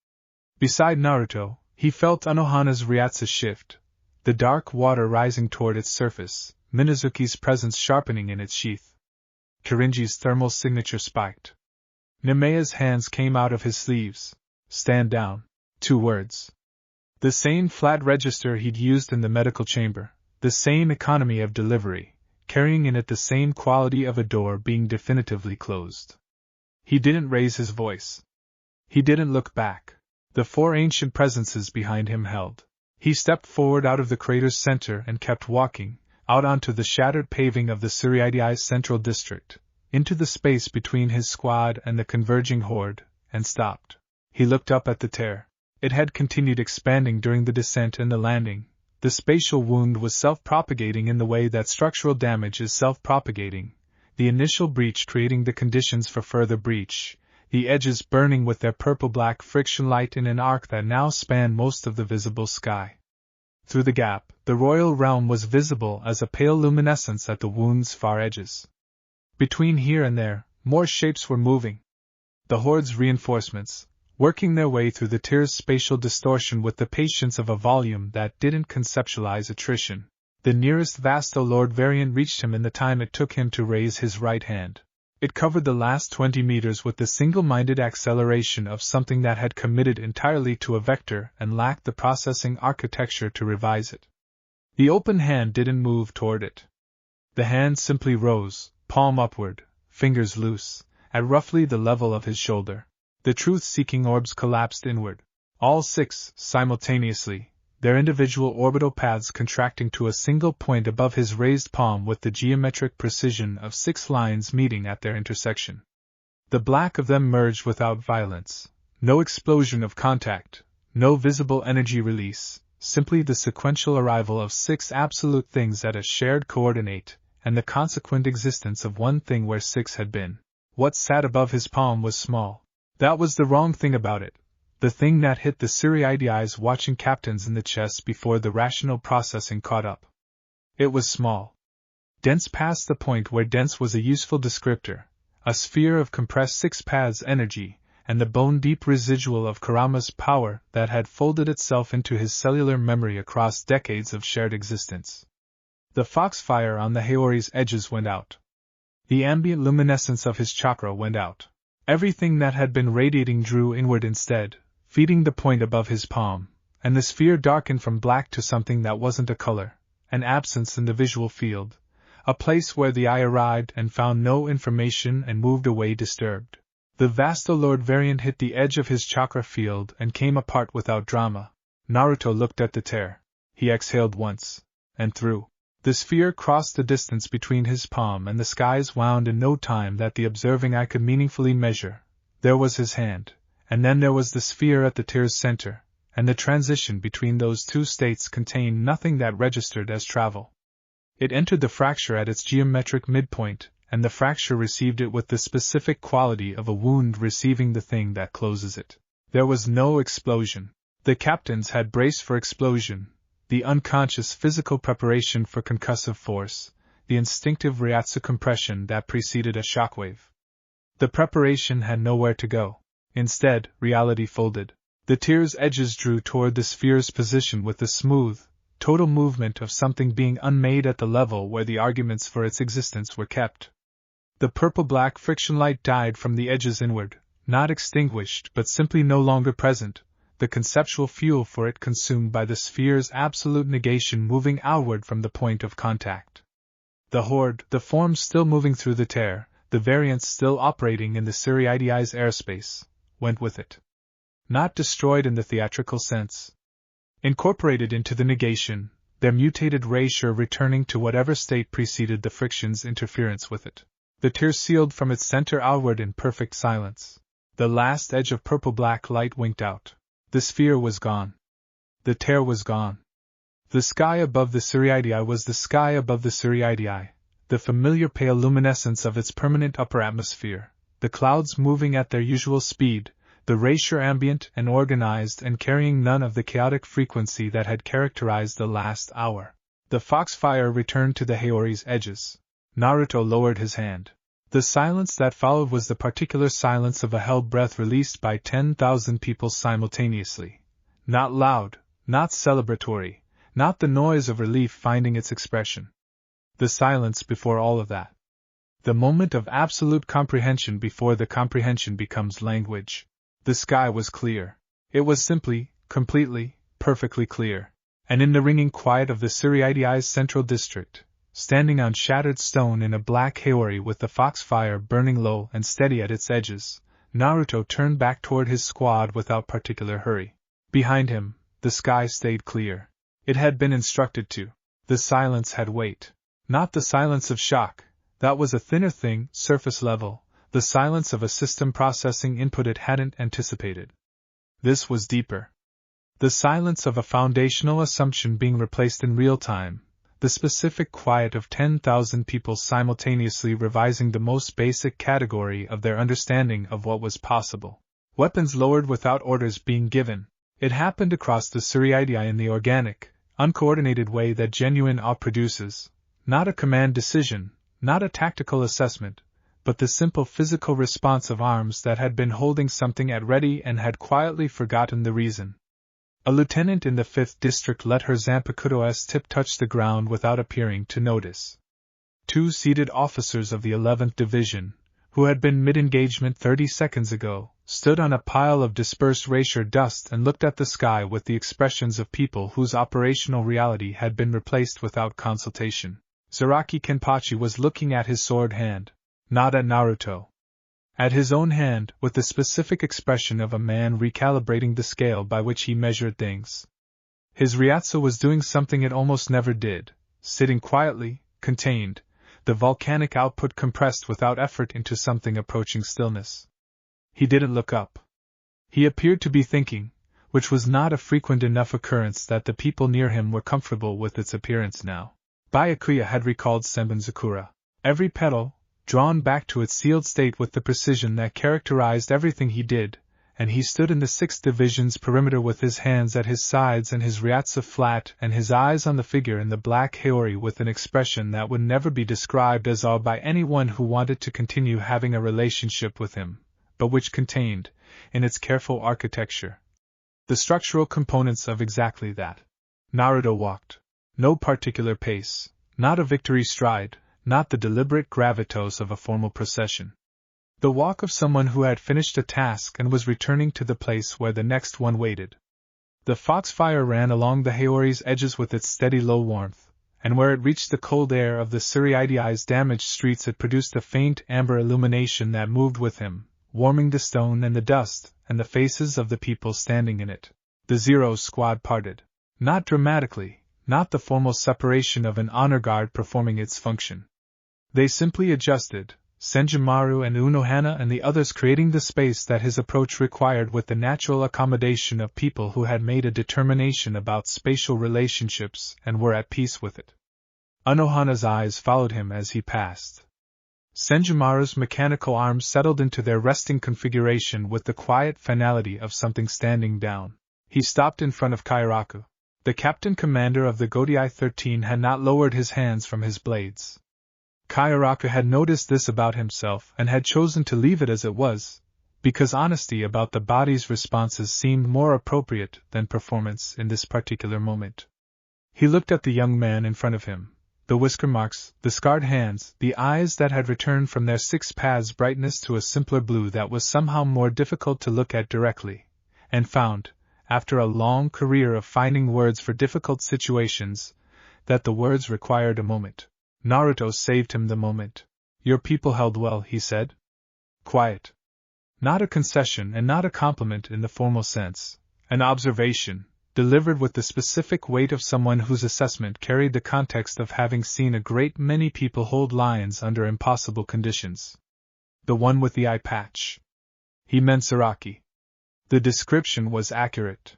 A: Beside Naruto, he felt Unohana's Reatsu shift, the dark water rising toward its surface, Minazuki's presence sharpening in its sheath. Kirinji's thermal signature spiked. Nemea's hands came out of his sleeves. Stand down. 2 words. The same flat register he'd used in the medical chamber, the same economy of delivery, carrying in it the same quality of a door being definitively closed. He didn't raise his voice. He didn't look back. The 4 ancient presences behind him held. He stepped forward out of the crater's center and kept walking, out onto the shattered paving of the Suriidi's central district, into the space between his squad and the converging horde, and stopped. He looked up at the tear. It had continued expanding during the descent and the landing. The spatial wound was self-propagating in the way that structural damage is self-propagating, the initial breach creating the conditions for further breach, the edges burning with their purple-black friction light in an arc that now spanned most of the visible sky. Through the gap, the royal realm was visible as a pale luminescence at the wound's far edges. Between here and there, more shapes were moving. The horde's reinforcements, working their way through the tier's spatial distortion with the patience of a volume that didn't conceptualize attrition. The nearest Vasto Lord variant reached him in the time it took him to raise his right hand. It covered the last 20 meters with the single-minded acceleration of something that had committed entirely to a vector and lacked the processing architecture to revise it. The open hand didn't move toward it. The hand simply rose, palm upward, fingers loose, at roughly the level of his shoulder. The truth-seeking orbs collapsed inward. All 6, simultaneously, their individual orbital paths contracting to a single point above his raised palm with the geometric precision of 6 lines meeting at their intersection. The black of them merged without violence. No explosion of contact, no visible energy release, simply the sequential arrival of 6 absolute things at a shared coordinate, and the consequent existence of one thing where 6 had been. What sat above his palm was small. That was the wrong thing about it. The thing that hit the Suriidi's watching captains in the chest before the rational processing caught up. It was small. Dense past the point where dense was a useful descriptor, a sphere of compressed 6 paths energy, and the bone-deep residual of Kurama's power that had folded itself into his cellular memory across decades of shared existence. The foxfire on the Haori's edges went out. The ambient luminescence of his chakra went out. Everything that had been radiating drew inward instead, feeding the point above his palm, and the sphere darkened from black to something that wasn't a color, an absence in the visual field, a place where the eye arrived and found no information and moved away disturbed. The Vastolord variant hit the edge of his chakra field and came apart without drama. Naruto looked at the tear. He exhaled once, and through. The sphere crossed the distance between his palm and the skies wound in no time that the observing eye could meaningfully measure. There was his hand, and then there was the sphere at the tear's center, and the transition between those 2 states contained nothing that registered as travel. It entered the fracture at its geometric midpoint, and the fracture received it with the specific quality of a wound receiving the thing that closes it. There was no explosion. The captains had braced for explosion, the unconscious physical preparation for concussive force, the instinctive Reatsu compression that preceded a shockwave. The preparation had nowhere to go. Instead, reality folded. The tear's edges drew toward the sphere's position with the smooth, total movement of something being unmade at the level where the arguments for its existence were kept. The purple-black friction light died from the edges inward, not extinguished but simply no longer present, the conceptual fuel for it consumed by the sphere's absolute negation moving outward from the point of contact. The horde, the forms still moving through the tear, the variants still operating in the Suriidi's airspace, went with it. Not destroyed in the theatrical sense. Incorporated into the negation, their mutated erasure returning to whatever state preceded the friction's interference with it. The tear sealed from its center outward in perfect silence. The last edge of purple-black light winked out. The sphere was gone. The tear was gone. The sky above the Suriidi was the sky above the Suriidi, the familiar pale luminescence of its permanent upper atmosphere, the clouds moving at their usual speed, the erasure ambient and organized and carrying none of the chaotic frequency that had characterized the last hour. The foxfire returned to the Haori's edges. Naruto lowered his hand. The silence that followed was the particular silence of a held breath released by 10,000 people simultaneously. Not loud, not celebratory, not the noise of relief finding its expression. The silence before all of that. The moment of absolute comprehension before the comprehension becomes language. The sky was clear. It was simply, completely, perfectly clear. And in the ringing quiet of the Suriidi's central district, standing on shattered stone in a black Haori with the foxfire burning low and steady at its edges, Naruto turned back toward his squad without particular hurry. Behind him, the sky stayed clear. It had been instructed to. The silence had weight. Not the silence of shock, that was a thinner thing, surface level, the silence of a system processing input it hadn't anticipated. This was deeper. The silence of a foundational assumption being replaced in real time, the specific quiet of 10,000 people simultaneously revising the most basic category of their understanding of what was possible. Weapons lowered without orders being given. It happened across the Suriidii in the organic, uncoordinated way that genuine awe produces, not a command decision, not a tactical assessment, but the simple physical response of arms that had been holding something at ready and had quietly forgotten the reason. A lieutenant in the 5th district let her Zanpakuto's tip touch the ground without appearing to notice. 2 seated officers of the 11th Division, who had been mid-engagement 30 seconds ago, stood on a pile of dispersed erasure dust and looked at the sky with the expressions of people whose operational reality had been replaced without consultation. Zaraki Kenpachi was looking at his sword hand, not at Naruto. At his own hand, with the specific expression of a man recalibrating the scale by which he measured things. His Reatsu was doing something it almost never did, sitting quietly, contained, the volcanic output compressed without effort into something approaching stillness. He didn't look up. He appeared to be thinking, which was not a frequent enough occurrence that the people near him were comfortable with its appearance now. Byakuya had recalled Senbonzakura. Every petal, drawn back to its sealed state with the precision that characterized everything he did, and he stood in the 6th Division's perimeter with his hands at his sides and his Reatsu flat and his eyes on the figure in the black Haori with an expression that would never be described as awe by anyone who wanted to continue having a relationship with him, but which contained, in its careful architecture, the structural components of exactly that. Naruto walked. No particular pace, not a victory stride, not the deliberate gravitas of a formal procession. The walk of someone who had finished a task and was returning to the place where the next one waited. The foxfire ran along the Haori's edges with its steady low warmth, and where it reached the cold air of the Suriidi's damaged streets it produced a faint amber illumination that moved with him, warming the stone and the dust and the faces of the people standing in it. The Zero squad parted. Not dramatically, not the formal separation of an honor guard performing its function. They simply adjusted, Senjimaru and Unohana and the others creating the space that his approach required with the natural accommodation of people who had made a determination about spatial relationships and were at peace with it. Unohana's eyes followed him as he passed. Senjimaru's mechanical arms settled into their resting configuration with the quiet finality of something standing down. He stopped in front of Kairaku. The captain commander of the Godai 13 had not lowered his hands from his blades. Kairaku had noticed this about himself and had chosen to leave it as it was, because honesty about the body's responses seemed more appropriate than performance in this particular moment. He looked at the young man in front of him, the whisker marks, the scarred hands, the eyes that had returned from their 6 paths brightness to a simpler blue that was somehow more difficult to look at directly, and found, after a long career of finding words for difficult situations, that the words required a moment. Naruto saved him the moment. Your people held well, he said. Quiet. Not a concession and not a compliment in the formal sense, an observation, delivered with the specific weight of someone whose assessment carried the context of having seen a great many people hold lions under impossible conditions. The one with the eye patch. He meant Zaraki. The description was accurate.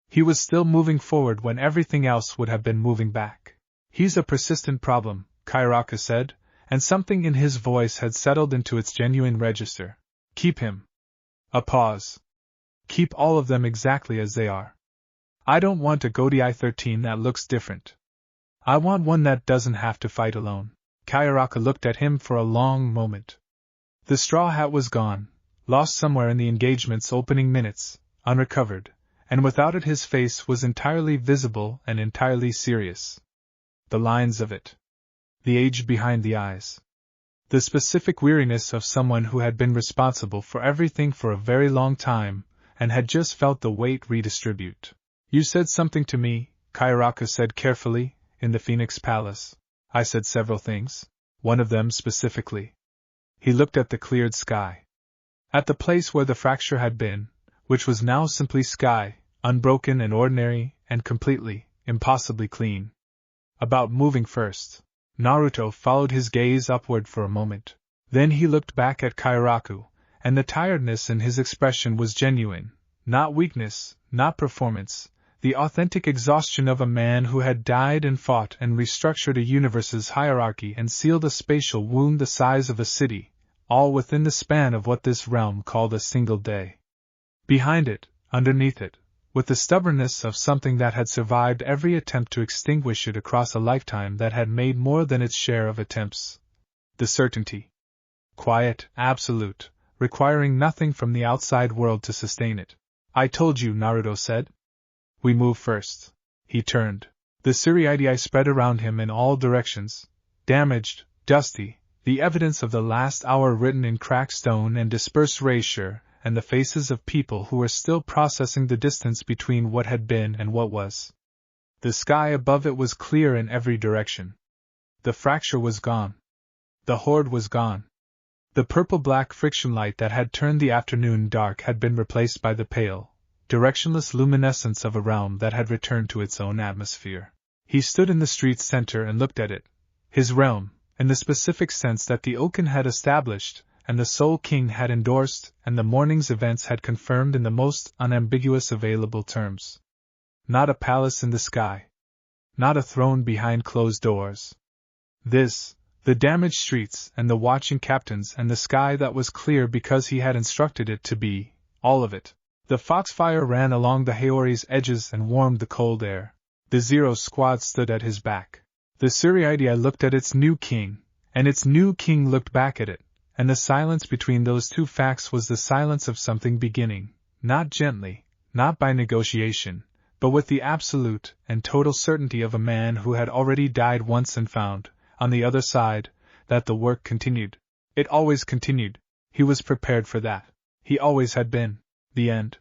A: He was still moving forward when everything else would have been moving back. He's a persistent problem, Kairaku said, and something in his voice had settled into its genuine register. Keep him. A pause. Keep all of them exactly as they are. I don't want a Godai 13 that looks different. I want one that doesn't have to fight alone. Kayaraka looked at him for a long moment. The straw hat was gone, lost somewhere in the engagement's opening minutes, unrecovered, and without it his face was entirely visible and entirely serious. The lines of it. The age behind the eyes. The specific weariness of someone who had been responsible for everything for a very long time, and had just felt the weight redistribute. You said something to me, Kayaraka said carefully, in the Phoenix Palace. I said several things. One of them specifically. He looked at the cleared sky. At the place where the fracture had been, which was now simply sky, unbroken and ordinary, and completely, impossibly clean. About moving first. Naruto followed his gaze upward for a moment. Then he looked back at Kairaku, and the tiredness in his expression was genuine, not weakness, not performance, the authentic exhaustion of a man who had died and fought and restructured a universe's hierarchy and sealed a spatial wound the size of a city, all within the span of what this realm called a single day. Behind it, underneath it, with the stubbornness of something that had survived every attempt to extinguish it across a lifetime that had made more than its share of attempts. The certainty. Quiet, absolute, requiring nothing from the outside world to sustain it. I told you, Naruto said. We move first. He turned. The Suriidii spread around him in all directions, damaged, dusty, the evidence of the last hour written in cracked stone and dispersed erasure, and the faces of people who were still processing the distance between what had been and what was. The sky above it was clear in every direction. The fracture was gone. The horde was gone. The purple-black friction light that had turned the afternoon dark had been replaced by the pale, directionless luminescence of a realm that had returned to its own atmosphere. He stood in the street's center and looked at it, his realm, in the specific sense that the Oken had established, and the Soul King had endorsed, and the morning's events had confirmed in the most unambiguous available terms. Not a palace in the sky. Not a throne behind closed doors. This, the damaged streets and the watching captains and the sky that was clear because he had instructed it to be, all of it. The foxfire ran along the Haori's edges and warmed the cold air. The Zero Squad stood at his back. The Suriidii looked at its new king, and its new king looked back at it. And the silence between those two facts was the silence of something beginning, not gently, not by negotiation, but with the absolute and total certainty of a man who had already died once and found, on the other side, that the work continued. It always continued. He was prepared for that. He always had been. The end.